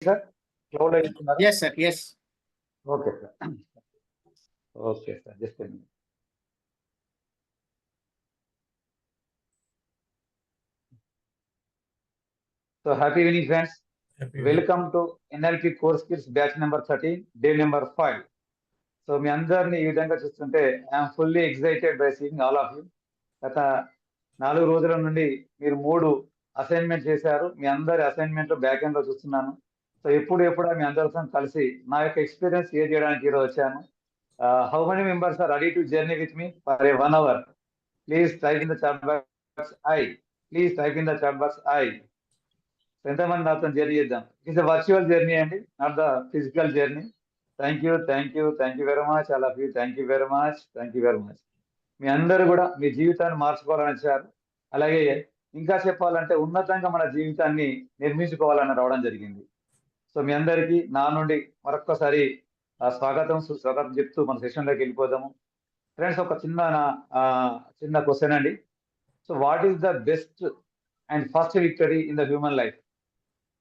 Sir cloud ఇస్తున్నారా? Yes, sir. Yes. Okay sir. Okay sir, just a minute. So happy evening friends. Welcome to NLP Core Skills batch number 13, day number 5. So మీ అందరిని ఈ విధంగా చూస్తుంటే I'm fully excited by seeing all of you. గత 4 రోజుల నుండి మీరు 3 assignment చేశారు. మీ అందరి అసైన్మెంట్ బ్యాక్ ఎండ్ లో చూస్తున్నాను. సో ఎప్పుడు మీ అందరితో కలిసి నా యొక్క ఎక్స్పీరియన్స్ షేర్ చేయడానికి ఈరోజు వచ్చాను. How many members are ready to journey with me for a 1 hour? Please type in the chat box I. Please type in the chat box I. ఎంతమంది నాతో జర్నీ చేద్దాం? ఇట్స్ ఎ వర్చువల్ జర్నీ అండి, not the physical journey. Thank you very much all of you. Thank you very much. మీ అందరూ కూడా మీ జీవితాన్ని మార్చుకోవాలని వచ్చారు. అలాగే ఇంకా చెప్పాలంటే ఉన్నతంగా మన జీవితాన్ని నిర్మించుకోవాలని రావడం జరిగింది. సో మీ అందరికీ నా నుండి మరొక్కసారి సుస్వాగతం చెప్తూ మన సెషన్లోకి వెళ్ళిపోదాము. ఫ్రెండ్స్, ఒక చిన్న క్వశ్చన్ అండి. So what is the best and first victory in the human life?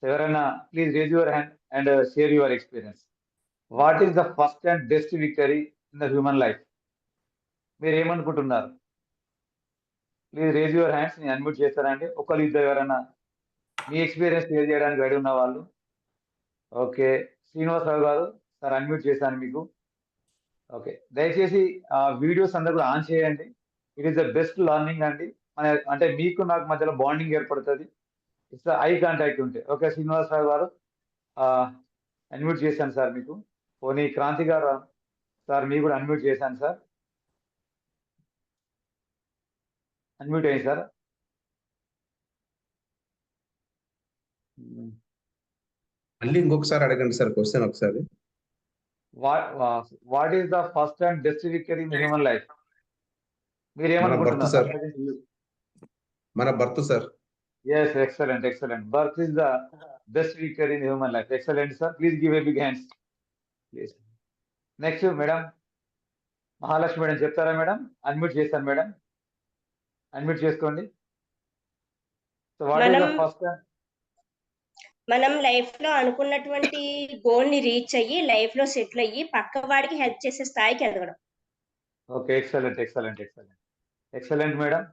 ఎవరైనా please raise your hand and share your experience. What is the first and best victory in the human life? మీరు ఏమనుకుంటున్నారు? Please raise your hands. నేను unmute చేస్తానండి. ఒకళ్ళు ఇద్దరు ఎవరైనా మీ experience share చేయడానికి రెడీ ఉన్న వాళ్ళు. ఓకే, శ్రీనివాసరావు గారు సార్ అన్మ్యూట్ చేశాను మీకు. ఓకే, దయచేసి వీడియోస్ అందరూ కూడా ఆన్ చేయండి. It is the best learning అండి. అంటే మీకు నాకు మధ్యలో బాండింగ్ ఏర్పడుతుంది. ఇట్స్ ఐ కాంటాక్ట్ ఉంటే. ఓకే, శ్రీనివాసరావు గారు అన్మ్యూట్ చేశాను సార్ మీకు. పోనీ క్రాంతి గారు సార్ మీకు కూడా అన్మ్యూట్ చేశాను సార్. అన్మ్యూట్ అయ్యింది సార్. మళ్ళీ ఇంకొకసారి అడగండి సార్ క్వశ్చన్ ఒకసారి. What is the first and best victory in human life? మీరు ఏమనుకుంటున్నారు? మన birth sir. Yes, excellent. Birth is the best victory in human life. Excellent, sir. Please give a big hands. Please. Next, madam. Mahalakshmi madam చెప్తారా madam? Unmute చేస్తాను madam. Unmute చేసుకోండి. So what is the first? మనం life లో అనుకున్నటువంటి goal ని reach అయ్యి life లో settle అయ్యి పక్క వాడికి హెల్ప్ చేసే స్థాయికి ఎదగడం. Okay, excellent madam.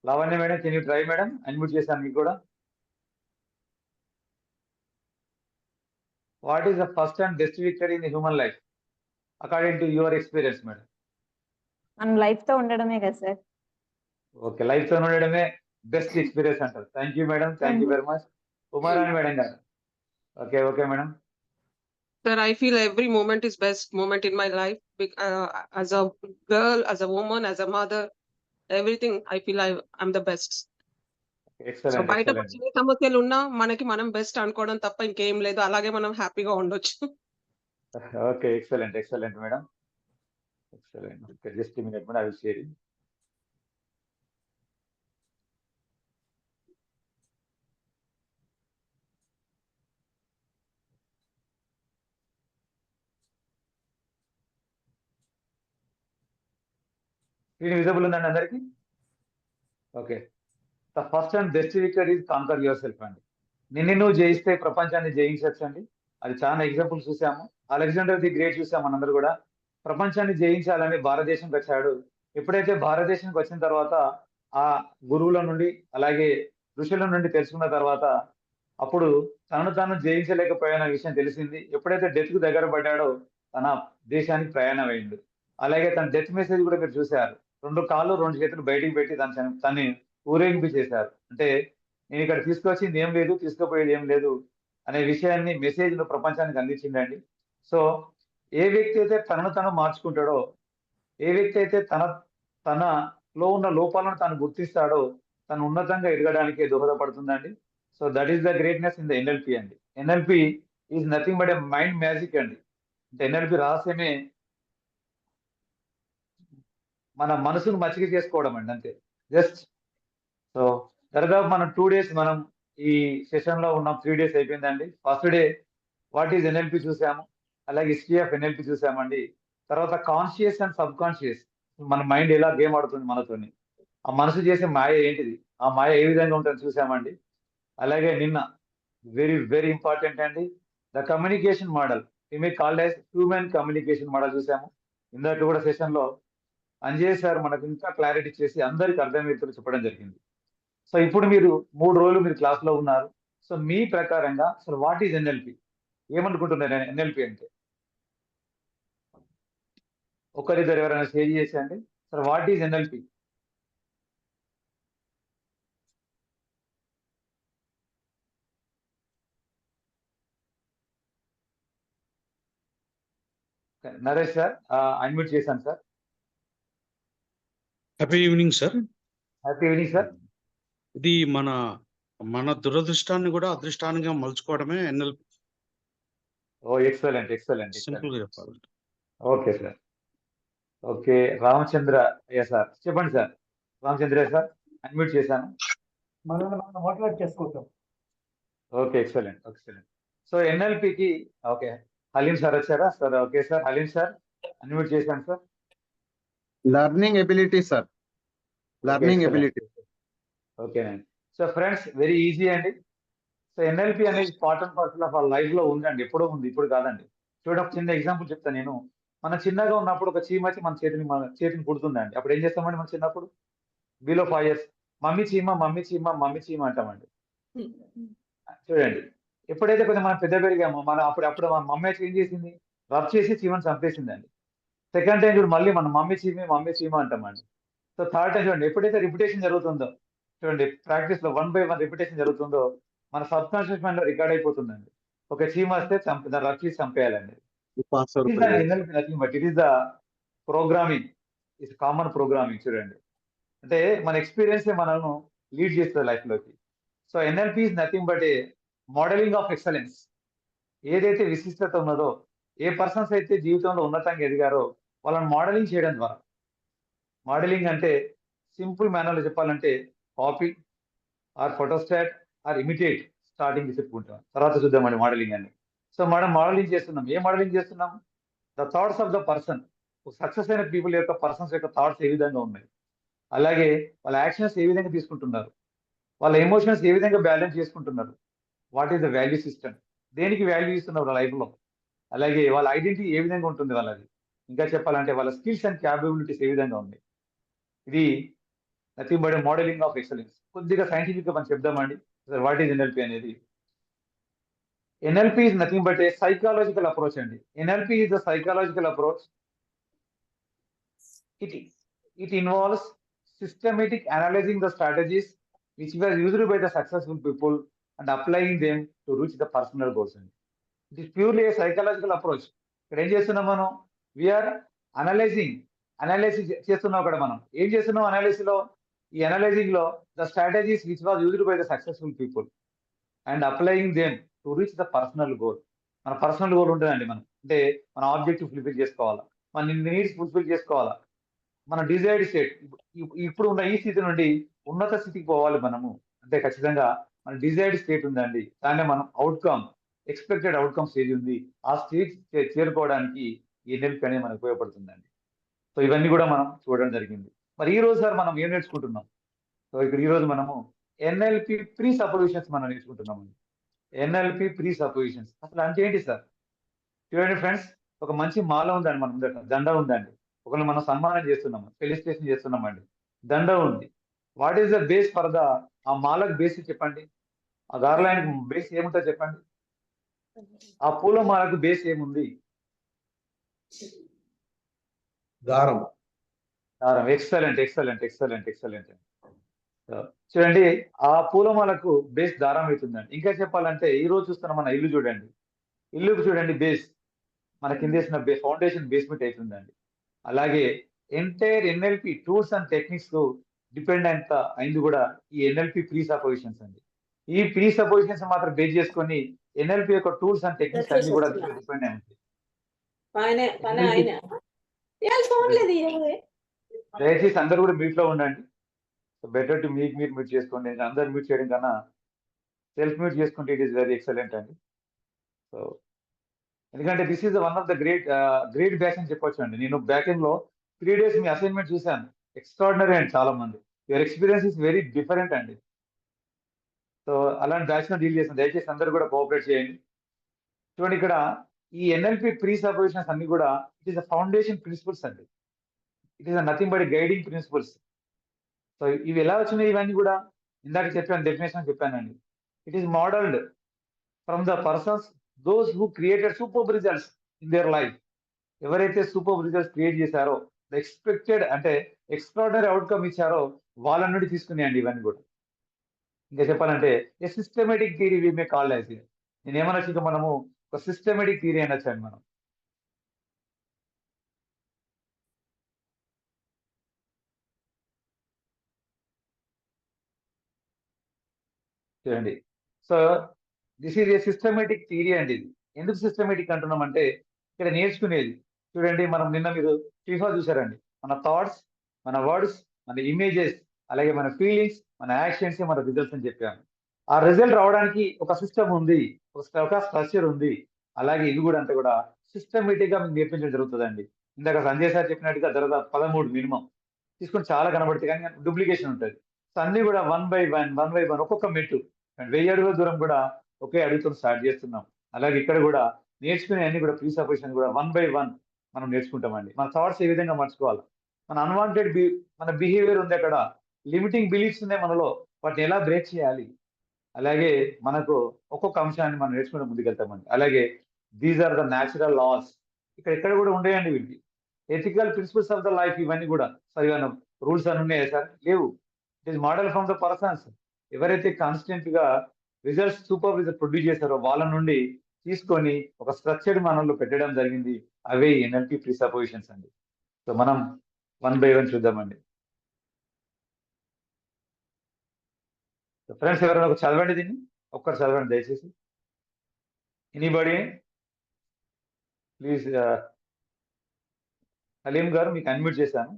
Lavanya madam, can you try madam? Unmute చేశాను మీకు కూడా. What is the first and best victory in human life according to your experience madam? మనం లైఫ్ తో ఉండడమే కదా సార్. ఓకే, లైఫ్ తో ఉండడమే బెస్ట్ ఎక్స్పీరియన్స్ అంటారు. Thank you madam, thank you very much. Umarani madam గారు. Okay madam. Sir, I feel every moment is best moment in my life. As a girl, as a woman, as a mother, everything I feel I'm the best. Excellent. So బయట చిన్న సమస్యలు ఉన్నా మనకి మనం best అనుకోవడం తప్ప ఇంకేం లేదు. అలాగే మనం హ్యాపీగా ఉండొచ్చు. Okay, excellent madam. Okay, just a minute madam, I will share it. Screen visible ఉందండి అందరికి? Okay, the first and best victory is canker your self అండి. నిన్ను నువ్వు జయిస్తే ప్రపంచాన్ని జయించవచ్చు అండి. అది చాలా ఎగ్జాంపుల్స్ చూసాము. అలెగ్జాండర్ ది గ్రేట్ చూసాము. మనందరూ కూడా ప్రపంచాన్ని జయించాలని భారతదేశంకి వచ్చాడు. ఎప్పుడైతే భారతదేశానికి వచ్చిన తర్వాత ఆ గురువుల నుండి అలాగే ఋషుల నుండి తెలుసుకున్న తర్వాత అప్పుడు తనను తాను జయించలేకపోయిన విషయం తెలిసింది. ఎప్పుడైతే డెత్ కు దగ్గర పడ్డాడో తన దేశానికి ప్రయాణం అయ్యిండు. అలాగే తన డెత్ మెసేజ్ కూడా మీరు చూశారు. 2 కాళ్ళు 2 చేతులు బయటికి పెట్టి తనని ఊరేగింపు చేశారు. అంటే నేను ఇక్కడ తీసుకొచ్చింది ఏం లేదు, తీసుకుపోయేది ఏం లేదు అనే విషయాన్ని మెసేజ్ ను ప్రపంచానికి అందించిందండి. సో ఏ వ్యక్తి అయితే తనను తను మార్చుకుంటాడో, ఏ వ్యక్తి అయితే తనలో ఉన్న లోపాలను తాను గుర్తిస్తాడో తను ఉన్నతంగా ఎదగడానికి దోహదపడుతుందండి. So that is the greatness in the NLP అండి. NLP is nothing but a mind magic అండి. అంటే ఎన్ఎల్పి రహస్యమే మన మనసును మచ్చిక చేసుకోవడం అండి, అంతే. జస్ట్ సో దాదాపు మనం 2 days మనం ఈ సెషన్ లో ఉన్నాం. 3 days అయిపోయిందండి. First day what is NLP చూసాము, అలాగే హిస్టరీ ఆఫ్ ఎన్ఎల్పి చూసామండి. తర్వాత కాన్షియస్ అండ్ సబ్ కాన్షియస్, మన మైండ్ ఎలా గేమ్ ఆడుతుంది మనతోని, ఆ మనసు చేసే మాయ ఏంటిది, ఆ మాయ ఏ విధంగా ఉంటుందని చూసామండి. అలాగే నిన్న వెరీ ఇంపార్టెంట్ అండి, ద కమ్యూనికేషన్ మోడల్ ఇవి called as human communication model చూసాము. ఇందాక కూడా సెషన్ లో అంజయ్ సార్ మనకు ఇంకా క్లారిటీ చేసి అందరికి అర్థమయ్యేట్టు చెప్పడం జరిగింది. సో ఇప్పుడు మీరు 3 రోజులు మీరు క్లాస్ లో ఉన్నారు. సో మీ ప్రకారంగా అసలు వాట్ ఈజ్ ఎన్ఎల్పి, ఏమనుకుంటున్నారు ఎన్ఎల్పి అంటే? ఒకరిద్దరు ఎవరైనా షేర్ చేసేయండి. Sir what is NLP? Naresh sir unmute చేశాను sir. Happy evening sir. Happy evening sir. ఇది మన దురదృష్టాన్ని కూడా అదృష్టానికి మలుచుకోవడమే NLP. Oh excellent excellent simple గా చెప్పాలి. Okay sir. ఓకే రామచంద్ర అయ్యా సార్ చెప్పండి సార్. రామచంద్ర సార్ అన్మ్యూట్ చేశాను. మనం మోటివేట్ చేసుకుంటాం. Okay excellent excellent. సో ఎన్ఎల్పికి ఓకే హలీం సార్ వచ్చారా సార్? Okay sir Haleem sir unmute చేశాను sir. Learning ability sir. Learning ability. ఓకేనండి. సో ఫ్రెండ్స్ వెరీ ఈజీ అండి. సో ఎన్ఎల్పి అనేది part and parcel of life లో ఉందండి, ఎప్పుడో ఉంది, ఇప్పుడు కాదండి. చూడండి ఒక చిన్న ఎగ్జాంపుల్ చెప్తాను నేను. మనం చిన్నగా ఉన్నప్పుడు ఒక చీమ వచ్చి మన చేతిని కుడుతుందండి. అప్పుడు ఏం చేస్తామండి మనం చిన్నప్పుడు? బిలో 5 years మమ్మీ చీమ మమ్మీ చీమ మమ్మీ చీమ అంటామండి. చూడండి ఎప్పుడైతే కొంచెం మనం పెద్ద పెరిగామో అప్పుడు మన మమ్మీ వచ్చి ఏం చేసింది? రబ్ చేసి చీమని చంపేసిందండి. సెకండ్ టైం చూడు మళ్ళీ మనం మమ్మీ చీమ అంటామండి. సో థర్డ్ టైం చూడండి ఎప్పుడైతే రిపిటేషన్ జరుగుతుందో, చూడండి ప్రాక్టీస్ లో 1 by 1 రిపిటేషన్ జరుగుతుందో మన సబ్ కాన్షియస్ మైండ్ లో రికార్డ్ అయిపోతుందండి. ఒక చీమ వస్తే దాన్ని రబ్ చేసి చంపేయాలండి. It is the programming, it's common programming. చూడండి అంటే మన ఎక్స్పీరియన్స్ మనల్ని లీడ్ చేస్తుంది లైఫ్ లోకి. So NLP is nothing but a modelling of excellence. ఏదైతే విశిష్టత ఉన్నదో, ఏ పర్సన్స్ అయితే జీవితంలో ఉన్నతంగా ఎదిగారో వాళ్ళని మోడలింగ్ చేయడం ద్వారా. మోడలింగ్ అంటే సింపుల్ మేనర్లో చెప్పాలంటే copy or photostat or imitate, starting చెప్పుకుంటాం, తర్వాత చూద్దామండి మోడలింగ్ అని. సో మనం మోడలింగ్ చేస్తున్నాం. ఏ మోడలింగ్ చేస్తున్నాం? The thoughts of the person. Success అయిన పీపుల్ యొక్క పర్సన్స్ యొక్క థాట్స్ ఏ విధంగా ఉన్నాయి, అలాగే వాళ్ళ యాక్షన్స్ ఏ విధంగా తీసుకుంటున్నారు, వాళ్ళ ఎమోషన్స్ ఏ విధంగా బ్యాలెన్స్ చేసుకుంటున్నారు, what is the value system, దేనికి వాల్యూ ఇస్తున్నారు వాళ్ళ లైఫ్లో, అలాగే వాళ్ళ ఐడెంటిటీ ఏ విధంగా ఉంటుంది వాళ్ళది, ఇంకా చెప్పాలంటే వాళ్ళ స్కిల్స్ అండ్ క్యాపబిలిటీస్ ఏ విధంగా ఉన్నాయి. ఇది nothing but modelling of excellence. కొద్దిగా సైంటిఫిక్ గా మనం చెప్దామండి వాట్ ఈజ్ ఎన్ఎల్పి అనేది. NLP is nothing but a psychological approach అండి. NLP is the psychological approach. It involves systematic analyzing the strategies which were used by the successful people and applying them to reach the personal goals. It is purely a psychological approach. ఇక్కడ ఏం చేస్తున్నాం మనం? We are analysis చేస్తున్నాం. అక్కడ మనం ఏం చేస్తున్నాం analysis లో? ఈ అనలైజింగ్ లో the strategies which was used by the successful people and applying them to reach the personal goal. మన పర్సనల్ గోల్ ఉంటుందండి. మనం అంటే మన ఆబ్జెక్టివ్ ఫుల్ఫిల్ చేసుకోవాలా, మన నీడ్స్ ఫుల్ఫిల్ చేసుకోవాలా, మన డిజైర్డ్ స్టేట్ ఇప్పుడు ఉన్న ఈ స్థితి నుండి ఉన్నత స్థితికి పోవాలి మనము అంటే ఖచ్చితంగా మన డిజైర్డ్ స్టేట్ ఉందండి. దాన్ని మనం అవుట్కమ్, ఎక్స్పెక్టెడ్ అవుట్కమ్ స్టేజ్ ఉంది. ఆ స్టేజ్ చేరుకోవడానికి ఎన్ఎల్పి అనేది మనకు ఉపయోగపడుతుందండి. సో ఇవన్నీ కూడా మనం చూడడం జరిగింది. మరి ఈ రోజు సార్ మనం ఏం నేర్చుకుంటున్నాం? సో ఇక్కడ ఈ రోజు మనము ఎన్ఎల్పి ప్రీ సపోజిషన్స్ మనం నేర్చుకుంటున్నాము. ఎన్ఎల్పి ప్రీ సపోజిషన్స్ అసలు అంటే ఏంటి సార్? చూడండి ఫ్రెండ్స్, ఒక మంచి మాల ఉందండి మన ముందట, దండ ఉందండి, ఒకరిని మనం సన్మానం చేస్తున్నాము, ఫెలిసిటేషన్ చేస్తున్నామండి, దండ ఉంది. What is the base for the ఆ మాలకు బేస్ చెప్పండి. ఆ గార్లాండ్ బేస్ ఏముంటుంది చెప్పండి. ఆ పూల మాలకు బేస్ ఏముంది? దారం. దారం. Excellent excellent excellent excellent. చూడండి ఆ పూలమాలకు బేస్ దారం అవుతుందండి. ఇంకా చెప్పాలంటే ఈ రోజు చూస్తున్న మన ఇల్లు చూడండి, ఇల్లుకు చూడండి బేస్ మన కింద వేసిన ఫౌండేషన్ బేస్మెంట్ అవుతుందండి. అలాగే entire NLP tools and techniques depend అయింది కూడా ఈ ఎన్ఎల్పి ప్రీ సపోజిషన్స్ అండి. ఈ ప్రీ సపోజిషన్స్ మాత్రం బేస్ చేసుకొని ఎన్ఎల్పి యొక్క టూల్స్ అండ్ టెక్నిక్స్ అన్ని కూడా డిపెండ్ అయి ఉంటాయి. దయచేసి అందరు కూడా మీట్ లో ఉండండి. బెటర్ టు మీరు మీట్ చేసుకోండి. అందరు మీట్ చేయడం కన్నా సెల్ఫ్ మీట్ చేసుకుంటే ఇట్ ఈస్ వెరీ ఎక్సలెంట్ అండి. సో ఎందుకంటే this is one of the great batch అని చెప్పొచ్చు అండి. నేను బ్యాకింగ్ లో 3 days మీ అసైన్మెంట్ చూశాను, ఎక్స్ట్రాడినరీ అండి. చాలా మంది your experience is very different అండి. సో అలాంటి బ్యాచ్ లో డీల్ చేస్తాను. దయచేసి అందరూ కూడా కోఆపరేట్ చేయండి. చూడండి ఇక్కడ ఈ ఎన్ఎల్పి ప్రీ సపోజిషన్స్ అన్ని కూడా it is the foundation principles అండి. It is nothing but guiding principles. So ఇవి ఎలా వచ్చినాయి ఇవన్నీ కూడా ఇందాక చెప్పాను, డెఫినేషన్ చెప్పానండి. It is modelled from the persons those who created super results in their life. ఎవరైతే సూపర్ రిజల్ట్స్ క్రియేట్ చేశారో, ద ఎక్స్పెక్టెడ్ అంటే ఎక్స్ట్రాడినరీ అవుట్కమ్ ఇచ్చారో వాళ్ళ నుండి తీసుకున్నాయండి ఇవన్నీ కూడా. ఇంకా చెప్పాలంటే a systematic theory we may called as. నేను ఏమనొచ్చు, ఇంకా మనము ఒక సిస్టమేటిక్ థియరీ అనొచ్చు అండి మనం. చూడండి, so this is a systematic theory అండి. ఇది ఎందుకు సిస్టమేటిక్ అంటున్నామంటే ఇక్కడ నేర్చుకునేది చూడండి. మనం నిన్న మీరు ఫీఫా చూసారండి. మన థాట్స్, మన వర్డ్స్, మన ఇమేజెస్, అలాగే మన ఫీలింగ్స్, మన యాక్షన్స్, మన రిజల్ట్స్ అని చెప్పాము. ఆ రిజల్ట్ రావడానికి ఒక సిస్టమ్ ఉంది, ఒక స్ట్రక్చర్ ఉంది. అలాగే ఇది కూడా అంతా కూడా సిస్టమేటిక్ గా మీకు నేర్పించడం జరుగుతుందండి. ఇందాక సంజయ్ సార్ చెప్పినట్టుగా దాదాపు 13 మినిమం తీసుకొని చాలా కనబడితే కానీ డూప్లికేషన్ ఉంటుంది. సో అన్ని కూడా 1 by 1 ఒక్కొక్క మెట్టు 1000 అడుగుల దూరం కూడా ఒకే అడుగుతో స్టార్ట్ చేస్తున్నాం. అలాగే ఇక్కడ కూడా నేర్చుకునే అన్ని కూడా ప్రీ సపోజిషన్ కూడా 1 by 1 మనం నేర్చుకుంటామండి. మన థాట్స్ ఏ విధంగా మర్చుకోవాలి, మన అన్వాంటెడ్ మన బిహేవియర్ ఉంది, అక్కడ లిమిటింగ్ బిలీఫ్స్ ఉన్నాయి మనలో, వాటిని ఎలా బ్రేక్ చేయాలి. అలాగే మనకు ఒక్కొక్క అంశాన్ని మనం నేర్చుకుంటూ ముందుకెళ్తామండి. అలాగే these are the natural laws, ఇక్కడ కూడా ఉండేయండి వీటికి. Ethical principles of the life, ఇవన్నీ కూడా సార్ ఇవన్నీ రూల్స్ అని ఉన్నాయా సార్? లేవు. It is model from the persons. ఎవరైతే కాన్స్టెంట్ గా రిజల్ట్స్ సూపర్ రిజల్ట్ ప్రొడ్యూస్ చేశారో వాళ్ళ నుండి తీసుకొని ఒక స్ట్రక్చర్డ్ మనలో పెట్టడం జరిగింది. అవే ఎన్ఎల్పి ప్రీ సపోజిషన్స్ అండి. సో మనం 1 by 1 చూద్దామండి. ఫ్రెండ్స్ ఎవరైనా ఒక చదవండి, దీన్ని ఒక్కరు చదవండి దయచేసి. Anybody please. హలీం గారు మీకు అన్మ్యూట్ చేశాను.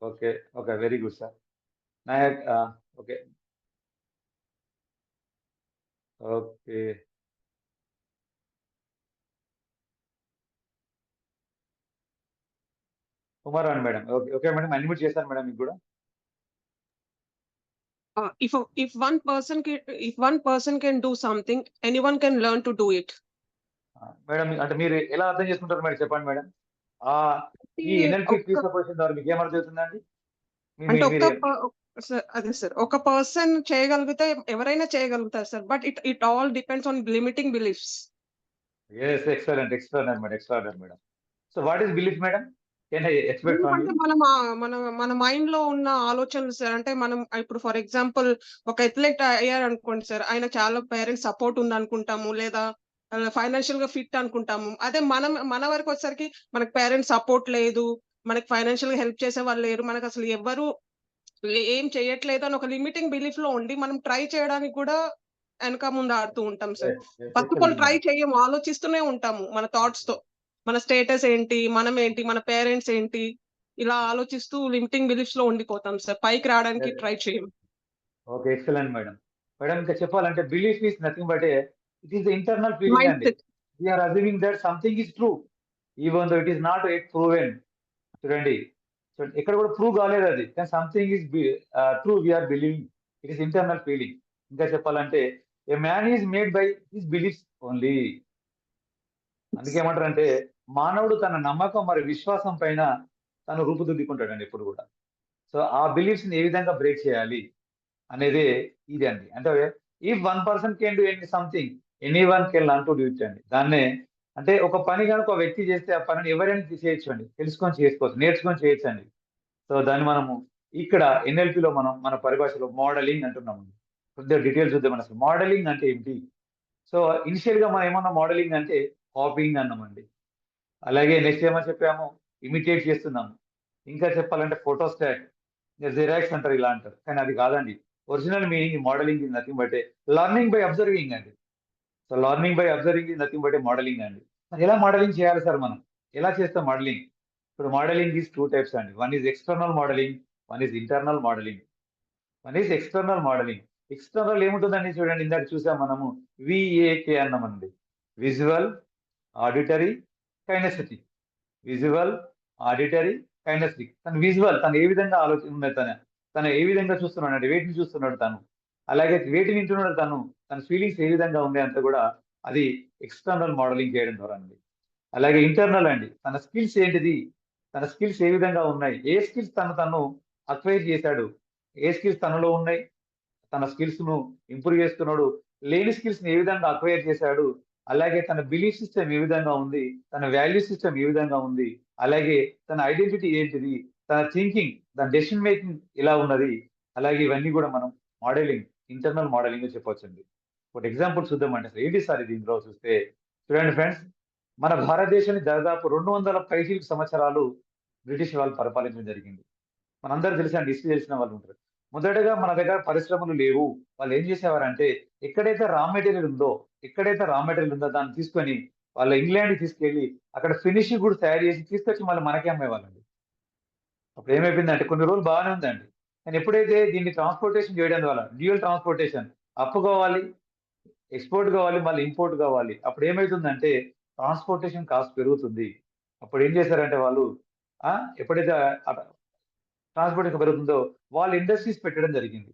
Okay okay, very good sir. Nayak okay okay. Kumaran madam, okay okay madam, unmute చేశాను మేడం మీకు కూడా. If one person can do something, anyone can learn to do it. Madam అంటే మీరు ఎలా అర్థం చేసుకుంటారు మేడం, చెప్పండి మేడం. ఈ ఎన్ఎల్పి ప్రీ సపోజిషన్ ద్వారా మీకు ఏమర్థం అవుతుందండి? అంటే అదే సార్, ఒక పర్సన్ చేయగలిగితే ఎవరైనా చేయగలుగుతారు sir, but it all depends on limiting beliefs. Yes, excellent, extraordinary madam. So what is belief madam? Can I expect from you? మన మైండ్ లో ఉన్న ఆలోచనలు సార్. అంటే మనం ఇప్పుడు ఫర్ ఎగ్జాంపుల్ ఒక అథ్లెట్ అయ్యారు అనుకోండి సార్, ఆయన చాలా పేరెంట్స్ సపోర్ట్ ఉంది అనుకుంటాము, లేదా ఫైనాన్షియల్ గా ఫిట్ అనుకుంటాము. అదే మన వరకు వచ్చేసరికి మనకు పేరెంట్స్ సపోర్ట్ లేదు, మనకి ఫైనాన్షియల్ గా హెల్ప్ చేసే వాళ్ళు లేరు, మనకు అసలు ఎవరు ఏం చేయట్లేదు అని ఒక లిమిటింగ్ బిలీఫ్ లో ఉండి మనం ట్రై చేయడానికి కూడా వెనక ముందు ఆడుతూ ఉంటాం sir. First of all try చేయము, ఆలోచిస్తూనే ఉంటాము మన థాట్స్ తో. మన స్టేటస్ ఏంటి, మనం ఏంటి, మన పేరెంట్స్ ఏంటి, ఇలా ఆలోచిస్తూ లిమిటింగ్ బిలీఫ్స్ లో ఉండిపోతాం సార్. పైకి రావడానికి ట్రై చేయం. Okay, excellent madam. మేడం ఇంకా చెప్పాలంటే belief is nothing but it is the internal feeling అండి. We are assuming that something is true even though it is not at proven. చూడండి ఎక్కడ కూడా ప్రూవ్ కాలేదు అది, కానీ something is true, we are believing. It is internal feeling. ఇంకా చెప్పాలంటే a man is made by his beliefs only. అందుకే ఏమంటారంటే మానవుడు తన నమ్మకం మరి విశ్వాసం పైన తను రూపుదిద్దుకుంటాడండి ఎప్పుడు కూడా. సో ఆ బిలీఫ్స్ ని ఏ విధంగా బ్రేక్ చేయాలి అనేది ఇది అండి. అంటే if one person can do something, any one can learn to do it అండి. దాన్నే అంటే ఒక పని కనుక ఒక వ్యక్తి చేస్తే ఆ పనిని ఎవరైనా చేయొచ్చు అండి, తెలుసుకొని చేసుకోవచ్చు, నేర్చుకొని చేయొచ్చు అండి. సో దాన్ని మనము ఇక్కడ ఎన్ఎల్పిలో మనం మన పరిభాషలో మోడలింగ్ అంటున్నాము. కొద్దిగా డీటెయిల్స్ చూద్దాం. అసలు మోడలింగ్ అంటే ఏంటి? సో ఇనిషియల్ గా మనం ఏమన్నా మోడలింగ్ అంటే కాపీయింగ్ అన్నామండి. అలాగే నెక్స్ట్ ఏమో చెప్పాము, ఇమిటేట్ చేస్తున్నాము. ఇంకా చెప్పాలంటే ఫోటోస్టాట్, జిరాక్స్ అంటారు, ఇలా అంటారు. కానీ అది కాదండి. Original meaning modelling is nothing but learning by observing అండి. So learning by observing is nothing but modelling అండి. మరి ఎలా మోడలింగ్ చేయాలి సార్? మనం ఎలా చేస్తాం మోడలింగ్? ఇప్పుడు మోడలింగ్ ఈజ్ 2 types అండి. One is external modelling, one is internal modelling. One is external modelling. External ఏముంటుందండి? చూడండి, ఇందాక చూసాం మనము VAK అన్నామండి. Visual, auditory, kinesthetic. Visual, auditory, kinesthetic. తను విజువల్, తను ఏ విధంగా ఆలోచన తను ఏ విధంగా చూస్తున్నాడు అంటే వేటిని చూస్తున్నాడు తను, అలాగే వేటిని వింటున్నాడు తన ఫీలింగ్స్ ఏ విధంగా ఉంది అంతా కూడా అది ఎక్స్టర్నల్ మోడలింగ్ చేయడం ద్వారా అండి. అలాగే ఇంటర్నల్ అండి, తన స్కిల్స్ ఏంటిది, తన స్కిల్స్ ఏ విధంగా ఉన్నాయి, ఏ స్కిల్స్ తను అక్వైర్ చేశాడు, ఏ స్కిల్స్ తనలో ఉన్నాయి, తన స్కిల్స్ ను ఇంప్రూవ్ చేసుకున్నాడు, లేని స్కిల్స్ ని ఏ విధంగా అక్వైర్ చేశాడు, అలాగే తన బిలీఫ్ సిస్టమ్ ఏ విధంగా ఉంది, తన వాల్యూ సిస్టమ్ ఏ విధంగా ఉంది, అలాగే తన ఐడెంటిటీ ఏంటిది, తన థింకింగ్, తన డెసిషన్ మేకింగ్ ఎలా ఉన్నది, అలాగే ఇవన్నీ కూడా మనం మోడలింగ్, ఇంటర్నల్ మోడలింగ్ చెప్పవచ్చండి. ఒక ఎగ్జాంపుల్ చూద్దామంటే అసలు ఏంటి సార్ ఇది ఇందులో చూస్తే, చూడండి ఫ్రెండ్స్, మన భారతదేశాన్ని దాదాపు 200 పైచిలకు సంవత్సరాలు బ్రిటిష్ వాళ్ళు పరిపాలించడం జరిగింది. మనందరూ తెలుసండి, హిస్టరీ తెలిసిన వాళ్ళు ఉంటారు. మొదటగా మన దగ్గర పరిశ్రమలు లేవు. వాళ్ళు ఏం చేసేవారంటే ఎక్కడైతే రా మెటీరియల్ ఉందో దాన్ని తీసుకొని వాళ్ళ ఇంగ్లాండ్కి తీసుకెళ్లి అక్కడ ఫినిషింగ్ కూడా తయారు చేసి తీసుకొచ్చి మళ్ళీ మనకే అమ్మేవాళ్ళండి. అప్పుడు ఏమైపోయిందంటే కొన్ని రోజులు బాగానే ఉందండి, కానీ ఎప్పుడైతే దీన్ని ట్రాన్స్పోర్టేషన్ చేయడం ద్వారా డ్యూయల్ ట్రాన్స్పోర్టేషన్, అప్పు కావాలి, ఎక్స్పోర్ట్ కావాలి, మళ్ళీ ఇంపోర్ట్ కావాలి, అప్పుడు ఏమైతుందంటే ట్రాన్స్పోర్టేషన్ కాస్ట్ పెరుగుతుంది. అప్పుడు ఏం చేశారంటే వాళ్ళు ఎప్పుడైతే ట్రాన్స్పోర్టేషన్ పెరుగుతుందో వాళ్ళు ఇండస్ట్రీస్ పెట్టడం జరిగింది.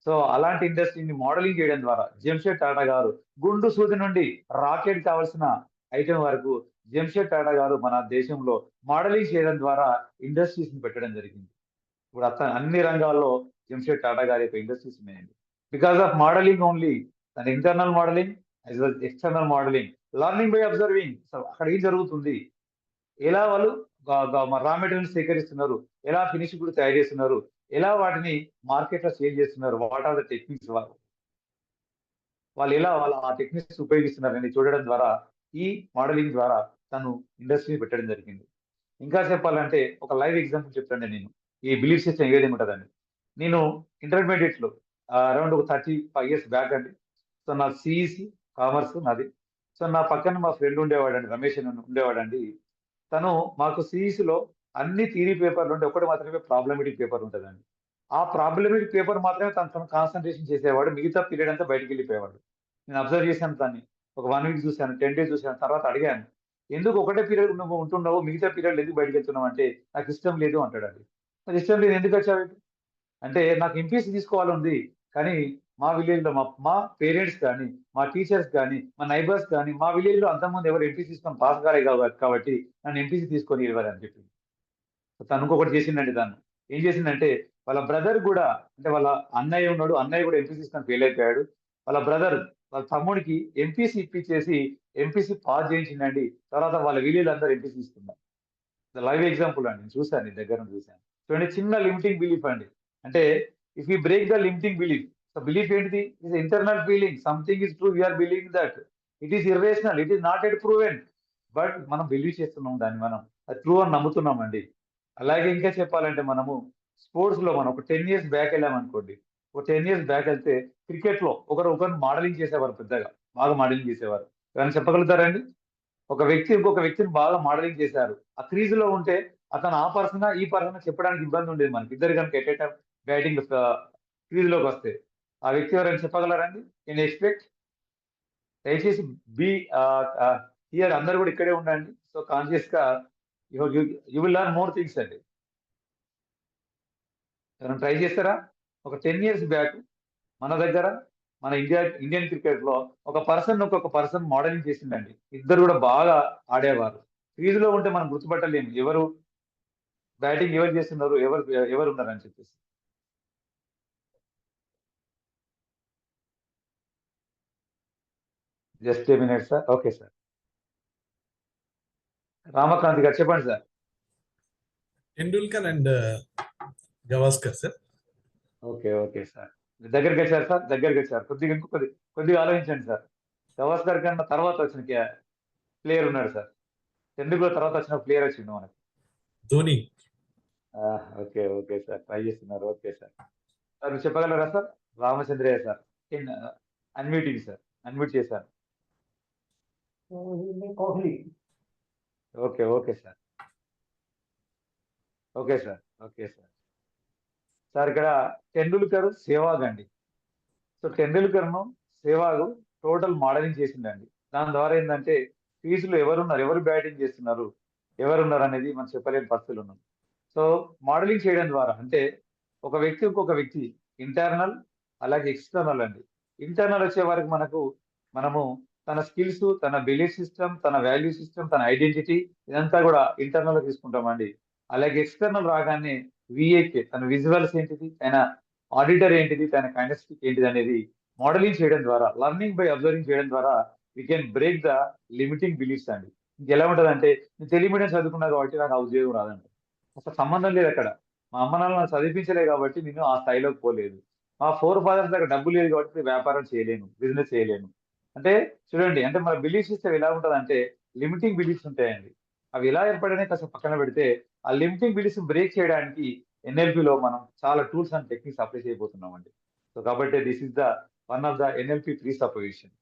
సో అలాంటి ఇండస్ట్రీని మోడలింగ్ చేయడం ద్వారా జంషెడ్ టాటా గారు గుండు సూది నుండి రాకెట్ కావాల్సిన ఐటెం వరకు జంషెడ్ టాటా గారు మన దేశంలో మోడలింగ్ చేయడం ద్వారా ఇండస్ట్రీస్ ని పెట్టడం జరిగింది. ఇప్పుడు అన్ని రంగాల్లో జంషెడ్ టాటా గారి యొక్క ఇండస్ట్రీస్ ఉన్నాయండి. బికాస్ ఆఫ్ మోడలింగ్ ఓన్లీ, తన internal modelling as well external modelling, learning by observing. So అక్కడ ఏం జరుగుతుంది, ఎలా వాళ్ళు రా మెటీరియల్ సేకరిస్తున్నారు, ఎలా ఫినిష్ కూడా తయారు చేస్తున్నారు, ఎలా వాటిని మార్కెట్ లో సేల్ చేస్తున్నారు, వాట్ ఆర్ ద టెక్నిక్స్, వాళ్ళు ఎలా ఆ టెక్నిక్స్ ఉపయోగిస్తున్నారు అని చూడడం ద్వారా ఈ మోడలింగ్ ద్వారా తను ఇండస్ట్రీ పెట్టడం జరిగింది. ఇంకా చెప్పాలంటే ఒక లైవ్ ఎగ్జాంపుల్ చెప్తాను నేను, ఈ బిలీఫ్ సిస్టమ్ ఏ విధంగా ఉంటుందండి. నేను ఇంటర్మీడియట్ లో అరౌండ్ ఒక 35 years బ్యాక్ అండి. సో నా సిఈసి కామర్స్ నాది. సో నా పక్కన మా ఫ్రెండ్ ఉండేవాడండి, రమేష్ అని ఉండేవాడండి. తను మాకు సిఈసిలో అన్ని థియరీ పేపర్లు ఉంటే ఒకటి మాత్రమే ప్రాబ్లమేటిక్ పేపర్ ఉంటుందండి. ఆ ప్రాబ్లమేటిక్ పేపర్ మాత్రమే తను కాన్సన్ట్రేషన్ చేసేవాడు, మిగతా పీరియడ్ అంతా బయటికి వెళ్ళిపోయేవాడు. నేను అబ్జర్వ్ చేశాను దాన్ని, ఒక 1 week చూశాను, 10 days చూశాను. తర్వాత అడిగాను, ఎందుకు ఒకటే పీరియడ్ నువ్వు ఉంటున్నావు, మిగతా పీరియడ్ ఎందుకు బయటకు వెళ్తున్నావు అంటే నాకు ఇష్టం లేదు అంటాడు. అది నాకు ఇష్టం లేదు, ఎందుకు వచ్చావు అంటే నాకు ఎంపీసీ తీసుకోవాలని ఉంది, కానీ మా విలేజ్ లో మా పేరెంట్స్ కానీ, మా టీచర్స్ కానీ, మా నైబర్స్ కానీ, మా విలేజ్ లో అంతకుముందు ఎవరు ఎంపీసీ తీసుకొని పాస్ కాలే కాబట్టి నన్ను ఎంపీసీ తీసుకొని ఇవ్వాలని చెప్పింది. తను ఇంకొకటి చేసిందండి, తను ఏం చేసిందంటే వాళ్ళ బ్రదర్ కూడా, అంటే వాళ్ళ అన్నయ్య ఉన్నాడు, అన్నయ్య కూడా ఎంపీసీ తీసుకొని ఫెయిల్ అయిపోయాడు. వాళ్ళ తమ్ముడికి ఎంపీసీ ఇప్పించేసి ఎంపీసీ పాస్ చేయించిందండి. తర్వాత వాళ్ళ విలేజ్ అందరూ ఎంపీసీ తీసుకున్నారు. లైవ్ ఎగ్జాంపుల్ అండి, నేను చూశాను, నీ దగ్గర నుంచి చూశాను. చూడండి, చిన్న లిమిటింగ్ బిలీఫ్ అండి. అంటే if you break the limiting belief, so belief ఏంటిది, is internal feeling, something is true, we are believing that, it is irrational, it is not at proven, but మనం బిలీవ్ చేస్తున్నాం దాన్ని, మనం అది ట్రూ అని నమ్ముతున్నామండి. అలాగే ఇంకా చెప్పాలంటే మనము స్పోర్ట్స్ లో మనం ఒక 10 years బ్యాక్ వెళ్ళామనుకోండి, ఒక 10 years బ్యాక్ వెళ్తే క్రికెట్ లో ఒకరు మోడలింగ్ చేసేవారు, బాగా మోడలింగ్ చేసేవారు. ఏమైనా చెప్పగలుగుతారండి? ఒక వ్యక్తి ఇంకొక వ్యక్తిని బాగా మోడలింగ్ చేశారు, ఆ క్రీజ్ లో ఉంటే అతను ఆ పర్సన్ ఈ పర్సన్ చెప్పడానికి ఇబ్బంది ఉండేది మనకి. ఇద్దరు కనుక at a time batting crease లోకి వస్తే ఆ వ్యక్తి ఎవరైనా చెప్పగలరండి? నేను ఎక్స్పెక్ట్ దయచేసి హియర్ అందరు కూడా ఇక్కడే ఉండండి. సో కాన్షియస్ గా you will learn more things అండి. ఎవరైనా ట్రై చేస్తారా? ఒక 10 years బ్యాక్ మన దగ్గర మన ఇండియన్ క్రికెట్ లో ఒక పర్సన్ మోడలింగ్ చేసిందండి. ఇద్దరు కూడా బాగా ఆడేవారు. క్రీజ్ లో ఉంటే మనం గుర్తుపట్టలేము ఎవరు బ్యాటింగ్ ఎవరు చేస్తున్నారు, ఎవరు ఉన్నారని చెప్పేసి. Just a minute sir. Okay sir, Ramakant గారు చెప్పండి sir. Tendulkar and Gavaskar sir. Okay sir, దగ్గరికి వచ్చారు. కొద్దిగా ఆలోచించండి సార్. గవాస్కర్ కన్నా తర్వాత వచ్చిన ప్లేయర్ ఉన్నాడు సార్, టెండూల్కర్ తర్వాత వచ్చిన ప్లేయర్ వచ్చిండు మనకి, ధోని. ఓకే సార్, ట్రై చేస్తున్నారు. ఓకే సార్, మీరు చెప్పగలరా sir? Ramachandraiah sir, unmuting sir, unmute చేశారు. కోహ్లీ. Okay sir. సార్ ఇక్కడ టెండూల్కర్, సేవాగ్ అండి. సో టెండూల్కర్ ను సేవాగ్ టోటల్ మోడలింగ్ చేసిందండి. దాని ద్వారా ఏంటంటే క్రీజులో ఎవరు బ్యాటింగ్ చేస్తున్నారు, ఎవరున్నారు అనేది మనం చెప్పలేని పరిస్థితులు ఉన్నాం. సో మోడలింగ్ చేయడం ద్వారా అంటే ఒక వ్యక్తి ఇంకొక వ్యక్తి ఇంటర్నల్ అలాగే ఎక్స్టర్నల్ అండి. ఇంటర్నల్ వచ్చే వరకు మనము తన స్కిల్స్, తన బిలీఫ్ సిస్టమ్, తన వాల్యూ సిస్టమ్, తన ఐడెంటిటీ ఇదంతా కూడా ఇంటర్నల్ గా తీసుకుంటామండి. అలాగే ఎక్స్టర్నల్ రాగానే విఏకే తన విజువల్స్ ఏంటిది, తన ఆడిటర్ ఏంటిది, తన కైనెస్టిక్ ఏంటిది అనేది మోడలింగ్ చేయడం ద్వారా, లర్నింగ్ బై అబ్జర్వింగ్ చేయడం ద్వారా we can break the limiting beliefs అండి. ఇంకెలా ఉంటదంటే నేను తెలుగు మీడియం చదువుకున్నా కాబట్టి నాకు ఆ ఉద్యోగం రాదండి. అసలు సంబంధం లేదు అక్కడ. మా అమ్మ నాన్న నన్ను చదివించలే కాబట్టి నేను ఆ స్థాయిలోకి పోలేదు. మా ఫాదర్స్ దగ్గర డబ్బు లేదు కాబట్టి వ్యాపారం చేయలేను, బిజినెస్ చేయలేను. అంటే చూడండి, అంటే మన బిలీఫ్ సిస్టమ్ ఎలా ఉంటదంటే లిమిటింగ్ బిలీఫ్స్ ఉంటాయండి. అవి ఎలా ఏర్పడినాయి కాస్త పక్కన పెడితే, ఆ లిమిటింగ్ బిలీఫ్స్ బ్రేక్ చేయడానికి ఎన్ఎల్పిలో మనం చాలా టూల్స్ అండ్ టెక్నిక్స్ అప్లై చేయబోతున్నామండి. సో కాబట్టి this is the one of the NLP presupposition.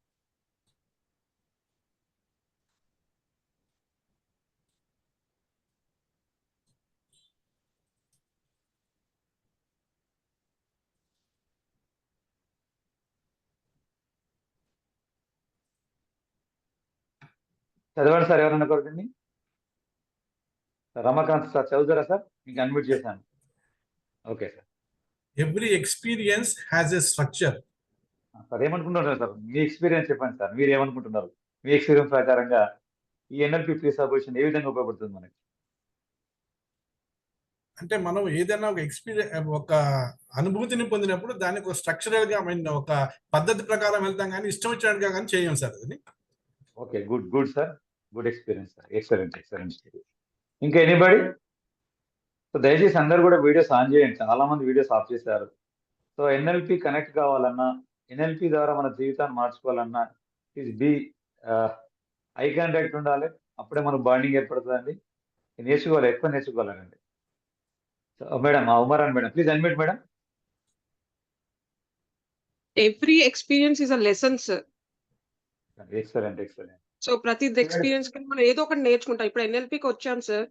చదవండి సార్, ఎవరన్నా కొడుతుంది. రమాకాంత్ సార్ చదువుతారా సార్? మీకు అన్మ్యూట్ చేశాను. Okay sir. Every experience has a structure. Sir ఏమనుకుంటున్నారు సార్? మీ ఎక్స్పీరియన్స్ చెప్పండి సార్. మీరు ఏమనుకుంటున్నారు? మీ ఎక్స్పీరియన్స్ ప్రకారంగా ఈ ఎన్ఎల్పి ప్రీసపోజిషన్ ఏ విధంగా ఉపయోగపడుతుంది మనకి? అంటే మనం ఏదైనా ఒక అనుభూతిని పొందినప్పుడు దానికి ఒక స్ట్రక్చరల్ గా ఒక పద్ధతి ప్రకారం వెళ్తాం కానీ ఇష్టం వచ్చినట్టుగా కానీ చేయం సార్ అది. Okay, good sir, good experience sir. Excellent. ఇంకా ఎనీబడి? సో దయచేసి అందరు కూడా వీడియోస్ ఆన్ చేయండి. చాలా మంది వీడియోస్ ఆఫ్ చేశారు. సో ఎన్ఎల్పి కనెక్ట్ కావాలన్నా, ఎన్ఎల్పి ద్వారా మన జీవితాన్ని మార్చుకోవాలన్నా ప్లీజ్ బి ఐ కాంటాక్ట్ ఉండాలి. అప్పుడే మనకు బాండింగ్ ఏర్పడుతుందండి. నేర్చుకోవాలి, ఎక్కువ నేర్చుకోవాలండి. Madam Umaran madam, please unmute madam. Every experience is a lesson sir. Excellent. So ప్రతి ఎక్స్పీరియన్స్ కి మనం ఏదో ఒకటి నేర్చుకుంటాం. ఇప్పుడు ఎన్ఎల్పికి వచ్చాం సార్,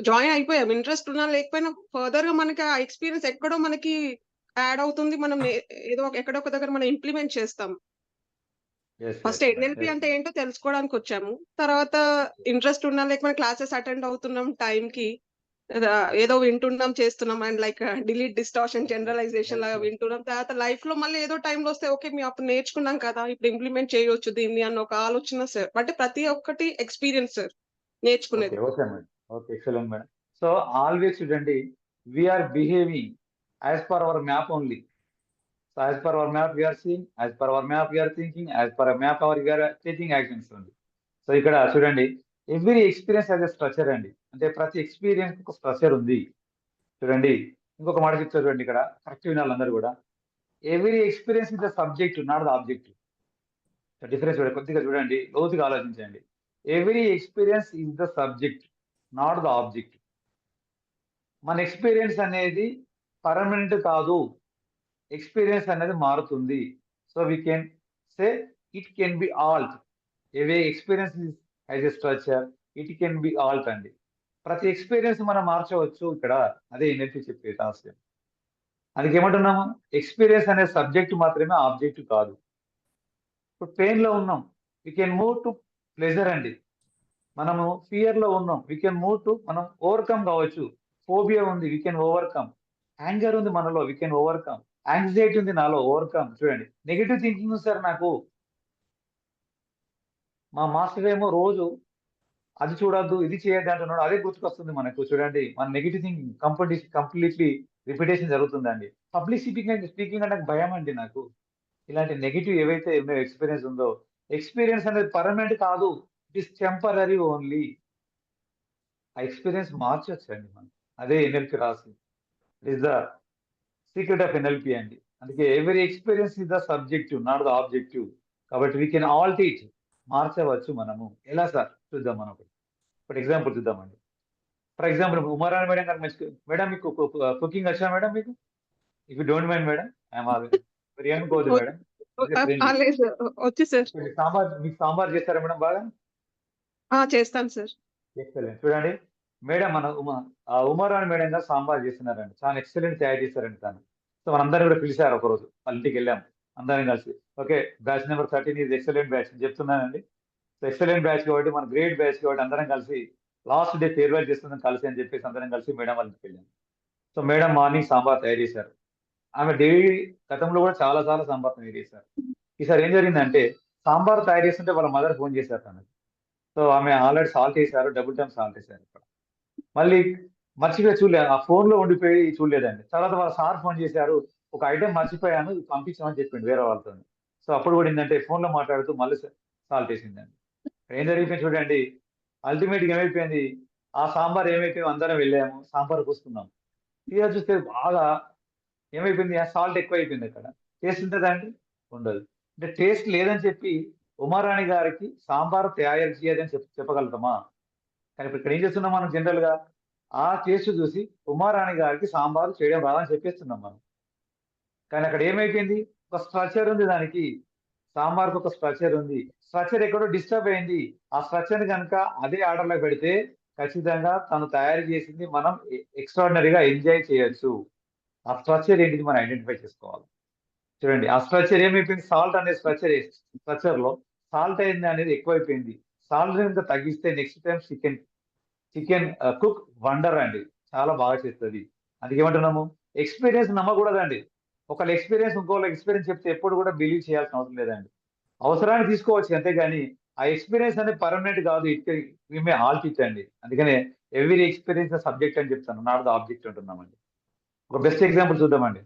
జాయిన్ అయిపోయాం. ఇంట్రెస్ట్ ఉన్నా లేకపోయినా ఫర్దర్ గా మనకి ఆ ఎక్స్పీరియన్స్ ఎక్కడో మనకి యాడ్ అవుతుంది. మనం ఏదో ఎక్కడో ఒక దగ్గర మనం ఇంప్లిమెంట్ చేస్తాం. ఫస్ట్ ఎన్ఎల్పి అంటే ఏంటో తెలుసుకోవడానికి వచ్చాము. తర్వాత ఇంట్రెస్ట్ ఉన్నా లేకపోతే క్లాసెస్ అటెండ్ అవుతున్నాం టైం కి, ఏదో వింటున్నాం, చేస్తున్నాం, and like delete, distortion, generalization లాగా వింటున్నాం. తర్వాత లైఫ్ లో మళ్ళీ ఏదో టైంలో వస్తే ఓకే మేము అప్పుడు నేర్చుకున్నాం కదా, ఇప్పుడు ఇంప్లిమెంట్ చేయొచ్చు దీన్ని అన్న ఒక ఆలోచన సార్. అంటే ప్రతి ఒక్కటి ఎక్స్పీరియన్స్ సార్ నేర్చుకునేది. Okay madam. Okay, excellent madam. So always చూడండి, we are behaving as per our map only. So as per our map we are seeing, as per our map we are thinking, as per our map we are taking actions only. So ఇక్కడ చూడండి, every experience as a structure అండి. అంటే ప్రతి experience ఒక structure ఉంది. చూడండి, ఇంకొక మాట చెప్తారు చూడండి, ఇక్కడ కరెక్ట్ వినాలి అందరూ కూడా. Every experience is the subject, not the object. Difference చూడండి, కొద్దిగా చూడండి, లోతుగా ఆలోచించండి. Every experience is the subject, not the object. మన ఎక్స్పీరియన్స్ అనేది పర్మనెంట్ కాదు, ఎక్స్పీరియన్స్ అనేది మారుతుంది. So we can say it can be Alt. Away experience as a structure, it can be Alt అండి. ప్రతి ఎక్స్పీరియన్స్ మనం మార్చవచ్చు ఇక్కడ. అదే ఎన్ఎల్పి చెప్పే రహస్యం. అందుకే ఏమంటున్నాము, ఎక్స్పీరియన్స్ అనే సబ్జెక్ట్ మాత్రమే, ఆబ్జెక్ట్ కాదు. ఇప్పుడు పెయిన్ లో ఉన్నాం, we can move to pleasure అండి. మనము ఫియర్ లో ఉన్నాం, వీ కెన్ మూవ్ టు, మనం ఓవర్కమ్ కావచ్చు. ఫోబియా ఉంది, వీ కెన్ ఓవర్కమ్. యాంగర్ ఉంది మనలో, వీ కెన్ ఓవర్కమ్. యాంగ్జైటీ ఉంది నాలో, ఓవర్కమ్. చూడండి, నెగిటివ్ థింకింగ్ ఉంది సార్ నాకు. మా మాస్టర్ ఏమో రోజు అది చూడొద్దు, ఇది చేయొద్దు అంటున్నాడు, అదే గుర్తుకొస్తుంది మనకు. చూడండి, మన నెగిటివ్ థింకింగ్ కంప్లీట్లీ రిపిటేషన్ జరుగుతుందండి. పబ్లిక్ స్పీకింగ్ అంటే నాకు భయం అండి నాకు. ఇలాంటి నెగిటివ్ ఏవైతే ఎక్స్పీరియన్స్ ఉందో, ఎక్స్పీరియన్స్ అనేది పర్మనెంట్ కాదు, ఇట్ ఇస్ టెంపరరీ ఓన్లీ. ఆ ఎక్స్పీరియన్స్ మార్చొచ్చండి మనం. అదే ఎన్ఎల్పి రాసి, it is the secret of NLP అండి. అందుకే every experience is the subjective, not the objective. కాబట్టి వీ కెన్ ఆల్ట్ ఇట్, మార్చవచ్చు మనము. ఎలా సార్ చూద్దాం మనం. ఒకటి ఎగ్జాంపుల్ చూద్దామండి. ఫర్ ఎగ్జాంపుల్ ఉమరాన్ మేడం గారు మేడం మీకు కుకింగ్ వచ్చా మేడం మీకు? If you don't mind madam, I'm ఏమనుకోవద్దు మేడం. వచ్చి సార్ సాంబార్, మీకు సాంబార్ చేస్తారా మేడం బాగా? చేస్తాను సార్. ఎక్సలెంట్. చూడండి మేడం, మన ఉమరాన్ మేడం గారు సాంబార్ చేస్తున్నారండి, చాలా ఎక్సలెంట్ తయారు చేశారండి తను. సో మనందరినీ కూడా పిలిచారు ఒకరోజు, వాళ్ళ ఇంటికి వెళ్ళాము అందరం కలిసి. Okay, batch number 13 is excellent batch చెప్తున్నానండి. సో ఎక్సలెంట్ బ్యాచ్ కాబట్టి, మన గ్రేట్ బ్యాచ్ కాబట్టి అందరం కలిసి లాస్ట్ డే ఫేర్వెల్ చేస్తున్నాం కలిసి అని చెప్పేసి అందరం కలిసి మేడం వాళ్ళ ఇంటికి వెళ్ళాము. సో మేడం మార్నింగ్ సాంబార్ తయారు చేశారు. ఆమె డైలీ గతంలో కూడా చాలా సాంబార్ తయారు చేశారు. ఈసారి ఏం జరిగిందంటే, సాంబార్ తయారు చేస్తుంటే వాళ్ళ మదర్ ఫోన్ చేశారు తనకి. సో ఆమె ఆల్రెడీ సాల్ట్ వేశారు, డబుల్ టైమ్ సాల్ట్ వేశారు ఇక్కడ. మళ్ళీ మర్చిపోయి చూడలేదు, ఆ phone లో ఉండిపోయి చూడలేదండి. తర్వాత వాళ్ళ సార్ ఫోన్ చేశారు, ఒక ఐటెం మర్చిపోయాను ఇది పంపించమని చెప్పిండు వేరే వాళ్ళతో. సో అప్పుడు కూడా ఏంటంటే phone లో మాట్లాడుతూ మళ్ళీ సాల్ట్ వేసిందండి. ఏం జరిగిపోయింది చూడండి, అల్టిమేట్ గా ఏమైపోయింది, ఆ సాంబార్ ఏమైపోయింది, అందరం వెళ్ళాము సాంబార్ పూసుకున్నాం. తీరా చూస్తే బాగా ఏమైపోయింది, ఆ సాల్ట్ ఎక్కువ అయిపోయింది. అక్కడ టేస్ట్ ఉంటుందండి, ఉండదు. అంటే టేస్ట్ లేదని చెప్పి ఉమారాణి గారికి సాంబార్ తయారు చేయదని చెప్పగలుగుతామా? కానీ ఇప్పుడు ఇక్కడ ఏం చేస్తున్నాం మనం జనరల్ గా, ఆ టేస్ట్ చూసి ఉమారాణి గారికి సాంబార్ చేయడం రాదని చెప్పేస్తున్నాం మనం. కానీ అక్కడ ఏమైపోయింది, ఒక స్ట్రక్చర్ ఉంది దానికి, సాంబార్కి ఒక స్ట్రక్చర్ ఉంది. స్ట్రక్చర్ ఎక్కడో డిస్టర్బ్ అయింది. ఆ స్ట్రక్చర్ కనుక అదే ఆర్డర్ లో పెడితే ఖచ్చితంగా తను తయారు చేసింది మనం ఎక్స్ట్రాడినరీగా ఎంజాయ్ చేయొచ్చు. ఆ స్ట్రక్చర్ ఏంటిది మనం ఐడెంటిఫై చేసుకోవాలి. చూడండి ఆ స్ట్రక్చర్ ఏమైపోయింది, సాల్ట్ అనే స్ట్రక్చర్ లో సాల్ట్ అయింది అనేది ఎక్కువైపోయింది. సాల్ట్ కనుక తగ్గిస్తే next time chicken cook wonder అండి, చాలా బాగా చేస్తుంది. అందుకేమంటున్నాము, ఎక్స్పీరియన్స్ నమ్మకూడదండి. ఒకళ్ళ ఎక్స్పీరియన్స్ ఇంకోళ్ళ ఎక్స్పీరియన్స్ చెప్తే ఎప్పుడు కూడా బిలీవ్ చేయాల్సిన అవసరం లేదండి. అవసరాన్ని తీసుకోవచ్చు అంతేగాని ఆ ఎక్స్పీరియన్స్ అనేది పర్మనెంట్ కాదు. మే ఆల్ టీచ్ అండి. అందుకనే ఎవ్రీ ఎక్స్పీరియన్స్ సబ్జెక్ట్ అని చెప్తాను, నాట్ ద ఆబ్జెక్ట్ అంటున్నామండి. ఒక బెస్ట్ ఎగ్జాంపుల్ చూద్దామండి.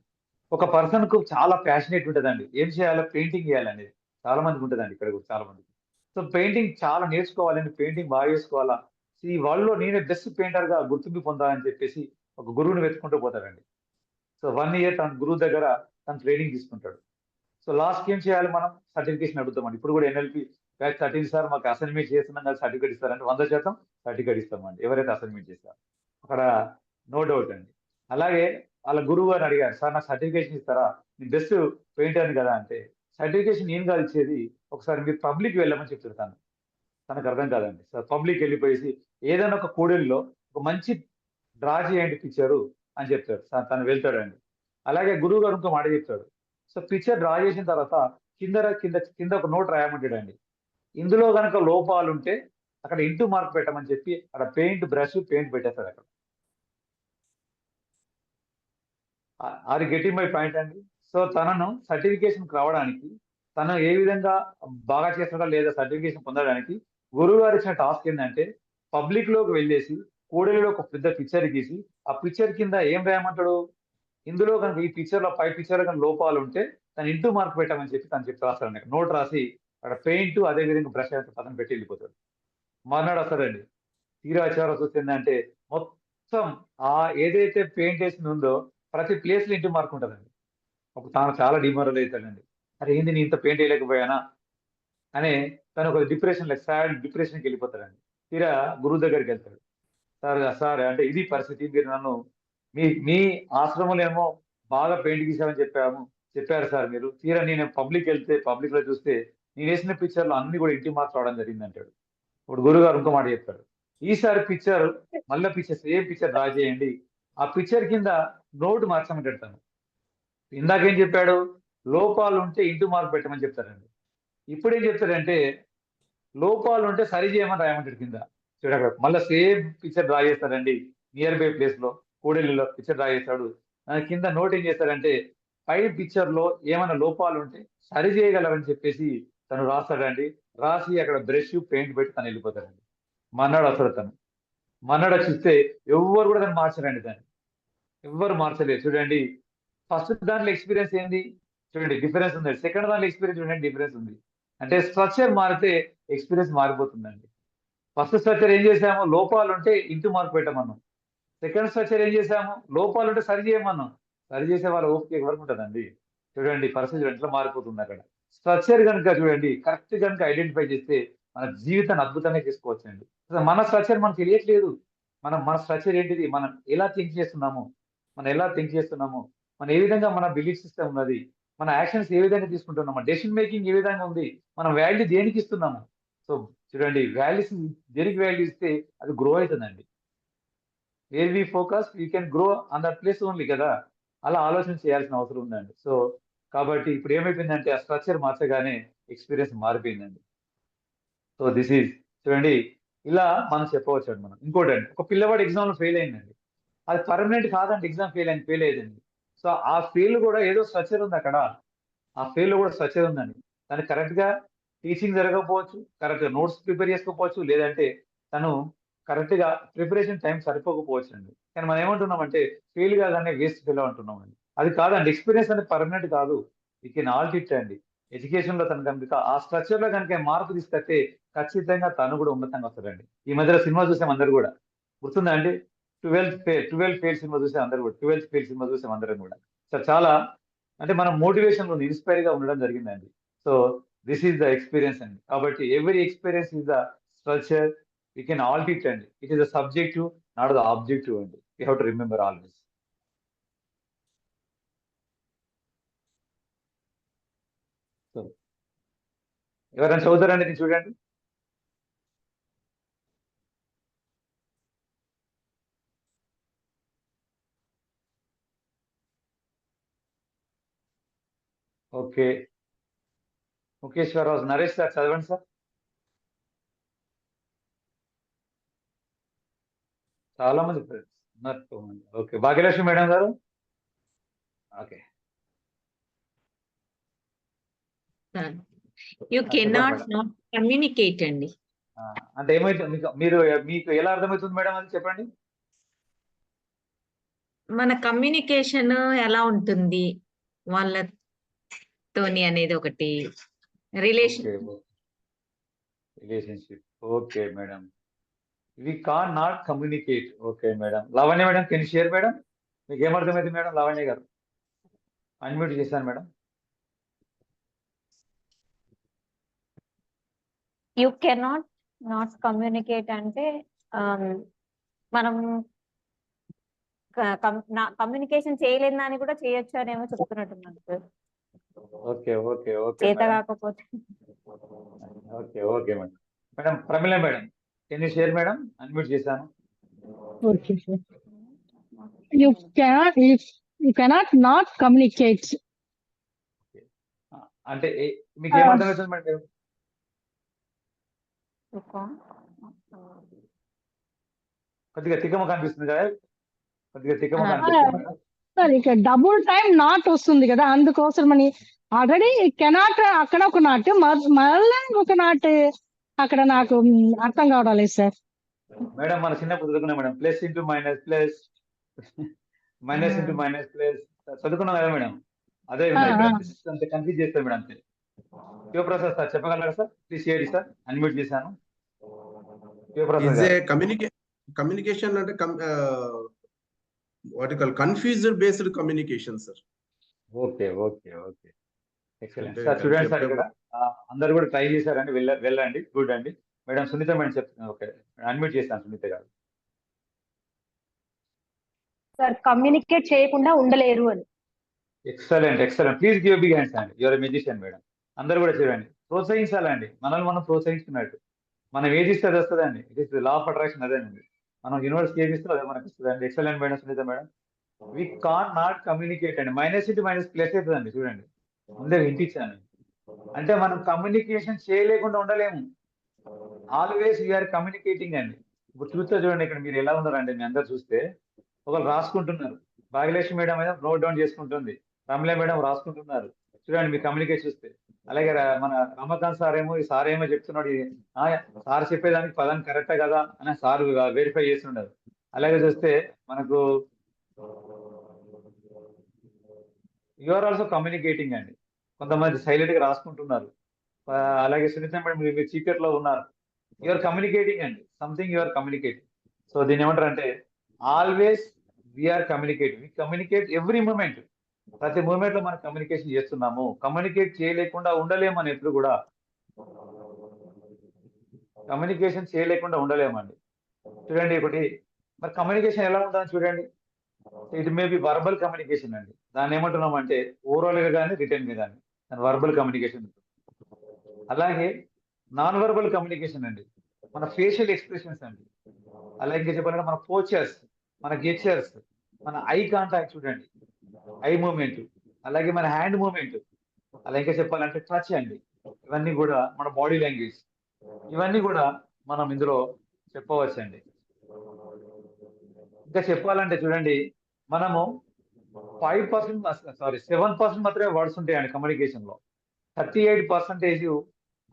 ఒక పర్సన్ కు చాలా ప్యాషనేట్ ఉంటుందండి, ఏం చేయాలో పెయింటింగ్ చేయాలనేది చాలా మందికి ఉంటుందండి, ఇక్కడ కూడా చాలా మందికి. సో పెయింటింగ్ చాలా నేర్చుకోవాలని, పెయింటింగ్ బాగా చేసుకోవాలా, ఈ వరల్డ్ లో నేనే బెస్ట్ పెయింటర్ గా గుర్తింపు పొందాలని చెప్పేసి ఒక గురువుని వెతుకుంటూ పోతాడండి. సో 1 year తన గురువు దగ్గర తను ట్రైనింగ్ తీసుకుంటాడు. సో లాస్ట్ ఏం చేయాలి, మనం సర్టిఫికేషన్ అడుగుతామండి. ఇప్పుడు కూడా NLP బ్యాచ్ 13 సార్ మాకు అసైన్మెంట్ చేస్తున్నాం కదా సర్టిఫికేట్ ఇస్తారంటే 100% సర్టిఫికేట్ ఇస్తామండి ఎవరైతే అసైన్మెంట్ చేస్తారో. అక్కడ నో డౌట్ అండి. అలాగే వాళ్ళ గురువు గారిని అడిగారు, సార్ నాకు సర్టిఫికేషన్ ఇస్తారా, నేను బెస్ట్ పెయింటర్ కదా అంటే, సర్టిఫికేషన్ ఏం కాదు ఇచ్చేది, ఒకసారి మీరు పబ్లిక్ వెళ్ళమని చెప్తారు తను. తనకు అర్థం కాదండి. సో పబ్లిక్ వెళ్ళిపోయేసి ఏదైనా ఒక కూడలిలో ఒక మంచి డ్రా చేయండి పిక్చరు అని చెప్తాడు. తను వెళ్తాడండి. అలాగే గురువు గారు ఇంకో మాట చెప్తాడు. సో పిక్చర్ డ్రా చేసిన తర్వాత కింద ఒక నోట్ రాయమంటాడండి. ఇందులో కనుక లోపాలు ఉంటే అక్కడ ఇంటూ మార్క్ పెట్టమని చెప్పి అక్కడ పెయింట్ పెట్టేస్తాడు అక్కడ. అది గెటింగ్ మై పాయింట్ అండి. సో తనను సర్టిఫికేషన్ రావడానికి, తను ఏ విధంగా బాగా చేస్తాడా లేదా సర్టిఫికేషన్ పొందడానికి గురువు గారు ఇచ్చిన టాస్క్ ఏంటంటే, పబ్లిక్ లోకి వెళ్ళేసి కూడలిలో ఒక పెద్ద పిక్చర్ గీసి ఆ పిక్చర్ కింద ఏం రాయమంటాడు, ఇందులో కనుక ఈ పిక్చర్ లో 5 పిక్చర్ కనుక లోపాలు ఉంటే తను ఇంటూ మార్క్ పెట్టమని చెప్పి తను చెప్పి రాస్తాడు. నోట్ రాసి అక్కడ పెయింట్ అదే విధంగా బ్రష్ పక్కన పెట్టి వెళ్ళిపోతాడు. మర్నాడు వస్తాడండి. తీరా చివర చూస్తుందంటే మొత్తం ఆ ఏదైతే పెయింట్ వేసింది ఉందో ప్రతి ప్లేస్ లో ఇంటూ మార్క్ ఉంటుందండి. అప్పుడు తాను చాలా డిమోరల్ అవుతాడండి. అరే ఏంది నేను ఇంత పెయింట్ వేయలేకపోయానా అని తను ఒక సాడ్ డిప్రెషన్కి వెళ్ళిపోతాడండి. తీరా గురువు దగ్గరికి వెళ్తాడు. సార్ అంటే ఇది పరిస్థితి, మీరు నన్ను మీ ఆశ్రమంలో ఏమో బాగా పెయింట్ గీసామని చెప్పారు సార్ మీరు. తీరా నేను పబ్లిక్ వెళ్తే పబ్లిక్ లో చూస్తే నేను వేసిన పిక్చర్ లో అన్ని కూడా ఇంటి మార్క్స్ రావడం జరిగింది అంటాడు. ఇప్పుడు గురువు గారు ఇంకో మాట చెప్తాడు, ఈసారి పిక్చర్ మళ్ళీ సేమ్ పిక్చర్ డ్రా చేయండి, ఆ పిక్చర్ కింద నోటు మార్చమని తను. ఇందాకేం చెప్పాడు, లోపాలు ఉంటే ఇంటూ మార్క్ పెట్టమని చెప్తారండి. ఇప్పుడు ఏం చెప్తాడంటే లోపాలు ఉంటే సరి చేయమని రాయమంటాడు కింద. చూడక మళ్ళీ సేమ్ పిక్చర్ డ్రా చేస్తాడండి. నియర్ బై ప్లేస్ లో కూడలిలో పిక్చర్ డ్రా చేస్తాడు. కింద నోట్ ఏం చేస్తాడంటే పై పిక్చర్ లో ఏమైనా లోపాలు ఉంటే సరి చేయగలరని చెప్పేసి తను రాస్తాడండి. రాసి అక్కడ బ్రష్ పెయింట్ పెట్టి తను వెళ్ళిపోతాడండి. మన్నాడు వస్తాడు తను. మన్నాడు చూస్తే ఎవ్వరు కూడా తను మార్చరండి, దాన్ని ఎవ్వరు మార్చలేదు. చూడండి ఫస్ట్ దాంట్లో ఎక్స్పీరియన్స్ ఏంది, చూడండి డిఫరెన్స్ ఉంది. సెకండ్ దాంట్లో ఎక్స్పీరియన్స్ చూడండి డిఫరెన్స్ ఉంది. అంటే స్ట్రక్చర్ మారితే ఎక్స్పీరియన్స్ మారిపోతుందండి. ఫస్ట్ స్ట్రక్చర్ ఏం చేసాము, లోపాలు ఉంటే ఇంటూ మార్క్ పెట్టమన్నాం. సెకండ్ స్ట్రక్చర్ ఏం చేసాము, లోపాలు ఉంటే సరి చేయమన్నాం. సరి చేసే వాళ్ళ ఓపిక ఎవరికి ఉంటుందండి. చూడండి పరిస్థితి ఎట్లా మారిపోతుంది అక్కడ. స్ట్రక్చర్ కనుక చూడండి కరెక్ట్ కనుక ఐడెంటిఫై చేస్తే మన జీవితాన్ని అద్భుతంగా చేసుకోవచ్చండి. మన స్ట్రక్చర్ మనకు తెలియట్లేదు. మన స్ట్రక్చర్ ఏంటిది, మనం ఎలా థింక్ చేస్తున్నాము, మన ఏ విధంగా మన బిలీఫ్ సిస్టమ్ ఉన్నది, మన యాక్షన్స్ ఏ విధంగా తీసుకుంటున్నాము, డెసిషన్ మేకింగ్ ఏ విధంగా ఉంది, మనం వాల్యూ దేనికి ఇస్తున్నాము. సో చూడండి వాల్యూస్ దేనికి వాల్యూ ఇస్తే అది గ్రో అవుతుందండి. Where we focus we can grow on that place only కదా. అలా ఆలోచన చేయాల్సిన అవసరం ఉందండి. సో కాబట్టి ఇప్పుడు ఏమైపోయిందంటే ఆ స్ట్రక్చర్ మార్చగానే ఎక్స్పీరియన్స్ మారిపోయిందండి. సో దిస్ ఈజ్ చూడండి ఇలా మనం చెప్పవచ్చు అండి. మనం ఇంకోటండి, ఒక పిల్లవాడు ఎగ్జామ్ లో ఫెయిల్ అయిందండి, అది పర్మనెంట్ కాదండి. ఎగ్జామ్ ఫెయిల్ అయ్యిందండి. సో ఆ ఫెయిల్ కూడా ఏదో స్ట్రక్చర్ ఉంది అక్కడ, ఆ ఫెయిల్ కూడా స్ట్రక్చర్ ఉందండి. దాన్ని కరెక్ట్ గా టీచింగ్ జరగకపోవచ్చు, కరెక్ట్ నోట్స్ ప్రిపేర్ చేసుకోకపోవచ్చు, లేదంటే తను కరెక్ట్ గా ప్రిపరేషన్ టైం సరిపోకపోవచ్చు అండి. కానీ మనం ఏమంటున్నామంటే ఫెయిల్ కాగానే వేస్ట్ ఫెయిల్ అంటున్నామండి. అది కాదండి, ఎక్స్పీరియన్స్ అనేది పర్మనెంట్ కాదు. ఈ కెన్ ఆల్ట్ ఇట్ అండి. ఎడ్యుకేషన్ లో తను కనుక ఆ స్ట్రక్చర్ లో కనుక మార్పు తీసుకొస్తే ఖచ్చితంగా తను కూడా ఉన్నతంగా వస్తాడండి. ఈ మధ్యలో సినిమా చూసాం అందరు కూడా, గుర్తుందా అండి? 12 ఫెయిల్ సినిమా చూసాం అందరు కూడా, 12 ఫెయిల్ సినిమా చూసాం అందరం కూడా. సో చాలా అంటే మనం మోటివేషన్ లో ఇన్స్పైర్ గా ఉండడం జరిగిందండి. So this is the experience అండి. కాబట్టి every experience is the structure. We can alter it అండి. It is the subjective, not the objective అండి. You have to remember always. So ఎవరైనా చదువుతారండి ఇది చూడండి. ఓకే, ముఖేశ్వరరావు, నరేష్ సార్ చదవండి సార్. చాలా మంది ఫ్రెండ్స్ ఉన్నారు. ఓకే, భాగ్యలక్ష్మి మేడం గారు. ఓకే, యు చెప్పండి కెనాట్ మేడం. నాట్ కమ్యూనికేట్ అండి. అంటే ఏమైతే మీకు ఎలా అర్థమవుతుంది మేడం అది చెప్పండి. మన కమ్యూనికేషన్ ఎలా ఉంటుంది వాళ్ళతోని అనేది ఒకటి relationship. Okay madam, we can not communicate. Okay madam. Lavanya madam, can share madam? మీకు ఏమర్థమైంది మేడం? లావణ్య గారు అన్మ్యూట్ చేశాను madam. You cannot not communicate అంటే మనం కమ్యూనికేషన్ చేయలేదని కూడా చేయొచ్చు అనేమో చెప్తున్నట్టున్నాను సార్. ఓకే ఓకే ఓకే చేత మేడం. కాకపోతే. Okay okay madam. Madam Pramila madam, can you share madam? Unmute చేశాను. Okay, sir. You cannot not communicate. అంటే మీకు ఏమర్థమవుతుంది మేడం? కొద్దిగా తిక్కమ కనిపిస్తుంది కదా, కొద్దిగా తిక్కమ కనిపిస్తుంది మేడం. సార్ ఇక డబుల్ టైం నాట్ వస్తుంది కదా, అందుకోసం అని ఆల్రెడీ కెనాట్ అక్కడ ఒక నాట్, మళ్ళీ ఒక నాట్ అక్కడ నాకు అర్థం కావడం లేదు సార్. మేడం మన చిన్నప్పుడు చదువుకున్నాం madam, plus into minus plus, minus into minus plus చదువుకున్నాం కదా మేడం. అదే అంతే కన్ఫ్యూజ్ చేస్తాం మేడం అంతే. శివప్రసాద్ సార్ చెప్పగలరా sir? Please share sir, unmute చేశాను. శివప్రసాద్ గారు. కమ్యూనికేషన్ అంటే what call confused based communication sir. Okay okay okay, excellent sir. చూడండి సార్, ఇక్కడ అందరు కూడా ట్రై చేశారండి, వెళ్ళండి, గుడ్ అండి. మేడం సునీత మేడం చెప్తున్నాను. ఓకే, అన్మ్యూట్ చేస్తాను సునీత గారు. సార్ కమ్యూనికేట్ చేయకుండా ఉండలేరు అని. Excellent excellent, please give big hands అండి. Your musician madam. అందరూ కూడా చూడండి, ప్రోత్సహించాలండి, మనల్ని మనం ప్రోత్సహించుకున్నట్టు. మనం ఏది ఇస్తే అది వస్తుందండి. It is law of attraction, అదేనండి. మనం యూనివర్సిటీ ఏది ఇస్తే అదే మనకు వస్తుందండి. Excellent madam Sunitha madam. We can not communicate అండి, మైనస్ ఇంటూ మైనస్ ప్లస్ అవుతుందండి. చూడండి, ముందే వింటించాను. అంటే మనం కమ్యూనికేషన్ చేయలేకుండా ఉండలేము. ఆల్వేస్ వీఆర్ కమ్యూనికేటింగ్ అండి. ఇప్పుడు చూస్తే చూడండి, ఇక్కడ మీరు ఎలా ఉన్నారండి, మీ అందరు చూస్తే ఒకరు రాసుకుంటున్నారు. భాగ్యలక్ష్మి మేడం ఏదో నోట్ డౌన్ చేసుకుంటుంది, రమల మేడం రాసుకుంటున్నారు. చూడండి మీ కమ్యూనికేషన్ చూస్తే. అలాగే మన రమకాంత్ సార్ ఏమో, ఈ సార్ ఏమో చెప్తున్నాడు, సార్ చెప్పేదానికి పదం కరెక్టే కదా అని సార్ వెరిఫై చేస్తున్నారు. అలాగే చూస్తే మనకు యూఆర్ ఆల్సో కమ్యూనికేటింగ్ అండి. కొంతమంది సైలెంట్ గా రాసుకుంటున్నారు. అలాగే సునీత మేడం మీరు చీకట్లో ఉన్నారు. యూఆర్ కమ్యూనికేటింగ్ అండి, సంథింగ్ యూఆర్ కమ్యూనికేటింగ్. సో దీన్ని ఏమంటారు అంటే always we are communicating. Communicate every moment, ప్రతి మూమెంట్ లో మనం కమ్యూనికేషన్ చేస్తున్నాము. కమ్యూనికేట్ చేయలేకుండా ఉండలేము అని ఎప్పుడు కూడా, కమ్యూనికేషన్ చేయలేకుండా ఉండలేమండి. చూడండి ఒకటి, మరి కమ్యూనికేషన్ ఎలా ఉంటుందని చూడండి. It may B verbal communication అండి. దాన్ని ఏమంటున్నాం అంటే ఓవరాల్ గా కానీ రిటర్న్ గా కానీ దాని వర్బల్ కమ్యూనికేషన్. అలాగే నాన్ వర్బల్ కమ్యూనికేషన్ అండి, మన ఫేషియల్ ఎక్స్ప్రెషన్స్ అండి. అలాగే ఇంకా చెప్పాలంటే మన పోచర్స్, మన గెస్చర్స్, మన ఐ కాంటాక్ట్ చూడండి, ఐ మూమెంట్, అలాగే మన హ్యాండ్ మూమెంట్, అలా ఇంకా చెప్పాలంటే టచ్ అండి. ఇవన్నీ కూడా మన బాడీ లాంగ్వేజ్, ఇవన్నీ కూడా మనం ఇందులో చెప్పవచ్చు అండి. ఇంకా చెప్పాలంటే చూడండి, మనము 7% మాత్రమే వర్డ్స్ ఉంటాయండి కమ్యూనికేషన్ లో. 38%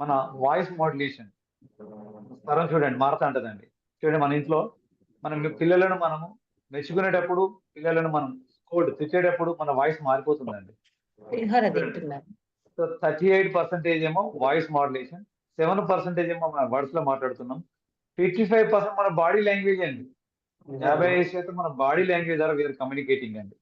మన వాయిస్ మోడ్యులేషన్ స్వరం చూడండి మారుతా ఉంటదండి. చూడండి మన ఇంట్లో మనం పిల్లలను మనము మెచ్చుకునేటప్పుడు, పిల్లలను మనం తిట్టేటప్పుడు మన వాయిస్ మారిపోతుందండి. పులిహోర తింటున్నారు. సో 38% ఏమో వాయిస్ మోడ్యులేషన్, 7% ఏమో మన వర్డ్స్ లో మాట్లాడుతున్నాం, 55% మన బాడీ లాంగ్వేజ్ అండి. 55% మన బాడీ లాంగ్వేజ్ ద్వారా వీఆర్ కమ్యూనికేటింగ్ అండి.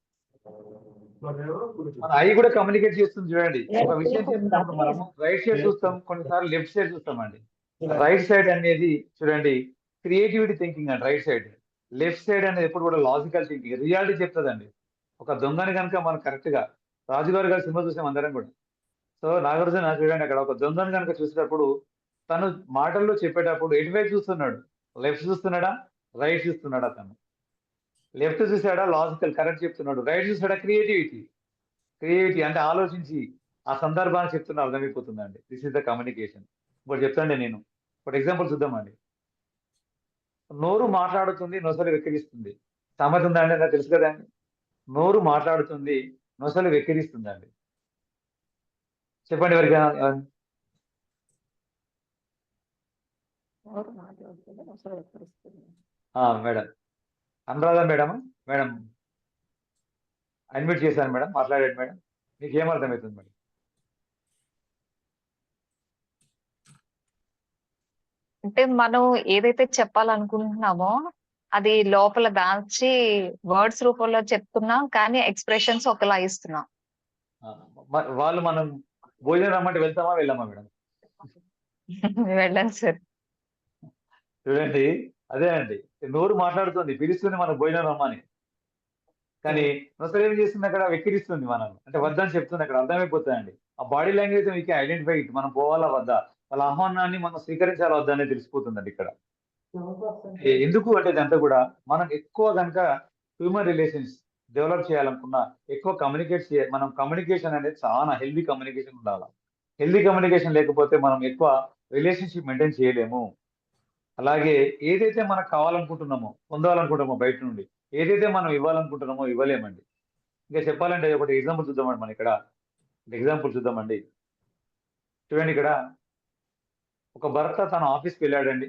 మన ఐ కూడా కమ్యూనికేట్ చేస్తుంది చూడండి. ఒక విషయం చేస్తున్నప్పుడు మనము రైట్ సైడ్ చూస్తాం, కొన్నిసార్లు లెఫ్ట్ సైడ్ చూస్తామండి. రైట్ సైడ్ అనేది చూడండి క్రియేటివిటీ థింకింగ్ అండి రైట్ సైడ్. లెఫ్ట్ సైడ్ అనేది ఎప్పుడు కూడా లాజికల్ థింకింగ్, రియాలిటీ చెప్తుందండి. ఒక దొంగని కనుక మనం కరెక్ట్ గా రాజుగారి గారి సినిమా చూసాం అందరం కూడా. సో నాగార్జున చూడండి అక్కడ ఒక దొంగని కనుక చూసేటప్పుడు తను మాటల్లో చెప్పేటప్పుడు ఎటువైపు చూస్తున్నాడు, లెఫ్ట్ చూస్తున్నాడా రైట్ చూస్తున్నాడా? తను లెఫ్ట్ చూసాడా లాజికల్ కరెక్ట్ చెప్తున్నాడు, రైట్ చూసాడా క్రియేటివిటీ అంటే ఆలోచించి ఆ సందర్భాన్ని చెప్తున్నా అర్థమైపోతుందండి. This is the communication. ఇప్పుడు చెప్తాండి నేను ఒక ఎగ్జాంపుల్ చూద్దామండి. నోరు మాట్లాడుతుంది, నొసలు వెక్కిరిస్తుంది. సామెత ఉందండి, నాకు తెలుసు కదండి. నోరు మాట్లాడుతుంది, నొసలు వెక్కిరిస్తుందండి. చెప్పండి ఎవరికైనా. Madam Anuradha madam, madam admit చేశాను మేడం, మాట్లాడాడు మేడం. మీకు ఏం అర్థమవుతుంది మేడం? అంటే మనం ఏదైతే చెప్పాలనుకుంటున్నామో అది లోపల దాచి వర్డ్స్ రూపంలో చెప్తున్నాం, కానీ ఎక్స్ప్రెషన్స్ ఒకలా ఇస్తున్నాం. వాళ్ళు మనం భోజనం రమ్మంటే వెళ్తామా వెళ్ళామా మేడం? వెళ్ళండి సార్. చూడండి అదే అండి, నోరు మాట్లాడుతుంది, పిలుస్తుంది మన భోజనం రమ్మని, కానీ నొసలు ఏం చేస్తుంది అక్కడ వెక్కిరిస్తుంది మనం, అంటే వద్దని చెప్తుంది. అక్కడ అర్థమైపోతుందండి. ఆ బాడీ లాంగ్వేజ్ మీకు ఐడెంటిఫై, మనం పోవాలా వద్దా, వాళ్ళ ఆహ్వానాన్ని మనం స్వీకరించాలా వద్దా అనేది తెలిసిపోతుందండి ఇక్కడ. ఎందుకు అంటే ఇదంతా కూడా మనం ఎక్కువ కనుక హ్యూమన్ రిలేషన్స్ డెవలప్ చేయాలనుకున్నా ఎక్కువ మనం కమ్యూనికేషన్ అనేది చాలా హెల్దీ కమ్యూనికేషన్ ఉండాలి. హెల్దీ కమ్యూనికేషన్ లేకపోతే మనం ఎక్కువ రిలేషన్షిప్ మెయింటైన్ చేయలేము. అలాగే ఏదైతే మనకు కావాలనుకుంటున్నామో, పొందాలనుకుంటున్నామో బయట నుండి, ఏదైతే మనం ఇవ్వాలనుకుంటున్నామో ఇవ్వలేమండి. ఇంకా చెప్పాలంటే ఒకటి ఎగ్జాంపుల్ చూద్దామండి. మనం ఇక్కడ ఎగ్జాంపుల్ చూద్దామండి. చూడండి ఇక్కడ ఒక భర్త తన ఆఫీస్కి వెళ్ళాడండి.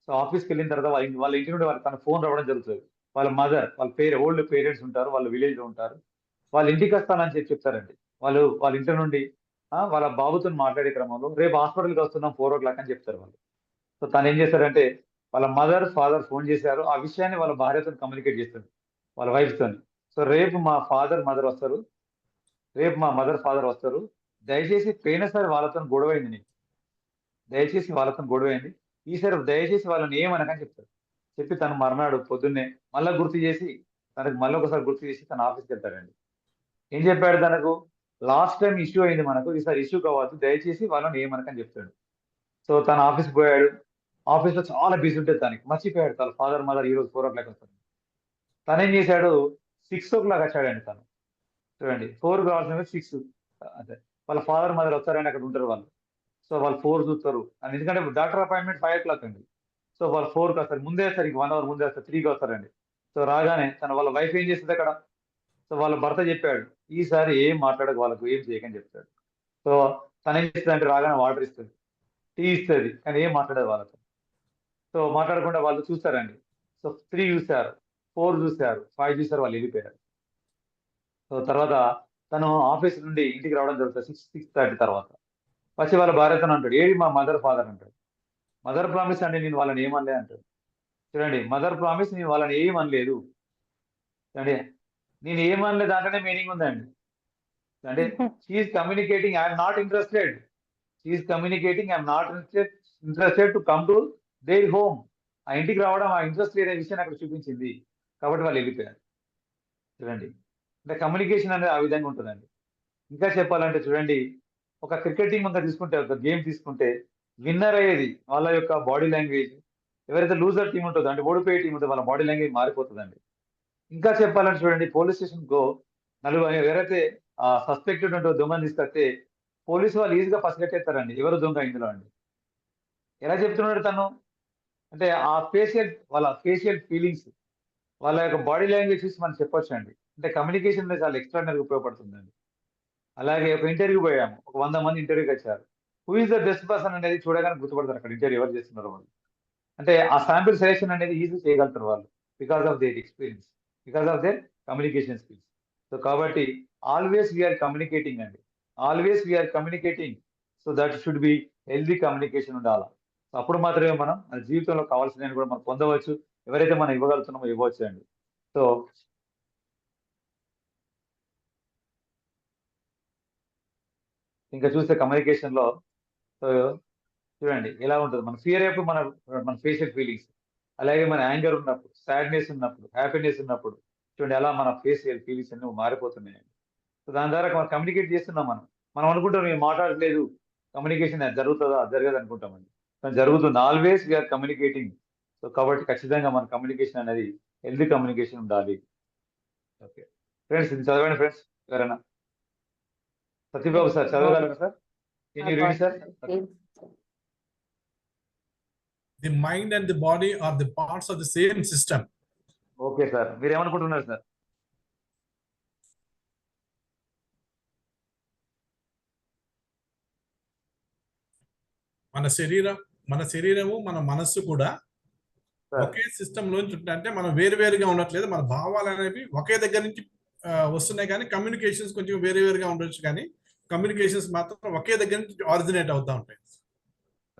సో ఆఫీస్కి వెళ్ళిన తర్వాత వాళ్ళ ఇంటి నుండి తన ఫోన్ రావడం జరుగుతుంది. వాళ్ళ మదర్, ఓల్డ్ పేరెంట్స్ ఉంటారు, వాళ్ళ విలేజ్ లో ఉంటారు. వాళ్ళ ఇంటికి వస్తానని చెప్తారండి. వాళ్ళ ఇంటి నుండి వాళ్ళ బాబుతో మాట్లాడే క్రమంలో రేపు హాస్పిటల్కి వస్తున్నాం 4 o'clock అని చెప్తారు వాళ్ళు. సో తను ఏం చేస్తారంటే వాళ్ళ మదర్ ఫాదర్ ఫోన్ చేశారు, ఆ విషయాన్ని వాళ్ళ భార్యతో కమ్యూనికేట్ చేస్తారు, వాళ్ళ వైఫ్తో. సో రేపు మా మదర్ ఫాదర్ వస్తారు, దయచేసి పోయినసారి వాళ్ళతో గొడవైంది నీకు, దయచేసి వాళ్ళతో గొడవైంది, ఈసారి దయచేసి వాళ్ళని ఏమనకని చెప్తారు. చెప్పి తను మర్నాడు పొద్దున్నే మళ్ళీ ఒకసారి గుర్తు చేసి తన ఆఫీస్కి వెళ్తాడండి. ఏం చెప్పాడు తనకు? లాస్ట్ టైం ఇష్యూ అయింది మనకు, ఈసారి ఇష్యూ కావద్దు, దయచేసి వాళ్ళని ఏమనకని చెప్తాడు. సో తన ఆఫీస్కి పోయాడు. ఆఫీస్లో చాలా బిజీ ఉంటుంది, తనకి మర్చిపోయాడు తన ఫాదర్ మదర్ ఈ రోజు 4 o'clock వస్తారు. తను ఏం చేశాడు 6 o'clock వచ్చాడండి తను. చూడండి 4 కావాల్సిన 6 అదే వాళ్ళ ఫాదర్ మదర్ వస్తారని అక్కడ ఉంటారు వాళ్ళు. సో వాళ్ళు 4 చూస్తారు, ఎందుకంటే డాక్టర్ అపాయింట్మెంట్ 5 o'clock అండి. సో వాళ్ళు 4కి వస్తారు, ముందే వస్తారు, 1 hour ముందే వస్తారు, 3కి వస్తారండి. సో రాగానే వాళ్ళ వైఫ్ ఏం చేస్తుంది అక్కడ? సో వాళ్ళ భర్త చెప్పాడు ఈసారి ఏం మాట్లాడక వాళ్ళకు ఏం చేయకని చెప్తాడు. సో తను ఏం చేస్తుంది అంటే రాగానే వాటర్ ఇస్తుంది, టీ ఇస్తుంది, కానీ ఏం మాట్లాడదు వాళ్ళతో. సో మాట్లాడకుండా వాళ్ళు చూస్తారండి. సో 3 చూశారు, 4 చూశారు, 5 చూశారు, వాళ్ళు వెళ్ళిపోయారు. సో తర్వాత తను ఆఫీస్ నుండి ఇంటికి రావడం జరుగుతుంది 6:30 తర్వాత. వచ్చి వాళ్ళ భార్యతో అంటాడు, ఏది మా మదర్ ఫాదర్ అంటాడు. మదర్ ప్రామిస్ అంటే నేను వాళ్ళని ఏమనలే అంటాడు. చూడండి మదర్ ప్రామిస్ నేను వాళ్ళని ఏమనలేదు అంటే, నేను ఏమనలేదు దాంట్లోనే మీనింగ్ ఉందండి. అంటే she is communicating I'm not interested, she is communicating I'm not interested to come to their home. ఆ ఇంటికి రావడం ఆ ఇంట్రెస్ట్ లేని విషయాన్ని అక్కడ చూపించింది, కాబట్టి వాళ్ళు వెళ్ళిపోయారు. చూడండి అంటే కమ్యూనికేషన్ అనేది ఆ విధంగా ఉంటుందండి. ఇంకా చెప్పాలంటే చూడండి, ఒక క్రికెట్ టీం అంతా తీసుకుంటే, ఒక గేమ్ తీసుకుంటే విన్నర్ అయ్యేది వాళ్ళ యొక్క బాడీ లాంగ్వేజ్. ఎవరైతే లూజర్ టీం ఉంటుందో అంటే ఓడిపోయే టీం ఉంటుందో వాళ్ళ బాడీ లాంగ్వేజ్ మారిపోతుందండి. ఇంకా చెప్పాలంటే చూడండి, పోలీస్ స్టేషన్ గో ఎవరైతే సస్పెక్టెడ్ ఉంటో దొంగని తీసుకొస్తే పోలీసు వాళ్ళు ఈజీగా పసిగట్టేస్తారండి ఎవరు దొంగ ఇందులో అండి. ఎలా చెప్తున్నాడు తను అంటే వాళ్ళ ఫేషియల్ ఫీలింగ్స్, వాళ్ళ యొక్క బాడీ లాంగ్వేజ్ చూసి మనం చెప్పొచ్చు అండి. అంటే కమ్యూనికేషన్ అనేది చాలా ఎక్స్ట్రాడినరీగా ఉపయోగపడుతుందండి. అలాగే ఒక ఇంటర్వ్యూ పోయాము, ఒక 100 మంది ఇంటర్వ్యూకి వచ్చారు. Who is the best person అనేది చూడగానే గుర్తుపడతారు అక్కడ ఇంటర్వ్యూ ఎవరు చేస్తున్నారు వాళ్ళు. అంటే ఆ శాంపిల్ సెలెక్షన్ అనేది ఈజీ చేయగలుగుతారు వాళ్ళు because of their experience, because of their communication skills. So కాబట్టి ఆల్వేస్ వీఆర్ కమ్యూనికేటింగ్ అండి, always we are communicating. So that should be healthy communication ఉండాలి. సో అప్పుడు మాత్రమే మనం మన జీవితంలో కావాల్సినవి కూడా మనం పొందవచ్చు, ఎవరైతే మనం ఇవ్వగలుగుతున్నామో ఇవ్వచ్చు అండి. సో ఇంకా చూస్తే కమ్యూనికేషన్ లో సో చూడండి ఎలా ఉంటుంది మన ఫియర్ ఎప్పుడు మన ఫేషియల్ ఫీలింగ్స్, అలాగే మన యాంగర్ ఉన్నప్పుడు, సాడ్నెస్ ఉన్నప్పుడు, హ్యాపీనెస్ ఉన్నప్పుడు చూడండి అలా మన ఫేషియల్ ఫీలింగ్స్ అన్ని మారిపోతున్నాయండి. సో దాని ద్వారా మనం కమ్యూనికేట్ చేస్తున్నాం. మనం అనుకుంటాం మేము మాట్లాడలేదు, కమ్యూనికేషన్ జరుగుతుందా జరగదు అనుకుంటామండి, కానీ జరుగుతుంది. Always we are communicating. సో కాబట్టి ఖచ్చితంగా మన కమ్యూనికేషన్ అనేది హెల్దీ కమ్యూనికేషన్ ఉండాలి. ఓకే ఫ్రెండ్స్, ఇది చదవండి ఫ్రెండ్స్. ఎవరైనా సత్యబాబు సార్ చదవగలరా sir? Can you read sir? The mind and the body are the parts of the same system. Okay sir, మీరు ఏమనుకుంటున్నారు సార్? మన శరీరము మన మనస్సు కూడా ఒకే సిస్టమ్ లోంచి అంటే మనం వేరువేరుగా ఉండట్లేదు. మన భావాలు అనేవి ఒకే దగ్గర నుంచి వస్తున్నాయి, కానీ కమ్యూనికేషన్స్ కొంచెం వేరువేరుగా ఉండొచ్చు, కానీ కమ్యూనికేషన్స్ మాత్రం ఒకే దగ్గర నుంచి ఆరిజినేట్ అవుతా ఉంటాయి.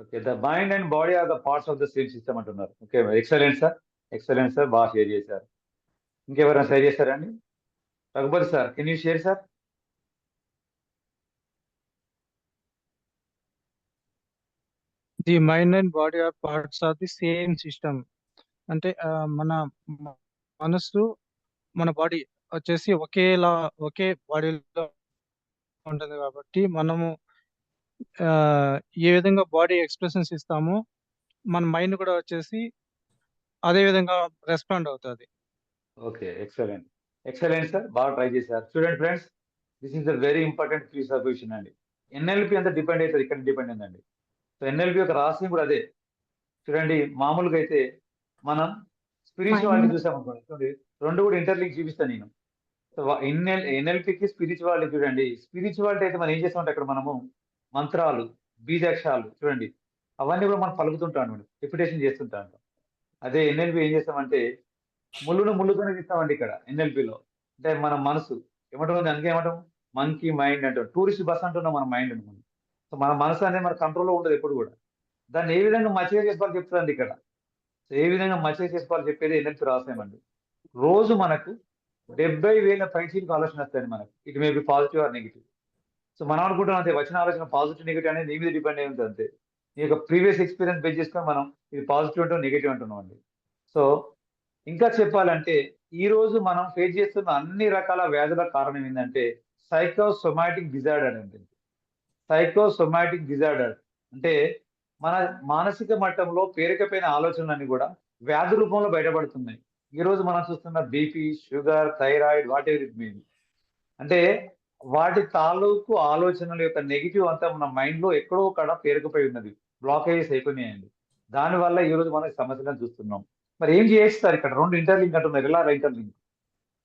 Okay, the mind and body are the parts of the same system అంటున్నారు. Okay, excellent sir, excellent sir, బాగా షేర్ చేశారు. ఇంకెవరైనా షేర్ చేస్తారండి? Raghupathi sir, can you share sir? The mind and body are parts of the same system. అంటే మన మనస్సు మన body వచ్చేసి ఒకే బాడీలో ఉంటుంది కాబట్టి మనము ఏ విధంగా బాడీ ఎక్స్ప్రెషన్స్ ఇస్తామో మన మైండ్ కూడా వచ్చేసి అదే విధంగా రెస్పాండ్ అవుతుంది. ఓకే, ఎక్సలెంట్, ఎక్సలెంట్ సార్, బాగా ట్రై చేశారు. చూడండి friends, this is the very important piece of question అండి. ఎన్ఎల్పి అంతా డిపెండ్ అవుతుంది, ఇక్కడ డిపెండ్ అయిందండి. సో ఎన్ఎల్పి యొక్క రహస్యం కూడా అదే. చూడండి, మామూలుగా అయితే మనం స్పిరిచువాలిటీ చూసామనుకోండి, చూడండి రెండు కూడా ఇంటర్లింక్ చూపిస్తాను నేను. సో ఎన్ఎల్పికి స్పిరిచువాలిటీ చూడండి. స్పిరిచువాలిటీ అయితే మనం ఏం చేస్తామంటే అక్కడ మనము మంత్రాలు, బీజాక్షరాలు చూడండి అవన్నీ కూడా మనం పలుకుతుంటాం, రిపిటేషన్ చేస్తుంటాం. అదే ఎన్ఎల్పి ఏం చేస్తామంటే ముళ్ళుతోనే తీస్తామండి ఇక్కడ ఎన్ఎల్పిలో. అంటే మన మనసు ఏమంటుంది, అందుకే ఏమంటాం మంకీ మైండ్ అంటాం, టూరిస్ట్ బస్ అంటున్నాం మన మైండ్ అనుకోండి. సో మన మనసు అనేది మన కంట్రోల్లో ఉండదు ఎప్పుడు కూడా. దాన్ని ఏ విధంగా మచ్చిగా చేసుకోవాలి చెప్తుందండి ఇక్కడ. సో ఏ విధంగా మచ్చిగా చేసుకోవాలి చెప్పేది ఎన్ఎల్పి రాసామండి. రోజు మనకు 70,000 పైచీలకు ఆలోచన వస్తాయండి మనకు. It may B positive or negative. So మనం అనుకుంటాం అంతే, వచ్చిన ఆలోచన పాజిటివ్ నెగిటివ్ అనేది నీ మీద డిపెండ్ అయి ఉంటుంది అంతే. నీ యొక్క ప్రీవియస్ ఎక్స్పీరియన్స్ బేస్ చేసుకొని మనం ఇది పాజిటివ్ అంటాం, నెగిటివ్ అంటున్నాం అండి. సో ఇంకా చెప్పాలంటే ఈ రోజు మనం ఫేస్ చేస్తున్న అన్ని రకాల వ్యాధుల కారణం ఏంటంటే సైకోసొమాటిక్ డిజార్డర్ అంటే. సైకోసొమాటిక్ డిజార్డర్ అంటే మన మానసిక మట్టంలో పేరుకపోయిన ఆలోచనలన్నీ కూడా వ్యాధి రూపంలో బయటపడుతున్నాయి. ఈ రోజు మనం చూస్తున్న BP, sugar, thyroid, what ever it mean, అంటే వాటి తాలూకు ఆలోచనల యొక్క నెగిటివ్ అంతా మన మైండ్ లో ఎక్కడో ఒకడ పేరుకుపోయి ఉన్నది, బ్లాకేజెస్ అయిపోయినాయండి. దానివల్ల ఈ రోజు మనం సమస్యలను చూస్తున్నాం. మరి ఏం చేస్తారు ఇక్కడ? రెండు ఇంటర్లింక్ అంటున్నారు. ఎలా interlink?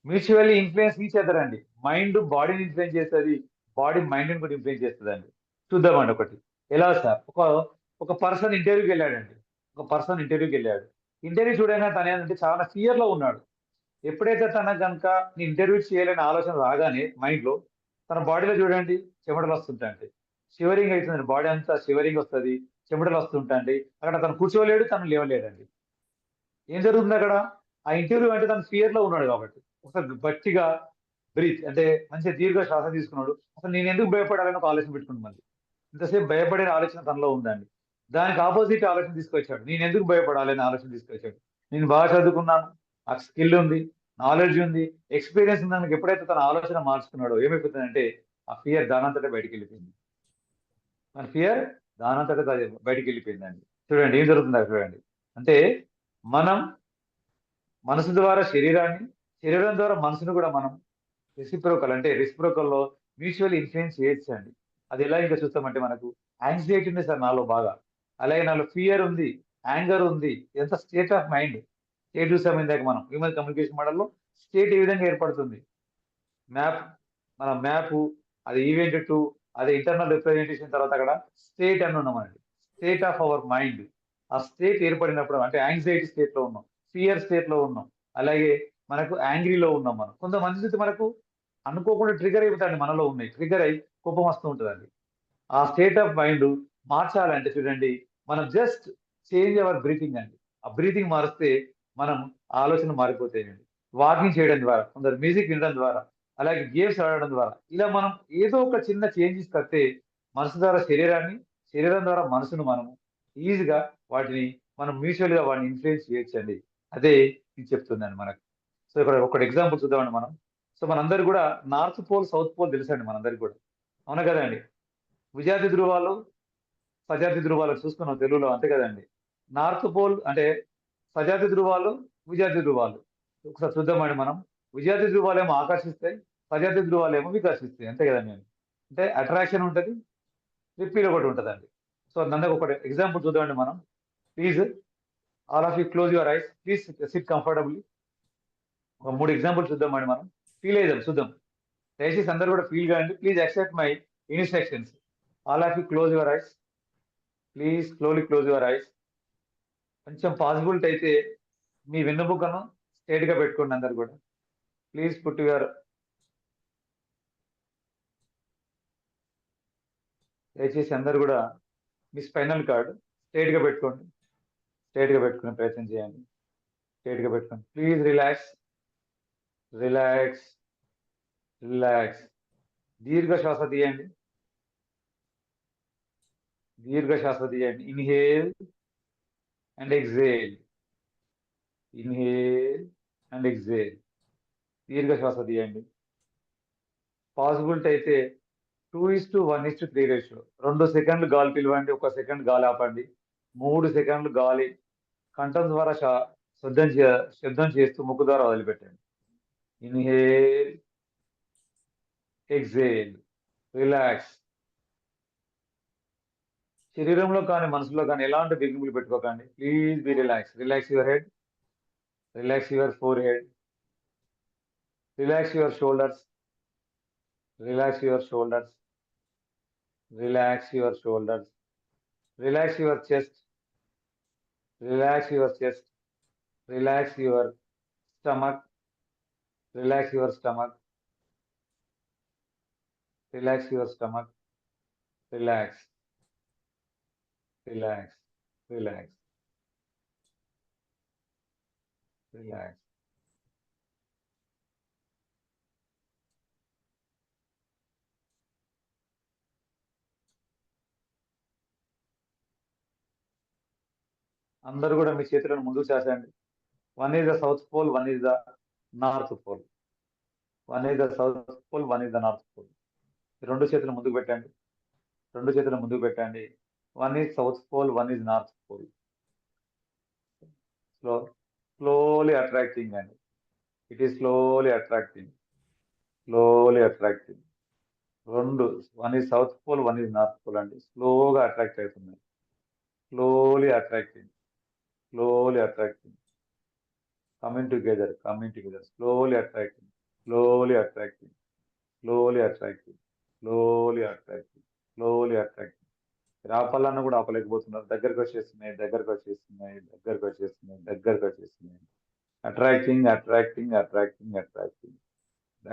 Mutually influence each other అండి. మైండ్ బాడీని ఇన్ఫ్లుయెన్స్ చేస్తుంది, బాడీ మైండ్ని కూడా ఇన్ఫ్లుయెన్స్ చేస్తుంది అండి. చూద్దామండి ఒకటి. ఎలా సార్? ఒక పర్సన్ ఇంటర్వ్యూకి వెళ్ళాడండి. ఇంటర్వ్యూ చూడగానే తన ఏంటంటే చాలా ఫియర్ లో ఉన్నాడు. ఎప్పుడైతే తన కనుక నేను ఇంటర్వ్యూ చేయాలనే ఆలోచన రాగానే మైండ్ లో తన బాడీలో చూడండి చెమటలు వస్తుంటాయండి, షివరింగ్ అవుతుందండి, బాడీ అంతా షివరింగ్ వస్తుంది, చెమటలు వస్తుంటాయండి. అక్కడ తను కూర్చోలేడు, తను లేవలేడండి. ఏం జరుగుతుంది అక్కడ? ఆ ఇంటర్వ్యూ అంటే తను ఫియర్ లో ఉన్నాడు కాబట్టి ఒకసారి గట్టిగా బ్రీత్ అంటే మంచిగా దీర్ఘ శ్వాస తీసుకున్నాడు. అసలు నేను ఎందుకు భయపడాలని ఒక ఆలోచన పెట్టుకున్నాను. ఇంతసేపు భయపడే ఆలోచన తనలో ఉందండి. దానికి ఆపోజిట్ ఆలోచన తీసుకొచ్చాడు, నేను ఎందుకు భయపడాలని ఆలోచన తీసుకొచ్చాడు. నేను బాగా చదువుకున్నాను, నాకు స్కిల్ ఉంది, నాలెడ్జ్ ఉంది, ఎక్స్పీరియన్స్ ఉంది. నాకు ఎప్పుడైతే తన ఆలోచన మార్చుకున్నాడో ఏమైపోతుందంటే ఆ ఫియర్ దానంతటా బయటికి వెళ్ళిపోయింది. మన ఫియర్ దానంతటా బయటికి వెళ్ళిపోయిందండి. చూడండి ఏం జరుగుతుందో చూడండి. అంటే మనం మనసు ద్వారా శరీరాన్ని, శరీరం ద్వారా మనసును కూడా మనం రెసిప్రోకల్లో మ్యూచువల్ ఇన్ఫ్లుయెన్స్ చేయొచ్చండి. అది ఎలా ఇంకా చూస్తామంటే మనకు యాంగ్జైటీ ఉంది సార్ నాలో బాగా, అలాగే నాలో ఫియర్ ఉంది, యాంగర్ ఉంది. ఇదంతా స్టేట్ ఆఫ్ మైండ్. స్టేట్ చూసాము ఇందాక మనం హ్యూమన్ కమ్యూనికేషన్ మోడల్లో. స్టేట్ ఏ విధంగా ఏర్పడుతుంది? మన మ్యాప్, అది ఈవెంట్ టు అదే ఇంటర్నల్ రిప్రజెంటేషన్ తర్వాత అక్కడ స్టేట్ అని ఉన్నామండి. State of our mind. ఆ స్టేట్ ఏర్పడినప్పుడు అంటే యాంగ్జైటీ స్టేట్ లో ఉన్నాం, ఫియర్ స్టేట్ లో ఉన్నాం, అలాగే మనకు యాంగ్రీలో ఉన్నాం. మనం కొంతమంది మనకు అనుకోకుండా ట్రిగర్ అయిపోతాయండి, మనలో ఉన్నాయి, ట్రిగర్ అయి కోపం వస్తూ ఉంటుందండి. ఆ స్టేట్ ఆఫ్ మైండ్ మార్చాలంటే చూడండి, మనం జస్ట్ చేంజ్ అవర్ బ్రీతింగ్ అండి. ఆ బ్రీతింగ్ మారిస్తే మనం ఆలోచన మారిపోతాయండి. వాకింగ్ చేయడం ద్వారా, కొందరు మ్యూజిక్ వినడం ద్వారా, అలాగే గేమ్స్ ఆడడం ద్వారా, ఇలా మనం ఏదో ఒక చిన్న చేంజెస్ కడితే మనసు ద్వారా శరీరాన్ని, శరీరం ద్వారా మనసును మనము ఈజీగా వాటిని మనం మ్యూచువల్ గా వాటిని ఇన్ఫ్లుయెన్స్ చేయొచ్చండి. అదే నేను చెప్తున్నాను మనకు. సో ఇక్కడ ఒక ఎగ్జాంపుల్ చూద్దామండి మనం. సో మనందరూ కూడా నార్త్ పోల్, సౌత్ పోల్ తెలుసండి మనందరికి కూడా, అవునా కదండి? విజాతి ధృవాలు, సజాతి ధృవాలు చూసుకున్నాం తెలుగులో, అంతే కదండి? నార్త్ పోల్ అంటే సజాతి ధృవాలు, విజాతి ధృవాలు. ఒకసారి చూద్దామండి మనం. విజాతి ధృవాలు ఏమో ఆకర్షిస్తాయి, సజాతి ధృవాలు ఏమో వికర్షిస్తాయి, అంతే కదండి? అంటే అట్రాక్షన్ ఉంటుంది, రిపీల్ ఒకటి ఉంటుందండి. సో నన్ను ఒక ఎగ్జాంపుల్ చూద్దామండి మనం. Please all of you close your eyes, please SIT comfortably. ఒక 3 ఎగ్జాంపుల్ చూద్దామండి మనం. ఫీల్ అయ్యాం చూద్దాం. దయచేసి అందరూ కూడా ఫీల్ కాండి. Please accept my instructions. All of you close your eyes, please slowly close your eyes. కొంచెం పాసిబిలిటీ అయితే మీ వెన్నుముకను స్ట్రైట్ గా పెట్టుకోండి అందరు కూడా. ప్లీజ్ పుట్ యువర్, దయచేసి అందరు కూడా మీ స్పైనల్ కార్డ్ స్ట్రైట్ గా పెట్టుకోండి. స్ట్రైట్ గా పెట్టుకునే ప్రయత్నం చేయండి. స్ట్రైట్ గా పెట్టుకోండి. Please relax, relax, relax. దీర్ఘ శ్వాస తీయండి, దీర్ఘ శ్వాస తీయండి. Inhale and exhale, inhale and exhale. దీర్ఘ శ్వాస తీయండి. పాసిబిలిటీ అయితే 2:1:3 రేషియో. 2 సెకండ్లు గాలి పిలవండి, 1 సెకండ్ గాలి ఆపండి, 3 సెకండ్లు గాలి కంఠం ద్వారా శబ్దం చేస్తూ ముక్కు ద్వారా వదిలిపెట్టండి. Inhale, exhale, relax. శరీరంలో కానీ మనసులో కానీ ఎలాంటి బిగింపులు పెట్టుకోకండి. Please be relax. Relax your head, relax your four head, relax your shoulders, relax your shoulders, relax your shoulders, relax your chest, relax your chest, relax your stomach, relax your stomach, relax your stomach, relax, relax, relax, relax. అందరూ కూడా మీ చేతులను ముందుకు చేసండి. 1 is the south pole, 1 is the north pole. 1 is the south pole, 1 is the north pole. 2 చేతులు ముందుకు పెట్టండి, 2 చేతులు ముందుకు పెట్టండి. 1 is south pole, 1 is north pole. Slowly attracting అండి. It is slowly attracting, slowly attracting. 2, 1 is south pole, 1 is north pole అండి. స్లోగా attract అవుతుంది. Slowly attracting, slowly attracting. Coming together, slowly attracting, slowly attracting, slowly attracting, slowly attracting, slowly attracting. ఆపాలన్నా కూడా ఆపలేకపోతున్నారు. దగ్గరకు వచ్చేస్తున్నాయి, దగ్గరకు వచ్చేస్తున్నాయి, దగ్గరకు వచ్చేస్తున్నాయి, దగ్గరకు వచ్చేస్తున్నాయి. Attracting, attracting, attracting, attracting,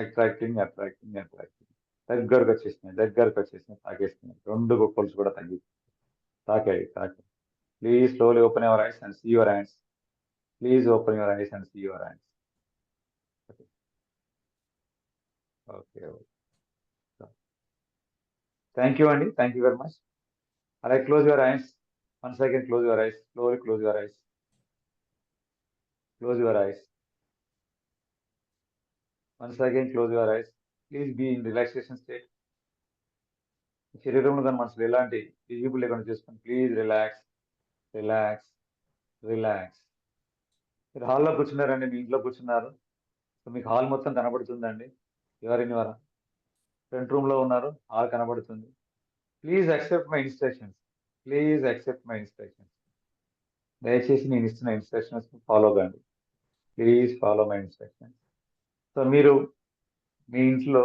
attracting, attracting, attracting. దగ్గరకు వచ్చేసినాయి, దగ్గరకు వచ్చేసినాయి, తాకేస్తున్నాయి. 2 గొప్పలు కూడా తగ్గి తాకాయి, తాకాయి. Please slowly open your eyes and see your hands. Please open your eyes and see your hands. Okay. Okay. So, thank you, Andy. Thank you very much. All right, close your eyes. Once again, close your eyes. Slowly close your eyes. Close your eyes. Once again, close your eyes. Please be in relaxation state. శరీరంలో కానీ మనసులో ఎలాంటి బిగింపులు లేకుండా చూసుకోండి. Please relax, relax, relax. మీరు హాల్లో కూర్చున్నారండి, మీ ఇంట్లో కూర్చున్నారు. సో మీకు హాల్ మొత్తం కనబడుతుందండి. ఎవరిని వారా ఫ్రంట్ రూమ్ లో ఉన్నారు, హాల్ కనబడుతుంది. Please accept my instructions, please accept my instructions. దయచేసి నేను ఇస్తున్న ఇన్స్ట్రక్షన్స్ ఫాలో కండి. Please follow my instructions. So మీరు మీ ఇంట్లో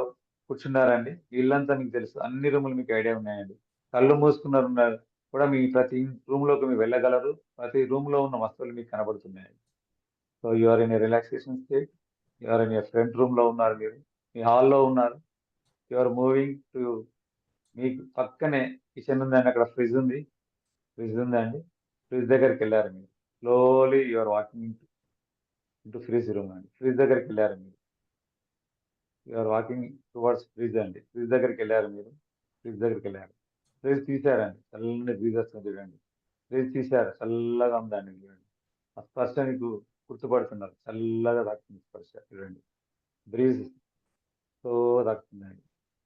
కూర్చున్నారండి. ఇల్లంతా మీకు తెలుసు, అన్ని రూములు మీకు ఐడియా ఉన్నాయండి. కళ్ళు మూసుకున్నారు ఉన్నారు కూడా మీ ప్రతి రూమ్ లోకి మీరు వెళ్ళగలరు. ప్రతి రూమ్ లో ఉన్న వస్తువులు మీకు కనబడుతున్నాయి. So you are in a relaxation state. You are in a front room లో ఉన్నారు, మీరు మీ హాల్లో ఉన్నారు. యు ఆర్ మూవింగ్ టు, మీకు పక్కనే కిచెన్ ఉందండి, అక్కడ ఫ్రిడ్జ్ ఉందండి. ఫ్రిడ్జ్ దగ్గరికి వెళ్ళారు మీరు. Slowly you are walking into fridge room అండి. ఫ్రిడ్జ్ దగ్గరికి వెళ్ళారు మీరు. You are walking towards fridge అండి. ఫ్రిడ్జ్ దగ్గరికి వెళ్ళారు మీరు. ఫ్రిడ్జ్ దగ్గరికి వెళ్ళారు. ఫ్రిడ్జ్ తీశారండి, చల్లని బ్రీజ్ వస్తుంది చూడండి. ఫ్రిడ్జ్ తీశారు, చల్లగా ఉందండి చూడండి. ఆ స్పర్శ మీకు గుర్తుపడుతున్నారు, చల్లగా తాకుతుంది స్పర్శ చూడండి. బ్రీజ్ సో తాకుతుందండి.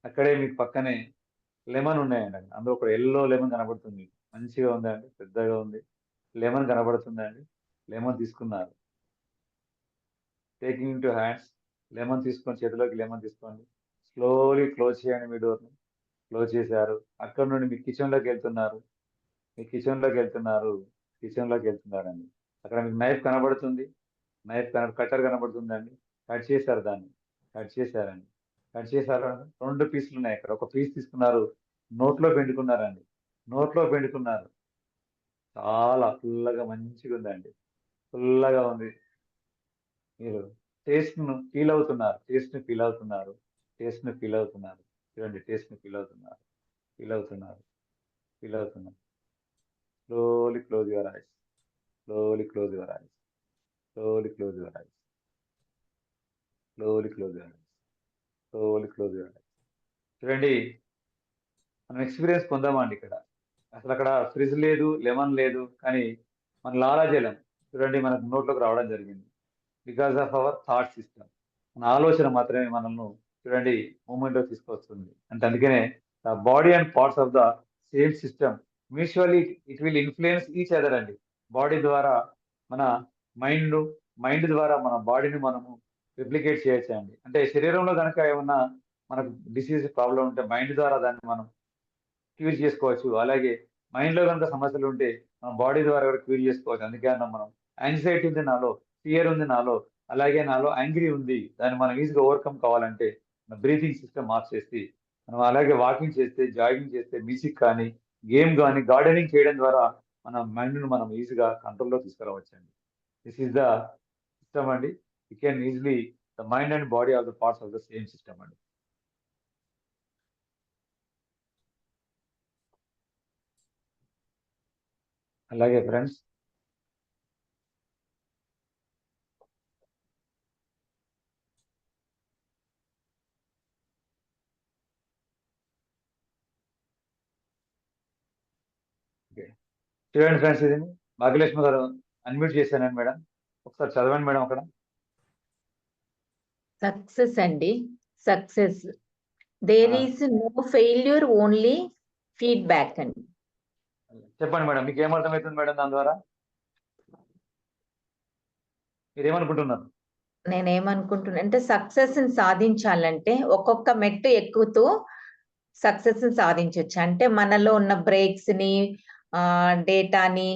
అక్కడే మీకు పక్కనే లెమన్ ఉన్నాయండి. అందులో ఒక ఎల్లో లెమన్ కనబడుతుంది. మంచిగా ఉందండి, పెద్దగా ఉంది. లెమన్ కనబడుతుందండి. లెమన్ తీసుకున్నారు. Taking in to hands, lemon తీసుకొని చేతిలోకి లెమన్ తీసుకోండి. స్లోలీ క్లోజ్ చేయండి మీ డోర్ని. క్లోజ్ చేశారు. అక్కడ నుండి మీ కిచెన్లోకి వెళ్తున్నారు. కిచెన్లోకి వెళ్తున్నారండి. అక్కడ మీకు నైఫ్ కనబడుతుంది. కట్టర్ కనబడుతుందండి. కట్ చేశారు దాన్ని. కట్ చేశారు. 2 పీసులు ఉన్నాయి అక్కడ. ఒక పీస్ తీసుకున్నారు, నోట్లో పిండుకున్నారండి. చాలా పుల్లగా మంచిగా ఉందండి. పుల్లగా ఉంది. మీరు టేస్ట్ను ఫీల్ అవుతున్నారు. చూడండి, టేస్ట్ని ఫీల్ అవుతున్నారు. Slowly close your eyes. చూడండి, మనం ఎక్స్పీరియన్స్ పొందామండి ఇక్కడ. అసలు అక్కడ ఫ్రిడ్జ్ లేదు, లెమన్ లేదు, కానీ మన లాలాజలం చూడండి మనకు నోట్లోకి రావడం జరిగింది. Because of our thought system. మన ఆలోచన మాత్రమే మనల్ని చూడండి మూమెంట్లో తీసుకొస్తుంది. అంటే అందుకనే the body and parts of the same system mutually it will influence each other అండి. బాడీ ద్వారా మన మైండ్ ద్వారా మన బాడీని మనము రిప్లికేట్ చేయొచ్చు అండి. అంటే శరీరంలో కనుక ఏమన్నా మనకు డిసీజ్ ప్రాబ్లం ఉంటే మైండ్ ద్వారా దాన్ని మనం క్యూర్ చేసుకోవచ్చు. అలాగే మైండ్లో కనుక సమస్యలు ఉంటే మన బాడీ ద్వారా కూడా క్యూర్ చేసుకోవచ్చు. అందుకే అన్నాం మనం, యాంగ్జైటీ ఉంది నాలో, ఫియర్ ఉంది నాలో, అలాగే నాలో యాంగ్రీ ఉంది, దాన్ని మనం ఈజీగా ఓవర్కమ్ కావాలంటే మన బ్రీతింగ్ సిస్టమ్ మార్చేసి మనం అలాగే వాకింగ్ చేస్తే, జాగింగ్ చేస్తే, మ్యూజిక్ కానీ, గేమ్ కానీ, గార్డెనింగ్ చేయడం ద్వారా మన మైండ్ను మనం ఈజీగా కంట్రోల్లో తీసుకురావచ్చు అండి. దిస్ ఈస్ ద సిస్టమ్ అండి. You can easily the mind and body of the parts of the same system అండి. అలాగే ఫ్రెండ్స్, చూడండి ఫ్రెండ్స్, ఇది భాగ్యలక్ష్మి గారు అన్మ్యూట్ చేశానండి మేడం. ఒకసారి చదవండి మేడం అక్కడ. సక్సెస్ అండి. Success, there is no failure, only feedback అండి. చెప్పండి మేడం, మీకు ఏమర్థమవుతుంది మేడం దాని ద్వారా? మీరేమనుకుంటున్నారు? నేనేమనుకుంటున్నా అంటే సక్సెస్ ని సాధించాలంటే ఒక్కొక్క మెట్టు ఎక్కుతూ సక్సెస్ ని సాధించవచ్చు. అంటే మనలో ఉన్న బ్రేక్స్ ని, డేటాని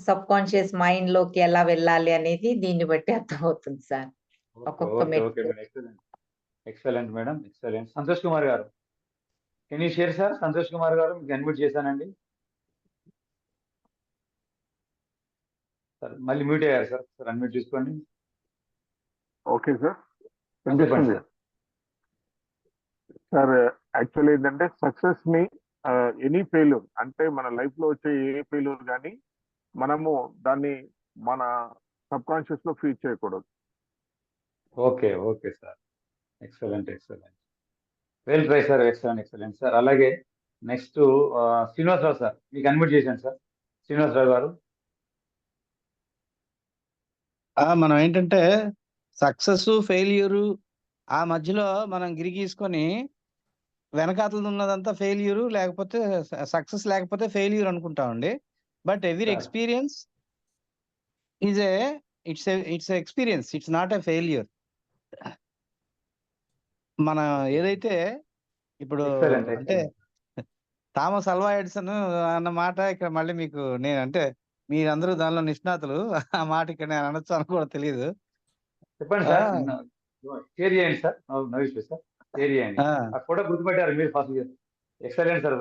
సబ్ కాన్షియస్ మైండ్ లోకి ఎలా వెళ్ళాలి అనేది దీన్ని బట్టి అర్థమవుతుంది సార్. ఒక్కొక్క మెట్టు. Excellent madam, excellent. Santosh Kumar garu, can you share sir? Santosh Kumar garu, మీకు అన్మ్యూట్ చేశానండి సార్. మళ్ళీ మ్యూట్ అయ్యారు సార్. సార్ అన్మ్యూట్ చేసుకోండి. Okay sir. చెప్పండి సార్. సార్ యాక్చువల్లీ ఏంటంటే సక్సెస్ ని ఎనీ ఫెయిల్యూర్, అంటే మన లైఫ్ లో వచ్చే ఏ ఫెయిల్యూర్ కానీ మనము దాన్ని మన సబ్ కాన్షియస్ లో ఫీడ్ చేయకూడదు. Okay sir, excellent. Well try sir, excellent sir. అలాగే నెక్స్ట్ శ్రీనివాసరావు సార్, మీకు అన్మ్యూట్ చేశాను సార్. శ్రీనివాసరావు గారు, మనం ఏంటంటే సక్సెస్ ఫెయిల్యూరు ఆ మధ్యలో మనం గిరిగీసుకొని వెనకాతలు ఉన్నదంతా ఫెయిల్యూరు, లేకపోతే సక్సెస్ లేకపోతే ఫెయిల్యూర్ అనుకుంటామండి. But every experience is it's experience, it's not a failure. మన ఏదైతే ఇప్పుడు అంటే థామస్ అల్వా ఎడిసన్ అన్న మాట ఇక్కడ మళ్ళీ మీకు నేను అంటే మీరందరూ దానిలో నిష్ణాతులు, ఆ మాట ఇక్కడ నేను అనొచ్చు అని కూడా తెలియదు. చెప్పండి సార్, షేర్ చేయండి సార్. షేర్ చేయండి. ఆ ఫోటో గుర్తుపెట్టారు మీరు ఫస్ట్. ఎక్సలెంట్ సార్,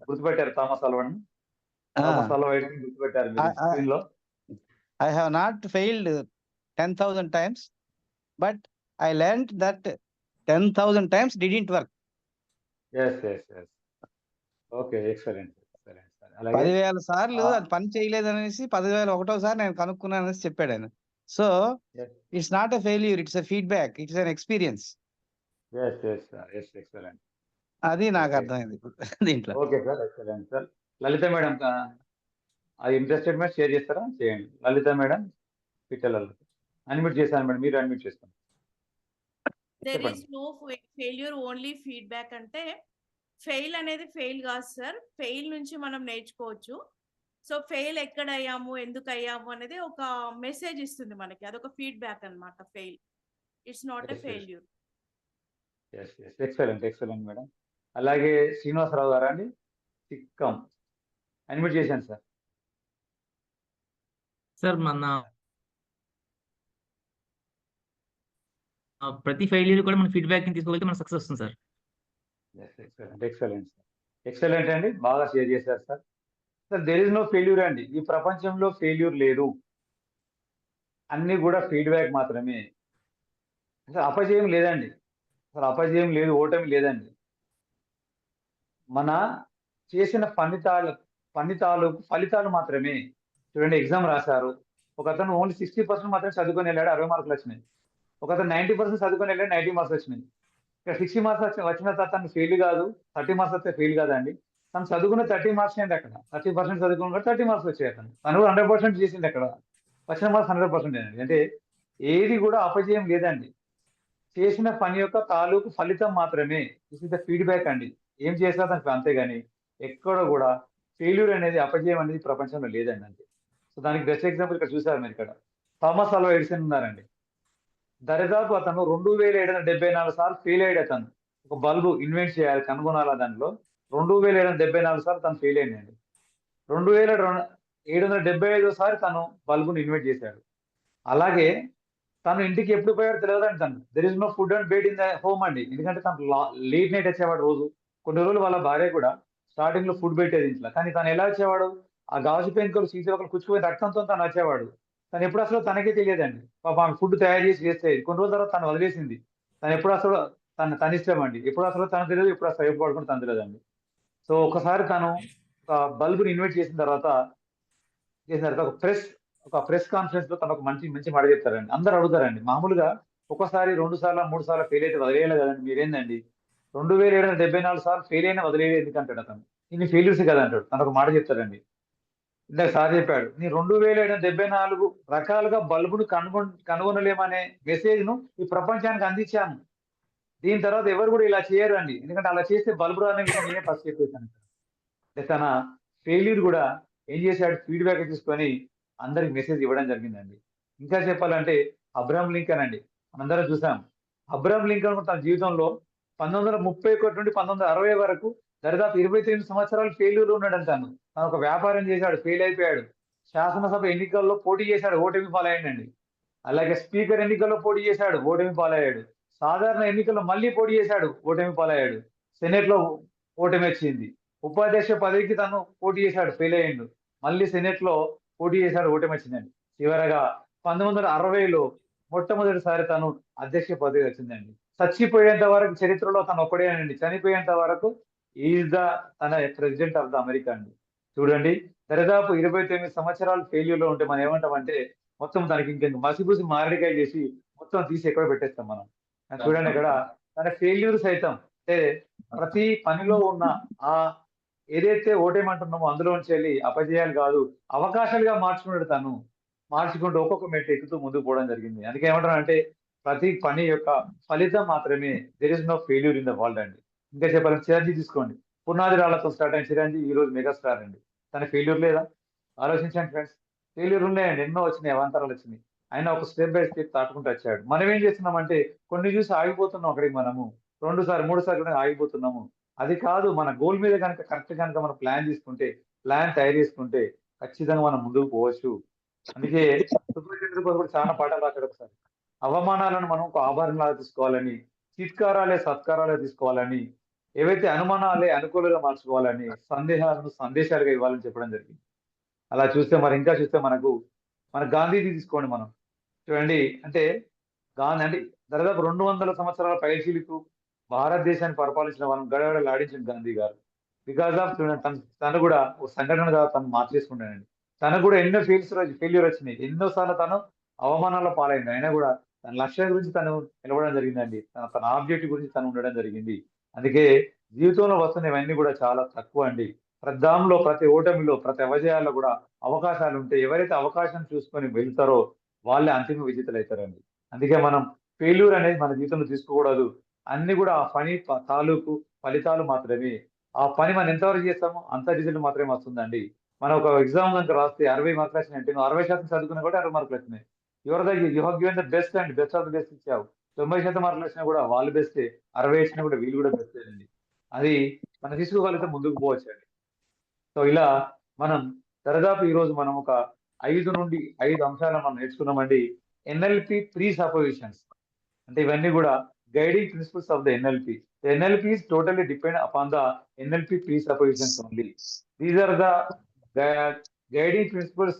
గుర్తుపెట్టారు థామస్ ఆల్వా ఎడిసన్ గుర్తుపెట్టారు మీరు స్క్రీన్ లో. I have not failed 10,000 times, but I learned that 10,000 times didn't work. Yes. Okay, excellent. అలాగే 10,000 సార్లు అది పని చేయలేదనేసి 10,001 నేను కనుక్కున్నాను అనేసి చెప్పాడు ఆయన. So it's not a failure, it's a feedback, it's an experience. Excellent. అది నాకు అర్థమైంది దీంట్లో. Okay sir, excellent sir. Lalitha madam అది ఇంట్రెస్టెడ్ మేడం షేర్ చేస్తారా? చేయండి. లలిత మేడం పిట్టలలో అన్మ్యూట్ చేశాను మేడం, మీరు అన్మ్యూట్ చేసుకోండి. There is no failure, only feedback. అంటే ఫెయిల్ అనేది ఫెయిల్ కాదు సార్, ఫెయిల్ నుంచి మనం నేర్చుకోవచ్చు. సో ఫెయిల్ ఎక్కడ అయ్యాము, ఎందుకు అయ్యాము అనేది ఒక మెసేజ్ ఇస్తుంది మనకి, అదొక ఫీడ్బ్యాక్ అన్నమాట. Fail, it's not a failure. Excellent madam. అలాగే శ్రీనివాసరావు గారు అండి, సిక్కం అన్మ్యూట్ చేశాను సార్. సార్ మన ప్రతి ఫెయిల్యూర్ కూడా మన ఫీడ్బ్యాక్ ని తీసుకోగలిగితే మన సక్సెస్ వస్తుంది సార్. ఎక్సలెంట్ అండి, బాగా షేర్ చేశారు sir. Sir there is no failure అండి, ఈ ప్రపంచంలో ఫెయిల్యూర్ లేదు, అన్ని కూడా ఫీడ్బ్యాక్ మాత్రమే. అసలు అపజయం లేదండి, అసలు అపజయం లేదు, ఓటమి లేదండి. మన చేసిన ఫలితాలు మాత్రమే. చూడండి, ఎగ్జామ్ రాశారు, ఒక అతను ఓన్లీ 60% మాత్రమే చదువుకొని వెళ్ళాడు, 60 మార్కులు వచ్చినాయి. ఒక అతను 90% చదువుకొని వెళ్ళాడు, 90 మార్క్స్ వచ్చినాయి. ఇక్కడ 60 మార్క్స్ వచ్చిన తర్వాత తను ఫెయిల్ కాదు, 30 మార్క్స్ వస్తే ఫెయిల్ కాదండి. తను చదువుకున్న 30 మార్క్స్ అండి, అక్కడ 30% చదువుకున్న 30 మార్క్స్ వచ్చాయి. తను 100% చేసింది, అక్కడ వచ్చిన మార్క్స్ 100% అండి. అంటే ఏది కూడా అపజయం లేదండి, చేసిన పని యొక్క తాలూకు ఫలితం మాత్రమే. దిస్ ఇస్ ద ఫీడ్బ్యాక్ అండి. ఏం చేసినా దానికి అంతేగాని ఎక్కడ కూడా ఫెయిల్యూర్ అనేది, అపజయం అనేది ప్రపంచంలో లేదండి అంతే. సో దానికి బెస్ట్ ఎగ్జాంపుల్ ఇక్కడ చూసారు మీరు. ఇక్కడ థామస్ ఆల్వా ఎడిసన్ ఉన్నారండి. దరిదాపు అతను 2774 సార్లు ఫెయిల్ అయ్యాడు. అతను ఒక బల్బు ఇన్వెంట్ చేయాలి, కనుగొనాలా, దాంట్లో 2774 సార్లు తను ఫెయిల్ అయ్యిందండి. 2775 సారి తను బల్బును ఇన్వెంట్ చేశాడు. అలాగే తను ఇంటికి ఎప్పుడు పోయాడో తెలియదండి. తను there is no food and bed in the home అండి. ఎందుకంటే తను లేట్ నైట్ వచ్చేవాడు రోజు. కొన్ని రోజులు వాళ్ళ భార్య కూడా స్టార్టింగ్ లో ఫుడ్ పెట్టేది ఇంట్లో. కానీ తను ఎలా వచ్చేవాడు, ఆ గాజు పెంకులు సీసీ ఒకరు కూర్చుపోయిన రక్తంతో తను వచ్చేవాడు. తను ఎప్పుడు అసలు తనకే తెలియదండి. పాప ఆమె ఫుడ్ తయారు చేస్తే కొన్ని రోజుల తర్వాత తను వదిలేసింది. తను ఎప్పుడు అసలు తన ఇష్టం అండి, ఎప్పుడు అసలు తను తెలియదు, ఎప్పుడు అసలు ఎప్పుడు పడుకుంటే తను తెలియదండి. సో ఒకసారి తను ఒక బల్బుని ఇన్వెస్ట్ చేసిన తర్వాత ఒక ప్రెస్ కాన్ఫరెన్స్ లో తను ఒక మంచి మాట చెప్తారండి. అందరు అడుగుతారండి. మామూలుగా ఒకసారి 2 సార్లు 3 సార్లు ఫెయిల్ అయితే వదిలేయాలి కదండి, మీరేందండి 2774 సార్లు ఫెయిల్ అయినా వదిలేదు ఎందుకంటాడు అతను. ఇన్ని ఫెయిల్యూర్స్ కదా అంటాడు. తను ఒక మాట చెప్తాడండి. ఇందాక సార్ చెప్పాడు, నీ 2774 రకాలుగా బల్బును కనుగొనలేమనే మెసేజ్ ను ఈ ప్రపంచానికి అందించాను. దీని తర్వాత ఎవరు కూడా ఇలా చేయరు అండి, ఎందుకంటే అలా చేస్తే బల్బు రాని నేనే ఫస్ట్ చెప్పేశాను. తన ఫెయిల్యూర్ కూడా ఏం చేశాడు, ఫీడ్బ్యాక్ తీసుకొని అందరికి మెసేజ్ ఇవ్వడం జరిగిందండి. ఇంకా చెప్పాలంటే అబ్రహం లింకన్ అండి, మనందరం చూసాం. అబ్రహం లింకన్ తన జీవితంలో 1931 నుండి 1960 వరకు దరిదాపు 29 సంవత్సరాలు ఫెయిల్యూర్ ఉన్నాడు. తను ఒక వ్యాపారం చేశాడు, ఫెయిల్ అయిపోయాడు. శాసనసభ ఎన్నికల్లో పోటీ చేశాడు, ఓటమి పాలయ్యాడండి. అలాగే స్పీకర్ ఎన్నికల్లో పోటీ చేశాడు, ఓటమి పాలయ్యాడు. సాధారణ ఎన్నికల్లో మళ్ళీ పోటీ చేశాడు, ఓటమి పాలయ్యాడు. సెనెట్ లో ఓటమి వచ్చింది. ఉపాధ్యక్ష పదవికి తను పోటీ చేశాడు, ఫెయిల్ అయ్యాడు. మళ్ళీ సెనెట్ లో పోటీ చేశాడు, ఓటమి వచ్చిందండి. చివరగా 1960లో మొట్టమొదటిసారి తను అధ్యక్ష పదవి వచ్చిందండి. చచ్చిపోయేంత వరకు చరిత్రలో తను ఒక్కడేనండి. చనిపోయేంత వరకు ఈజ్ తన ప్రెసిడెంట్ ఆఫ్ ద అమెరికా అండి. చూడండి, దరిదాపు 29 సంవత్సరాలు ఫెయిల్యూర్ లో ఉంటే మనం ఏమంటామంటే మొత్తం దానికి ఇంకెంత మసిపూసి మారడికాయ చేసి మొత్తం తీసి ఎక్కడ పెట్టేస్తాం మనం. చూడండి, ఇక్కడ తన ఫెయిల్యూర్ సైతం అంటే ప్రతి పనిలో ఉన్న ఆ ఏదైతే ఓటేమంటున్నామో అందులోంచి వెళ్ళి అపజయాలు కాదు, అవకాశాలుగా మార్చుకున్నాడు. తను మార్చుకుంటూ ఒక్కొక్క మెట్టు ఎక్కుతూ ముందుకు పోవడం జరిగింది. అందుకే ఏమంటారంటే ప్రతి పని యొక్క ఫలితం మాత్రమే. There is no failure in the world అండి. ఇంకా చెప్పాలంటే చిరంజీవి తీసుకోండి, పునాది రాళ్లతో స్టార్ట్ అయిన చిరంజీవి ఈ రోజు మెగాస్టార్ అండి. తన ఫెయిల్యూర్ లేదా? ఆలోచించండి ఫ్రెండ్స్. ఫెయిల్యూర్ ఉన్నాయండి, ఎన్నో వచ్చినాయి, అవాంతరాలు వచ్చినాయి. ఆయన ఒక స్టెప్ బై స్టెప్ దాటుకుంటూ వచ్చాడు. మనం ఏం చేస్తున్నామంటే కొన్ని చూసి ఆగిపోతున్నాం. అక్కడికి మనము 2 సార్లు 3 సార్లు ఆగిపోతున్నాము. అది కాదు, మన గోల్ మీద కనుక కరెక్ట్ కనుక మనం ప్లాన్ తయారు చేసుకుంటే ఖచ్చితంగా మనం ముందుకు పోవచ్చు. అందుకే సుభాష్ చంద్రబోస్ కూడా చాలా పాఠాలు రాశాడు. ఒకసారి అవమానాలను మనం ఒక ఆభరణలాగా తీసుకోవాలని, చిత్కారాలే సత్కారాలే తీసుకోవాలని, ఏవైతే అనుమానాలే అనుకూలంగా మార్చుకోవాలని, సందేహాలను సందేశాలుగా ఇవ్వాలని చెప్పడం జరిగింది. అలా చూస్తే మరి ఇంకా చూస్తే మన గాంధీజీ తీసుకోండి మనం చూడండి. అంటే గాంధీ అంటే దాదాపు 200 సంవత్సరాల పైచిలుకు భారతదేశాన్ని పరిపాలించిన వాళ్ళని గడగడలాడించిన గాంధీ గారు. బికాస్ ఆఫ్ తను కూడా ఒక సంఘటన తను మార్చేసుకుంటానండి. తనకు కూడా ఎన్నో ఫెయిల్యూర్ వచ్చినాయి. ఎన్నోసార్లు తను అవమానాల పాలైంది. అయినా కూడా తన లక్ష్యం గురించి తను నిలబడడం జరిగిందండి. తన ఆబ్జెక్టివ్ గురించి తను ఉండడం జరిగింది. అందుకే జీవితంలో వస్తున్న ఇవన్నీ కూడా చాలా తక్కువ అండి. ప్రతి ప్రతి ఓటమిలో, ప్రతి అపజయాల్లో కూడా అవకాశాలు ఉంటాయి. ఎవరైతే అవకాశం చూసుకొని వెళ్తారో వాళ్ళే అంతిమ విజేతలు అవుతారండి. అందుకే మనం ఫెయిల్యూర్ అనేది మన జీవితంలో తీసుకోకూడదు. అన్ని కూడా ఆ పని తాలూకు ఫలితాలు మాత్రమే. ఆ పని మనం ఎంతవరకు చేస్తామో అంత రిజల్ట్ మాత్రమే వస్తుందండి. మనం ఒక ఎగ్జామ్ కనుక రాస్తే 60 మార్కులు వచ్చినాయంటే నువ్వు 60% చదువుకున్నా కూడా 60 మార్కులు వచ్చినాయి. You have given the best and best of the best ఇచ్చావు. 90% మార్కులు వచ్చినా కూడా వాళ్ళు బెస్టే, 60 వచ్చినా కూడా వీళ్ళు కూడా బెస్టే అండి. అది మనం తీసుకోగలిగితే ముందుకు పోవచ్చండి. సో ఇలా మనం దాదాపు ఈరోజు మనం ఒక 5 నుండి 5 అంశాలను మనం నేర్చుకున్నామండి. ఎన్ఎల్పి ప్రీ సపోజిషన్స్ అంటే ఇవన్నీ కూడా guiding principles of the NLP. The NLP is totally depend upon the NLP presuppositions only. These are the guiding principles.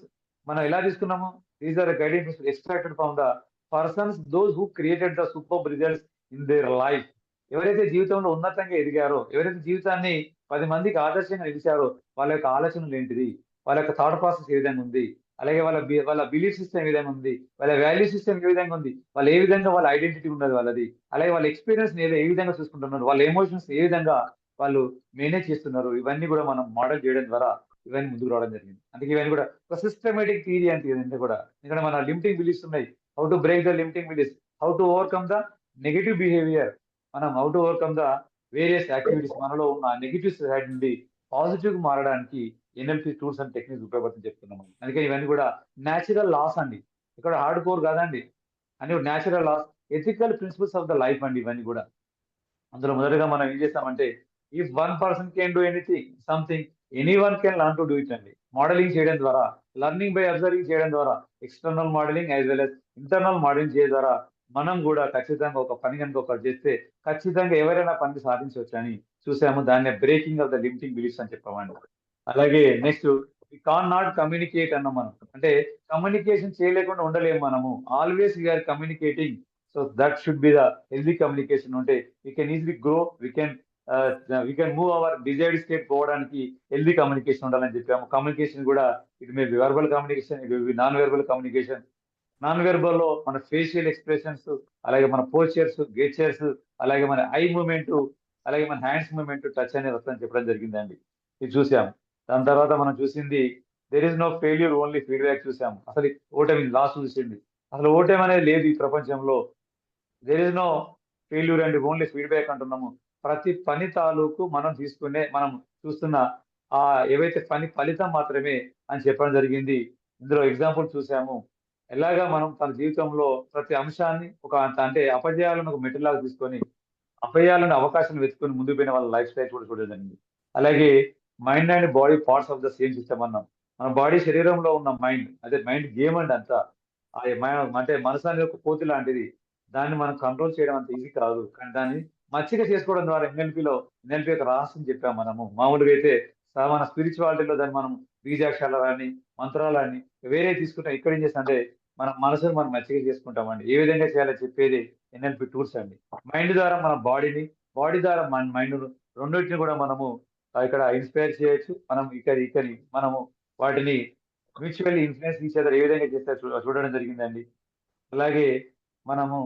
మనం ఎలా తీసుకున్నాము? These are the guiding principles extracted from the persons, those who created the superb results in their life. ఎవరైతే జీవితంలో ఉన్నతంగా ఎదిగారో, ఎవరైతే జీవితాన్ని 10 మందికి ఆదర్శంగా నిలిచారో వాళ్ళ యొక్క ఆలోచనలు ఏంటిది, వాళ్ళ యొక్క థాట్ ప్రాసెస్ ఏ విధంగా ఉంది, అలాగే వాళ్ళ బిలీఫ్ సిస్టమ్ ఏ విధంగా ఉంది, వాళ్ళ వాల్యూ సిస్టమ్ ఏ విధంగా ఉంది, వాళ్ళు ఏ విధంగా వాళ్ళ ఐడెంటిటీ ఉన్నది వాళ్ళది, అలాగే వాళ్ళ ఎక్స్పీరియన్స్ ఏ విధంగా చూసుకుంటున్నారు, వాళ్ళ ఎమోషన్స్ ఏ విధంగా వాళ్ళు మేనేజ్ చేస్తున్నారు, ఇవన్నీ కూడా మనం మోడల్ చేయడం ద్వారా ఇవన్నీ ముందుకు రావడం జరిగింది. అందుకే ఇవన్నీ కూడా ఒక సిస్టమేటిక్ థియరీ అంటే ఇదంతా కూడా. ఎందుకంటే మన లిమిటింగ్ బిలీఫ్స్ ఉన్నాయి. How to break the limiting beliefs, how to overcome the negative behaviour, మనం how to overcome the various activities, మనలో ఉన్న నెగిటివ్ సైడ్ నుండి పాజిటివ్ గా మారడానికి ఎన్ఎల్పి టూల్స్ అండ్ టెక్నిక్స్ ఉపయోగపడుతుంది చెప్తున్నాము. అందుకే ఇవన్నీ కూడా న్యాచురల్ లాస్ అండి, ఇక్కడ హార్డ్ కోర్ కాదండి, అని natural laws, ethical principles of the life అండి ఇవన్నీ కూడా. అందులో మొదటగా మనం ఏం చేస్తామంటే, if one person can do anything something, any one can learn to do it అండి. మోడలింగ్ చేయడం ద్వారా, లర్నింగ్ బై అబ్జర్వింగ్ చేయడం ద్వారా, external modelling as well as internal modelling చేయడం ద్వారా మనం కూడా ఖచ్చితంగా ఒక పని కనుక ఒకటి చేస్తే ఖచ్చితంగా ఎవరైనా పని సాధించవచ్చు అని చూసాము. దాన్ని breaking of the limiting beliefs అని చెప్పామండి. అలాగే next we can not communicate అన్నాం మనం. అంటే కమ్యూనికేషన్ చేయలేకుండా ఉండలేము మనము. Always we are communicating. So that should be the healthy communication. ఉంటే we can easily grow, we can move our desired state పోవడానికి హెల్దీ కమ్యూనికేషన్ ఉండాలని చెప్పాము. కమ్యూనికేషన్ కూడా it may be verbal communication, it be non verbal communication. Non verbal లో మన facial expressions, అలాగే మన postures, gestures, అలాగే మన ఐ మూవ్మెంట్, అలాగే మన హ్యాండ్స్ మూవ్మెంట్, టచ్ అనేది వస్తుందని చెప్పడం జరిగిందండి. ఇది చూసాము. దాని తర్వాత మనం చూసింది there is no failure, only feedback చూసాము. అసలు ఓటమి లాస్ట్ చూసింది. అసలు ఓటమి అనేది లేదు ఈ ప్రపంచంలో. There is no failure and only feedback అంటున్నాము. ప్రతి పని తాలూకు మనం చూస్తున్న ఆ ఏవైతే పని ఫలితం మాత్రమే అని చెప్పడం జరిగింది. ఇందులో ఎగ్జాంపుల్ చూసాము. ఎలాగా మనం తన జీవితంలో ప్రతి అంశాన్ని అంటే అపజయాలను ఒక మెటీరియల్ తీసుకొని అపజయాలను అవకాశాలను వెతుకొని ముందుకు పోయిన వాళ్ళ లైఫ్ స్టైల్ కూడా చూడడం జరిగింది. అలాగే mind and body parts of the same system అన్నాం. మన బాడీ శరీరంలో ఉన్న మైండ్, అదే మైండ్ గేమ్ అండి అంతా. అంటే మనసు అనేది ఒక కోతి లాంటిది. దాన్ని మనం కంట్రోల్ చేయడం అంత ఈజీ కాదు. కానీ దాన్ని మచ్చిక చేసుకోవడం ద్వారా ఎన్ఎల్పి యొక్క రహస్యం చెప్పాము మనము. మామూలుగా అయితే మన స్పిరిచువాలిటీలో దాన్ని మనం బీజాక్షరాలని, మంత్రాలని వేరే తీసుకుంటాం. ఇక్కడ ఏం చేస్తాం అంటే మన మనసును మనం మచ్చిక చేసుకుంటామండి. ఏ విధంగా చేయాలో చెప్పేది ఎన్ఎల్పి టూల్స్ అండి. మైండ్ ద్వారా మన బాడీని, బాడీ ద్వారా మన మైండ్, రెండింటిని కూడా మనము ఇక్కడ ఇన్స్పైర్ చేయొచ్చు. మనం ఇక్కడ మనము వాటిని మ్యూచువల్లీ ఇన్ఫ్లుయెన్స్ ఈచ్ అదర్ ఏ విధంగా చేస్తే చూడడం జరిగిందండి. అలాగే మనము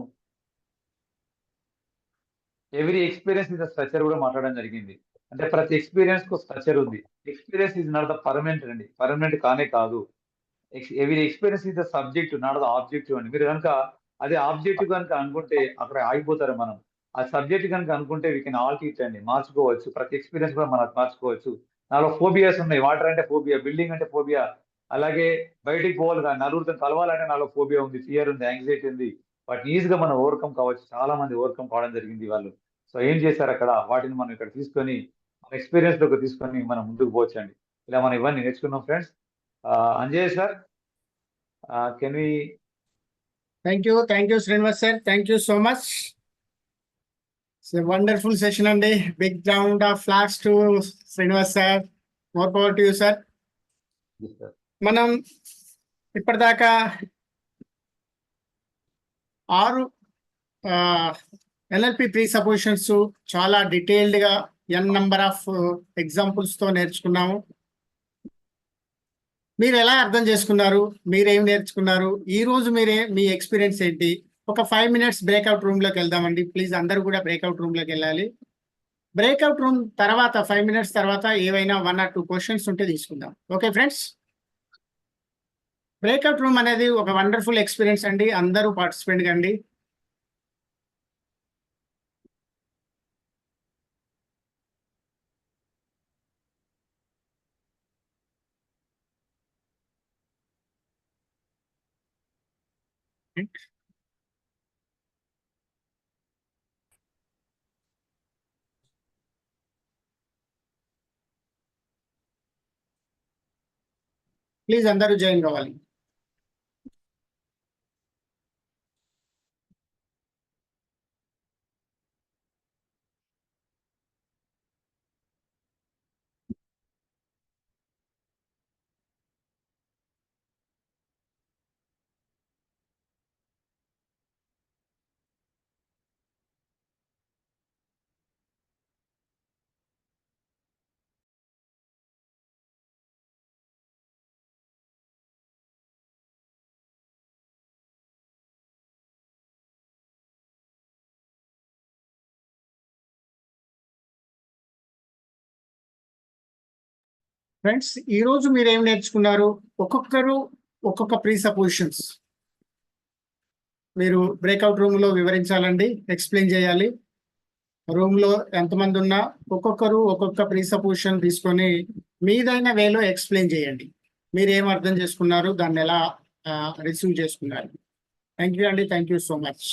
every experience is the structure కూడా మాట్లాడడం జరిగింది. అంటే ప్రతి ఎక్స్పీరియన్స్ కు స్ట్రక్చర్ ఉంది. Experience is not the permanent అండి, పర్మనెంట్ కానే కాదు. Every experience is the subject, not the objective అండి. మీరు కనుక అదే ఆబ్జెక్టివ్ కనుక అనుకుంటే అక్కడ ఆగిపోతారు. మనం ఆ సబ్జెక్ట్ కనుక అనుకుంటే వీ కెన్ ఆల్ట్ ఇట్ అండి, మార్చుకోవచ్చు. ప్రతి ఎక్స్పీరియన్స్ కూడా మనం మార్చుకోవచ్చు. నాలో ఫోబియాస్ ఉన్నాయి. వాటర్ అంటే ఫోబియా, బిల్డింగ్ అంటే ఫోబియా, అలాగే బయటికి పోవాలి కానీ నలుగురితో కలవాలంటే నాలో ఫోబియా ఉంది, ఫియర్ ఉంది, యాంగ్జైటీ ఉంది. వాటిని ఈజీగా మనం ఓవర్కమ్ కావచ్చు. చాలా మంది ఓవర్కమ్ కావడం జరిగింది వాళ్ళు. సో ఏం చేశారు అక్కడ, వాటిని మనం ఇక్కడ తీసుకొని మన ఎక్స్పీరియన్స్ లోకి తీసుకొని మనం ముందుకు పోవచ్చండి. ఇలా మనం ఇవన్నీ నేర్చుకున్నాం friends. Anjay sir, can we? Thank you Srinivas sir, thank you so much. So wonderful session అండి. Big round of flags to Srinivas sir. More power to you, sir. మనం ఇప్పటిదాకా 6 ఎన్ఎల్పి ప్రీ సపోజిషన్స్ చాలా డీటెయిల్డ్ గా n నంబర్ ఆఫ్ ఎగ్జాంపుల్స్ తో నేర్చుకున్నాము. మీరు ఎలా అర్థం చేసుకున్నారు, మీరేం నేర్చుకున్నారు, ఈ రోజు మీ ఎక్స్పీరియన్స్ ఏంటి? ఒక 5 minutes బ్రేక్అవుట్ రూమ్ లోకి వెళ్దామండి. ప్లీజ్ అందరూ కూడా బ్రేక్అవుట్ రూమ్ లోకి వెళ్ళాలి. బ్రేక్అవుట్ రూమ్ తర్వాత 5 minutes తర్వాత ఏవైనా 1 or 2 క్వశ్చన్స్ ఉంటే తీసుకుందాం. ఓకే ఫ్రెండ్స్, బ్రేక్అవుట్ రూమ్ అనేది ఒక వండర్ఫుల్ ఎక్స్పీరియన్స్ అండి. అందరూ పార్టిసిపేట్ కండి. ప్లీజ్ అందరూ జాయిన్ కావాలి. ఫ్రెండ్స్, ఈ రోజు మీరు ఏం నేర్చుకున్నారు? ఒక్కొక్కరు ఒక్కొక్క ప్రీ సపోజిషన్స్ మీరు బ్రేక్అవుట్ రూమ్ లో వివరించాలండి, ఎక్స్ప్లెయిన్ చేయాలి. రూమ్ లో ఎంతమంది ఉన్నా ఒక్కొక్కరు ఒక్కొక్క ప్రీ సపోజిషన్ తీసుకొని మీదైన వేలో ఎక్స్ప్లెయిన్ చేయండి. మీరు ఏం అర్థం చేసుకున్నారు, దాన్ని ఎలా రిసీవ్ చేసుకున్నారు. థ్యాంక్ యూ అండి. Thank you so much.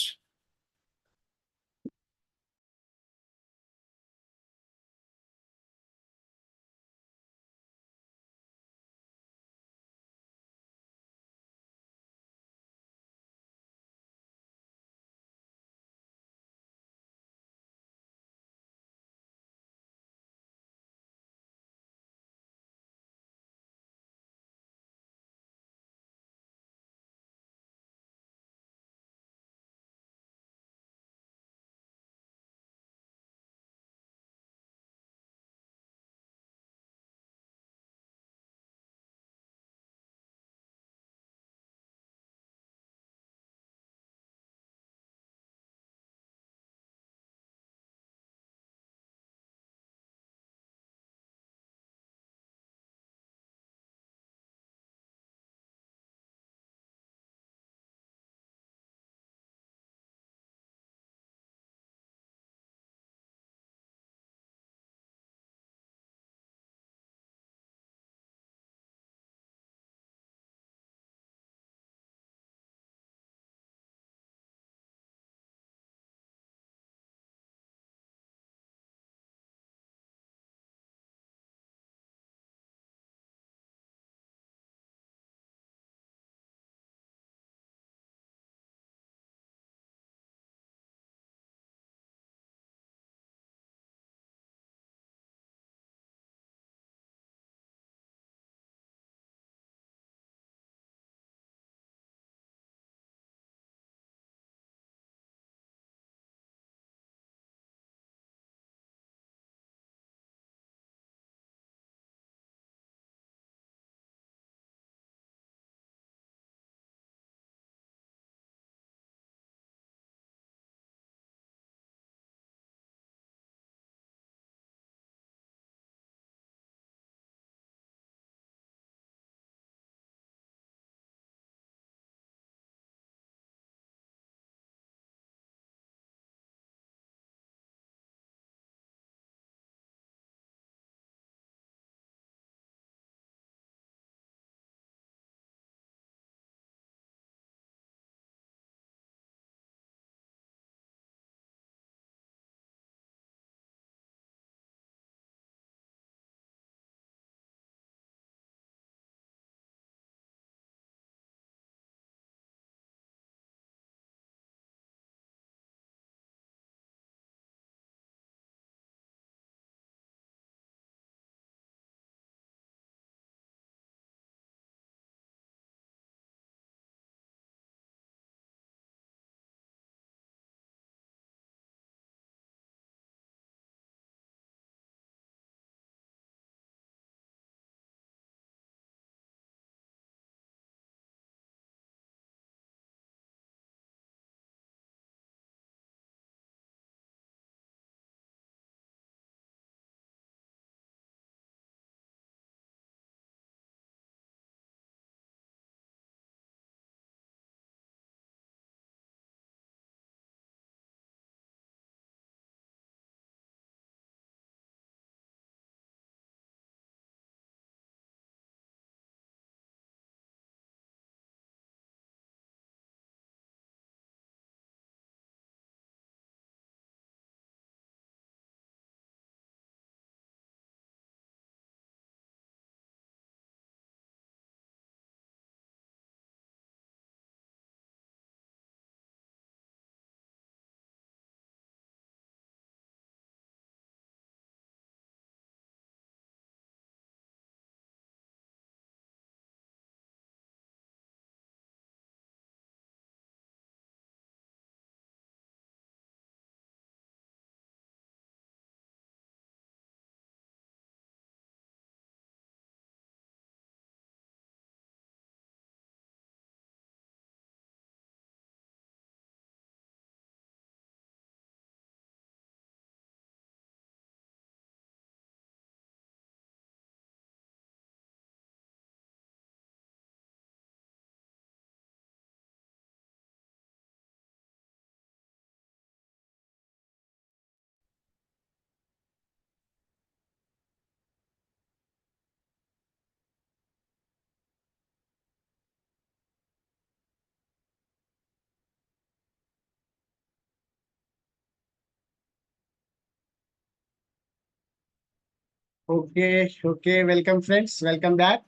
Okay welcome friends, welcome back.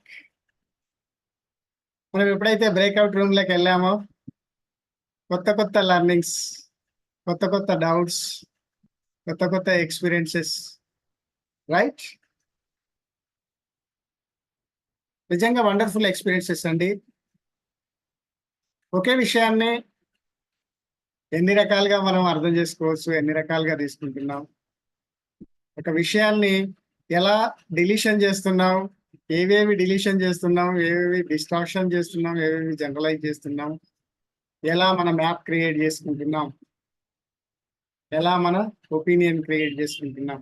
మనం ఎప్పుడైతే బ్రేక్అవుట్ రూమ్ లోకి వెళ్ళామో కొత్త లెర్నింగ్స్, కొత్త డౌట్స్, కొత్త ఎక్స్పీరియన్సెస్, రైట్? నిజంగా వండర్ఫుల్ ఎక్స్పీరియన్సెస్ అండి. ఒకే విషయాన్ని ఎన్ని రకాలుగా మనం అర్థం చేసుకోవచ్చు, ఎన్ని రకాలుగా తీసుకుంటున్నాం, ఒక విషయాన్ని ఎలా డిలీషన్ చేస్తున్నాం, ఏవేవి డిలీషన్ చేస్తున్నాం, ఏవేవి డిస్ట్రాక్షన్ చేస్తున్నాం, ఏవేవి జనరలైజ్ చేస్తున్నాం, ఎలా మన మ్యాప్ క్రియేట్ చేసుకుంటున్నాం, ఎలా మన ఒపీనియన్ క్రియేట్ చేసుకుంటున్నాం.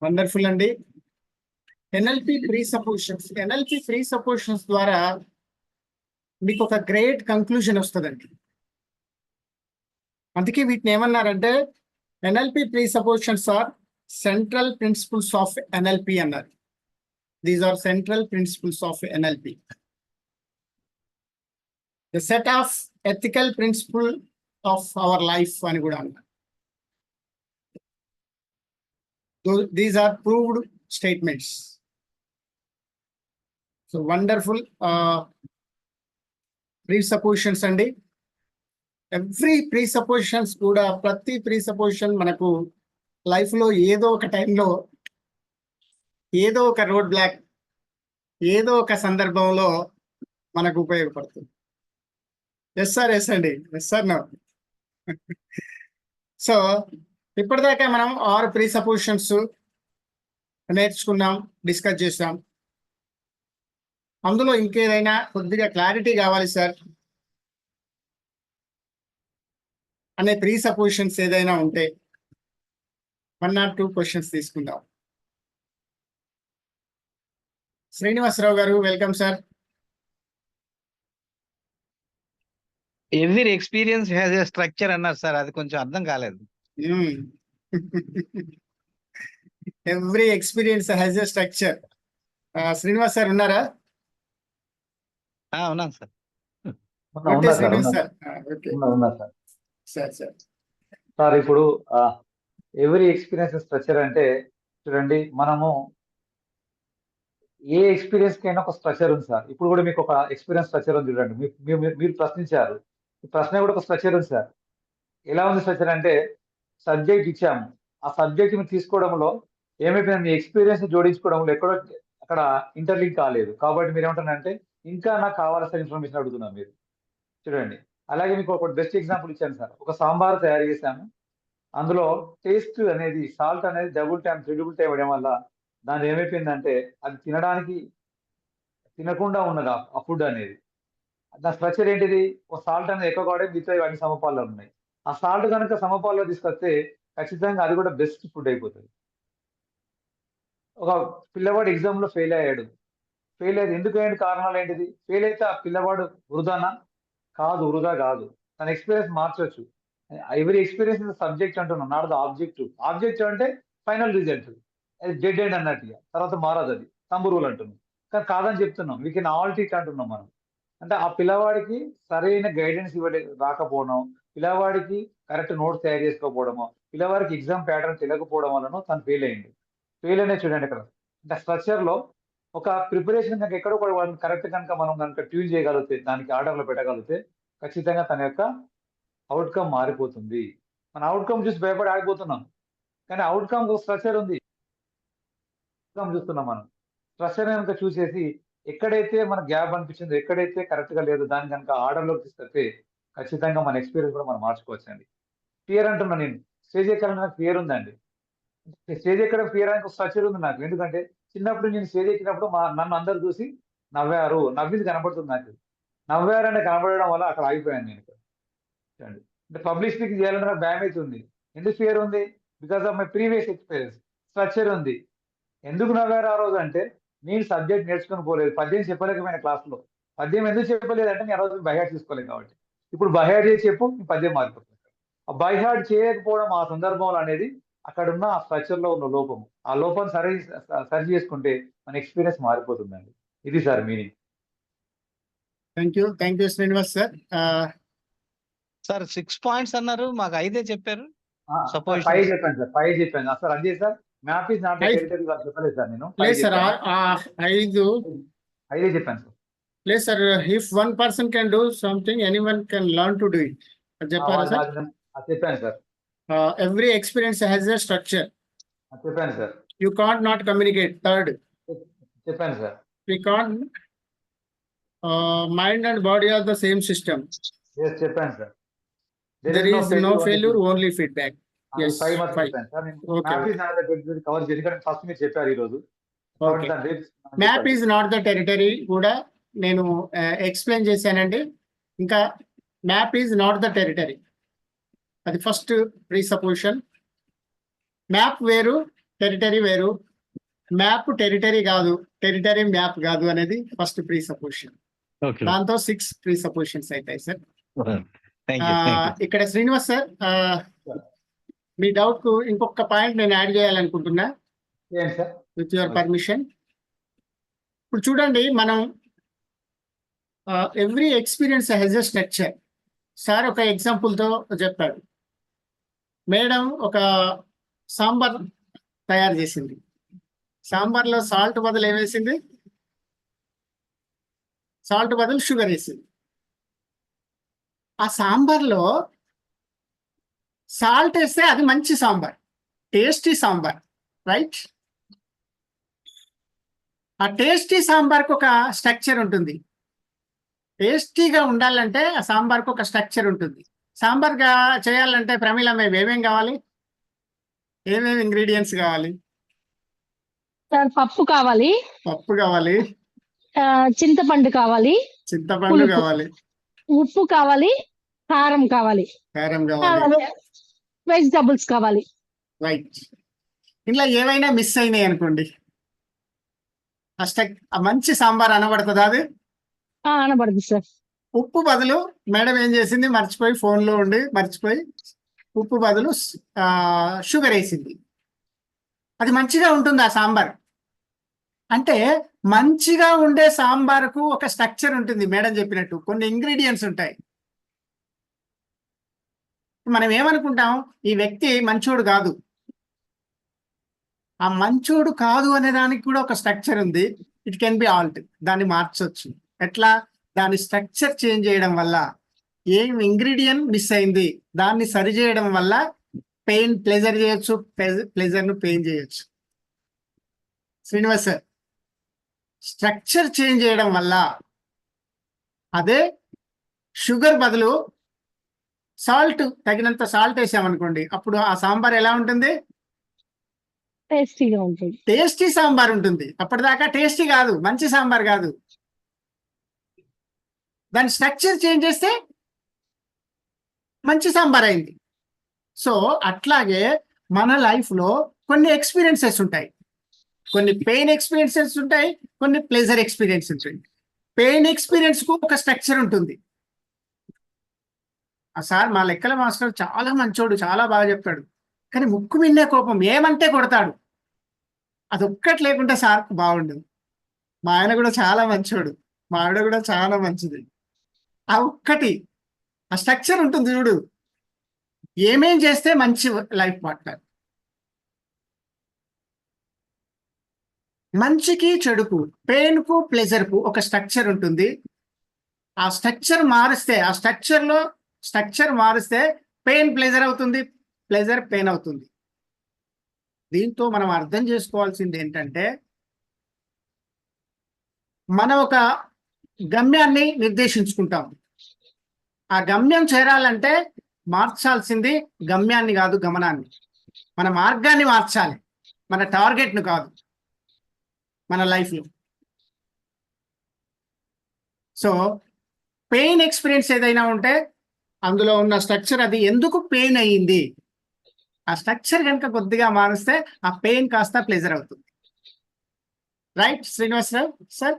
వండర్ఫుల్ అండి. ఎన్ఎల్పి ప్రీ సపోజిషన్స్ ద్వారా మీకు ఒక గ్రేట్ కంక్లూజన్ వస్తుందండి. అందుకే వీటిని ఏమన్నారంటే NLP presuppositions are central principles of NLP అన్నారు. These are central principles of NLP. The set of ethical principle of our life అని కూడా అన్నారు. These are proved statements. So wonderful presuppositions అండి. Every ప్రీసపోజిషన్స్ కూడా, ప్రతి ప్రీసపోజిషన్ మనకు లైఫ్లో ఏదో ఒక టైంలో, ఏదో ఒక రోడ్ బ్లాక్, ఏదో ఒక సందర్భంలో మనకు ఉపయోగపడుతుంది. ఎస్ సార్, ఎస్ అండి, ఎస్ సార్, నో. సో ఇప్పటిదాకా మనం 6 ప్రీసపోజిషన్స్ నేర్చుకున్నాం, డిస్కస్ చేసాం. అందులో ఇంకేదైనా కొద్దిగా క్లారిటీ కావాలి సార్ అనే ప్రీసపోజిషన్స్ ఏదైనా ఉంటే 1 or 2 క్వశ్చన్స్ తీసుకుందాం. శ్రీనివాసరావు గారు, welcome sir. Every experience has a structure అన్నారు సార్, అది కొంచెం అర్థం కాలేదు. Every experience has a structure. Srinivas sir ఉన్నారా? ఉన్నాను సార్. సార్ ఇప్పుడు ఎవ్రీ ఎక్స్పీరియన్స్ స్ట్రక్చర్ అంటే చూడండి, మనము ఏ ఎక్స్పీరియన్స్ కైనా ఒక స్ట్రక్చర్ ఉంది సార్. ఇప్పుడు కూడా మీకు ఒక ఎక్స్పీరియన్స్ స్ట్రక్చర్ ఉంది చూడండి. మీరు ప్రశ్నించారు, ఈ ప్రశ్న కూడా ఒక స్ట్రక్చర్ ఉంది సార్. ఎలా ఉంది స్ట్రక్చర్ అంటే, సబ్జెక్ట్ ఇచ్చాము, ఆ సబ్జెక్ట్ ని తీసుకోవడంలో ఏమైపోయింది, మీ ఎక్స్పీరియన్స్ జోడించుకోవడంలో ఎక్కడో అక్కడ ఇంటర్లింక్ కాలేదు. కాబట్టి మీరు ఏమంటారంటే ఇంకా నాకు కావాల్సిన ఇన్ఫర్మేషన్ అడుగుతున్నాం మీరు. చూడండి, అలాగే మీకు ఒక బెస్ట్ ఎగ్జాంపుల్ ఇచ్చాను సార్. ఒక సాంబార్ తయారు చేశాము, అందులో టేస్ట్ అనేది, సాల్ట్ అనేది డబుల్ టైం, ట్రిపుల్ టైం వేయడం వల్ల దాని ఏమైపోయిందంటే అది తినకుండా ఉన్నది ఆ ఫుడ్ అనేది. దాని స్ట్రక్చర్ ఏంటిది, ఒక సాల్ట్ అనేది ఎక్కువ కావడం, మిగతా ఇవన్నీ సమపాల్లో ఉన్నాయి. ఆ సాల్ట్ కనుక సమపాల్లో తీసుకొస్తే ఖచ్చితంగా అది కూడా బెస్ట్ ఫుడ్ అయిపోతుంది. ఒక పిల్లవాడు ఎగ్జామ్ లో ఫెయిల్ అయ్యాడు. ఫెయిల్ అయ్యేది ఎందుకు అయ్యాడు, కారణాలు ఏంటిది? ఫెయిల్ అయితే ఆ పిల్లవాడు వృధానా? కాదు, వృధా కాదు. తన ఎక్స్పీరియన్స్ మార్చవచ్చు. ఎవరి ఎక్స్పీరియన్స్ ఇస్ సబ్జెక్ట్ అంటున్నాం, నాట్ ద ఆబ్జెక్టివ్. ఆబ్జెక్టివ్ అంటే ఫైనల్ రిజల్ట్, డెడ్ ఎండ్ అన్నట్టుగా, తర్వాత మారదు, అది తంబు రూల్ అంటున్నాం. కానీ కాదని చెప్తున్నాం, వీ కెన్ ఆల్ట్ ఇట్ అంటున్నాం మనం. అంటే ఆ పిల్లవాడికి సరైన గైడెన్స్ రాకపోవడం, పిల్లవాడికి కరెక్ట్ నోట్స్ తయారు చేసుకోకపోవడము, పిల్లవాడికి ఎగ్జామ్ ప్యాటర్న్ తెలియకపోవడం వలన తను ఫెయిల్ అయ్యింది. ఫెయిల్ అనే చూడండి ఇక్కడ, అంటే స్ట్రక్చర్ లో ఒక ప్రిపరేషన్ కనుక ఎక్కడో కూడా వాళ్ళని కరెక్ట్ కనుక మనం కనుక ట్యూన్ చేయగలిగితే, దానికి ఆర్డర్లో పెట్టగలిగితే ఖచ్చితంగా తన యొక్క అవుట్కమ్ మారిపోతుంది. మన అవుట్కమ్ చూసి భయపడి ఆగిపోతున్నాం, కానీ అవుట్కమ్ స్ట్రక్చర్ ఉంది. చూస్తున్నాం మనం స్ట్రక్చర్ కనుక చూసేసి ఎక్కడైతే మన గ్యాప్ అనిపించిందో, ఎక్కడైతే కరెక్ట్ గా లేదు, దాన్ని కనుక ఆర్డర్లోకి తీసుకొస్తే ఖచ్చితంగా మన ఎక్స్పీరియన్స్ కూడా మనం మార్చుకోవచ్చు అండి. ఫియర్ అంటున్నా నేను, స్టేజ్ ఎక్కాలని నాకు ఫియర్ ఉందండి. స్టేజ్ ఎక్కడ ఫియర్ అని ఒక స్ట్రక్చర్ ఉంది నాకు. ఎందుకంటే చిన్నప్పుడు నేను స్టేజ్ ఎక్కినప్పుడు నన్ను అందరు చూసి నవ్వారు, నవ్వింది కనపడుతుంది నాకు. నవ్వారని కనపడడం వల్ల అక్కడ ఆగిపోయాను నేను. అంటే పబ్లిక్ స్పీకింగ్ చేయాలంటే నాకు భయం అవుతుంది. ఎందుకు ఫియర్ ఉంది? Because of my previous experience. Structure ఉంది. ఎందుకు నవ్వారు ఆ రోజు అంటే, నేను సబ్జెక్ట్ నేర్చుకుని పోలేదు, పద్యం చెప్పలేకపోయిన క్లాస్లో. పద్యం ఎందుకు చెప్పలేదంటే నేను ఆ రోజు బైహార్ట్ తీసుకోలేదు కాబట్టి. ఇప్పుడు బైహార్ట్ చేసి చెప్పు, పద్యం మారిపోతుంది. ఆ బైహార్ట్ చేయకపోవడం ఆ సందర్భంలో అనేది అక్కడ ఉన్న ఆ స్ట్రక్చర్ లో ఉన్న లోపము. ఆ లోపాన్ని సరి చేసుకుంటే మన ఎక్స్పీరియన్స్ మారిపోతుందండి. ఇది sir meaning. Thank you Srinivas sir. Sir 6 points అన్నారు, మాకు 5 చెప్పారు. 5 చెప్పాను సార్, 5 చెప్పాను సార్. అంతే sir, map is not territory వాళ్ళు చెప్పలేదు సార్. నేను లేదు సార్, ఐదు ఐదే చెప్పాను సార్. లేదు sir, if one person can do something anyone can learn to do it అది చెప్పారా సార్? చెప్పాను sir. Every experience has a structure. చెప్పాను sir. You can't not communicate. Third చెప్పాను sir. we can't mind and body are the same system. Yes, చెప్పాను sir. There is no failure, only feedback. Yes, 5 marks five. చెప్పాను sir. నేను Okay. Map is not territory cover చేసి ఎందుకంటే first మీరు చెప్పారు ఈ రోజు. Okay. Map is not the territory కూడా నేను ఎక్స్ప్లెయిన్ చేశానండి. ఇంకా map is not the territory, అది ఫస్ట్ ప్రీసపోజిషన్. మ్యాప్ వేరు, టెరిటరీ వేరు. మ్యాప్ టెరిటరీ కాదు, టెరిటరీ మ్యాప్ కాదు అనేది ఫస్ట్ ప్రీసపోజిషన్. దాంతో 6 ప్రీసపోజిషన్స్ అవుతాయి సార్. ఇక్కడ శ్రీనివాస్ సార్, మీ డౌట్ కు ఇంకొక పాయింట్ నేను యాడ్ చేయాలనుకుంటున్నా, విత్ యువర్ పర్మిషన్. ఇప్పుడు చూడండి, మనం every experience has a structure. Sir ఒక ఎగ్జాంపుల్తో చెప్పాడు. మేడం ఒక సాంబార్ తయారు చేసింది. సాంబార్లో సాల్ట్ బదులు ఏమేసింది? సాల్ట్ బదులు షుగర్ వేసింది. ఆ సాంబార్లో సాల్ట్ వేస్తే అది మంచి సాంబార్, టేస్టీ సాంబార్, రైట్? ఆ టేస్టీ సాంబార్కి ఒక స్ట్రక్చర్ ఉంటుంది. టేస్టీగా ఉండాలంటే ఆ సాంబార్కి ఒక స్ట్రక్చర్ ఉంటుంది. సాంబార్గా చేయాలంటే ప్రమీల మేము ఏమేం కావాలి? ఏమేమి ఇంగ్రీడియంట్స్ కావాలి? సార్ పప్పు కావాలి, పప్పు కావాలి, చింతపండు కావాలి, చింతపండు కావాలి, ఉప్పు కావాలి, కారం కావాలి, కారం కావాలి, వెజిటబుల్స్ కావాలి. రైట్. ఇలా ఏవైనా మిస్ అయినాయి అనుకోండి, ఆ మంచి సాంబార్ అనబడుతుందా? అది అనబడుతుంది సార్. ఉప్పు బదులు మేడం ఏం చేసింది? మర్చిపోయి ఫోన్లో ఉండి మర్చిపోయి ఉప్పు బదులు షుగర్ వేసింది. అది మంచిగా ఉంటుంది ఆ సాంబార్. అంటే మంచిగా ఉండే సాంబార్కు ఒక స్ట్రక్చర్ ఉంటుంది. మేడం చెప్పినట్టు కొన్ని ఇంగ్రీడియంట్స్ ఉంటాయి. మనం ఏమనుకుంటాం, ఈ వ్యక్తి మంచోడు కాదు. ఆ మంచోడు కాదు అనే దానికి కూడా ఒక స్ట్రక్చర్ ఉంది. It can be Alt. దాన్ని మార్చొచ్చు. ఎట్లా? దాని స్ట్రక్చర్ చేంజ్ చేయడం వల్ల. ఏం ఇంగ్రీడియంట్ మిస్ అయింది, దాన్ని సరి చేయడం వల్ల పెయిన్ ప్లెజర్ చేయొచ్చు, ప్లెజర్ను పెయిన్ చేయొచ్చు. శ్రీనివాస్ సార్, స్ట్రక్చర్ చేంజ్ చేయడం వల్ల. అదే షుగర్ బదులు సాల్ట్, తగినంత సాల్ట్ వేసామనుకోండి, అప్పుడు ఆ సాంబార్ ఎలా ఉంటుంది? టేస్టీగా ఉంటుంది. టేస్టీ సాంబార్ ఉంటుంది. అప్పటిదాకా టేస్టీ కాదు, మంచి సాంబార్ కాదు. దాని స్ట్రక్చర్ చేంజ్ చేస్తే మంచి సాంబార్ అయింది. సో అట్లాగే మన లైఫ్లో కొన్ని ఎక్స్పీరియన్సెస్ ఉంటాయి. కొన్ని పెయిన్ ఎక్స్పీరియన్సెస్ ఉంటాయి, కొన్ని ప్లెజర్ ఎక్స్పీరియన్స్ ఉంటాయి. పెయిన్ ఎక్స్పీరియన్స్కు ఒక స్ట్రక్చర్ ఉంటుంది. సార్ మా లెక్కల మాస్టర్ చాలా మంచోడు, చాలా బాగా చెప్తాడు, కానీ ముక్కు మిన్నే కోపం, ఏమంటే కొడతాడు. అది ఒక్కటి లేకుంటే సార్ బాగుండదు. మా ఆయన కూడా చాలా మంచోడు, మా ఆవిడ కూడా చాలా మంచిది. ఆ ఒక్కటి, ఆ స్ట్రక్చర్ ఉంటుంది చూడు. ఏమేం చేస్తే మంచి లైఫ్ పార్ట్నర్. మంచికి చెడుకు, పెయిన్కు ప్లెజర్కు ఒక స్ట్రక్చర్ ఉంటుంది. ఆ స్ట్రక్చర్ మారిస్తే, ఆ స్ట్రక్చర్ మారిస్తే పెయిన్ ప్లెజర్ అవుతుంది, ప్లెజర్ పెయిన్ అవుతుంది. దీంతో మనం అర్థం చేసుకోవాల్సింది ఏంటంటే, మనం ఒక గమ్యాన్ని నిర్దేశించుకుంటాం. ఆ గమ్యం చేరాలంటే మార్చాల్సింది గమ్యాన్ని కాదు, గమనాన్ని. మన మార్గాన్ని మార్చాలి, మన టార్గెట్ను కాదు మన లైఫ్లో. సో పెయిన్ ఎక్స్పీరియన్స్ ఏదైనా ఉంటే అందులో ఉన్న స్ట్రక్చర్, అది ఎందుకు పెయిన్ అయ్యింది, ఆ స్ట్రక్చర్ కనుక కొద్దిగా మారిస్తే ఆ పెయిన్ కాస్త ప్లెజర్ అవుతుంది. Right Srinivasarao sir?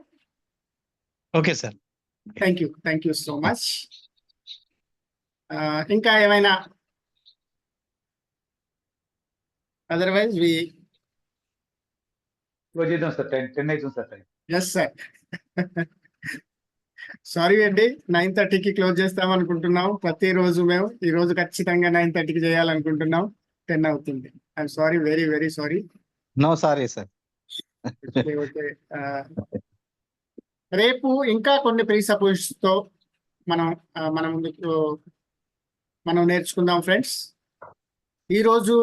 Okay sir, thank you so much. ఇంకా ఏమైనా? అదర్వైజ్ చేద్దాం సార్. 10 అవుతుంది sir time. Yes sir. Sorry అండి, 9:30కి క్లోజ్ చేస్తాం అనుకుంటున్నాం ప్రతిరోజు. మేము ఈరోజు ఖచ్చితంగా 9:30కి చేయాలనుకుంటున్నాం. 10 అవుతుంది. I'm sorry, very very sorry. No sorry sir. Okay. రేపు ఇంకా కొన్ని ప్రీసపోజిషన్స్ తో మన ముందుకు మనం నేర్చుకుందాం ఫ్రెండ్స్. ఈరోజు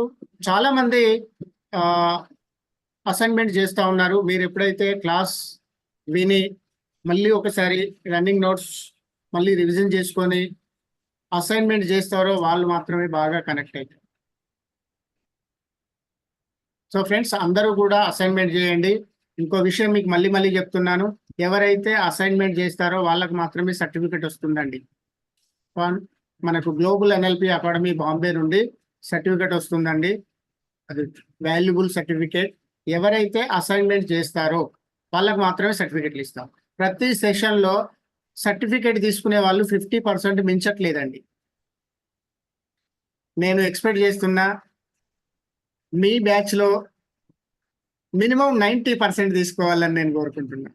చాలా మంది అసైన్మెంట్ చేస్తూ ఉన్నారు. మీరు ఎప్పుడైతే క్లాస్ విని మళ్ళీ ఒకసారి రన్నింగ్ నోట్స్ మళ్ళీ రివిజన్ చేసుకొని అసైన్మెంట్ చేస్తారో వాళ్ళు మాత్రమే బాగా కనెక్ట్ అవుతారు. సో ఫ్రెండ్స్, అందరూ కూడా అసైన్మెంట్ చేయండి. ఇంకో విషయం మీకు మళ్ళీ చెప్తున్నాను, ఎవరైతే అసైన్మెంట్ చేస్తారో వాళ్ళకి మాత్రమే సర్టిఫికెట్ వస్తుందండి. మనకు గ్లోబల్ ఎన్ఎల్పి అకాడమీ బాంబే నుండి సర్టిఫికెట్ వస్తుందండి. అది వాల్యుబుల్ సర్టిఫికేట్. ఎవరైతే అసైన్మెంట్ చేస్తారో వాళ్ళకి మాత్రమే సర్టిఫికెట్లు ఇస్తాం. ప్రతి సెషన్లో సర్టిఫికేట్ తీసుకునే వాళ్ళు 50% మించట్లేదండి. నేను ఎక్స్పెక్ట్ చేస్తున్నా మీ బ్యాచ్లో మినిమం 90% తీసుకోవాలని నేను కోరుకుంటున్నా.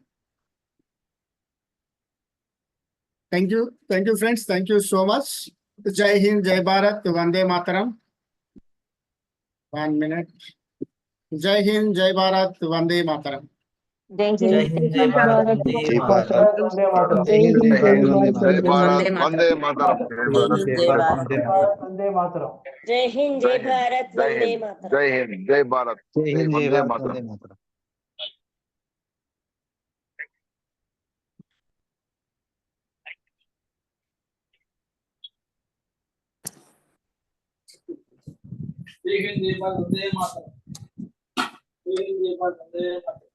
Thank you friends, thank you so much. జై హింద్, జై భారత్, వందే మాతరం. 1 minute. జై హింద్, జై భారత్, వందే మాతరం. జై జై హింద్, హింద్, జై జై భారత్, భారత్, వందే వందే మాతరం. మాతరం. జై హింద్, జై భారత్, జై భారత్, వందే వందే మాతరం. జై భారత్, వందే మాతరం. జై హింద్, జై భారత్, జై వందే హింద్, మాతరం. జై హింద్, జై భారత్, జై హింద్, జై వందే భారత్, మాతరం. వందే మాతరం. జై హింద్, జై భారత్, వందే మాతరం. జై హింద్, జై భారత్, వందే మాతరం.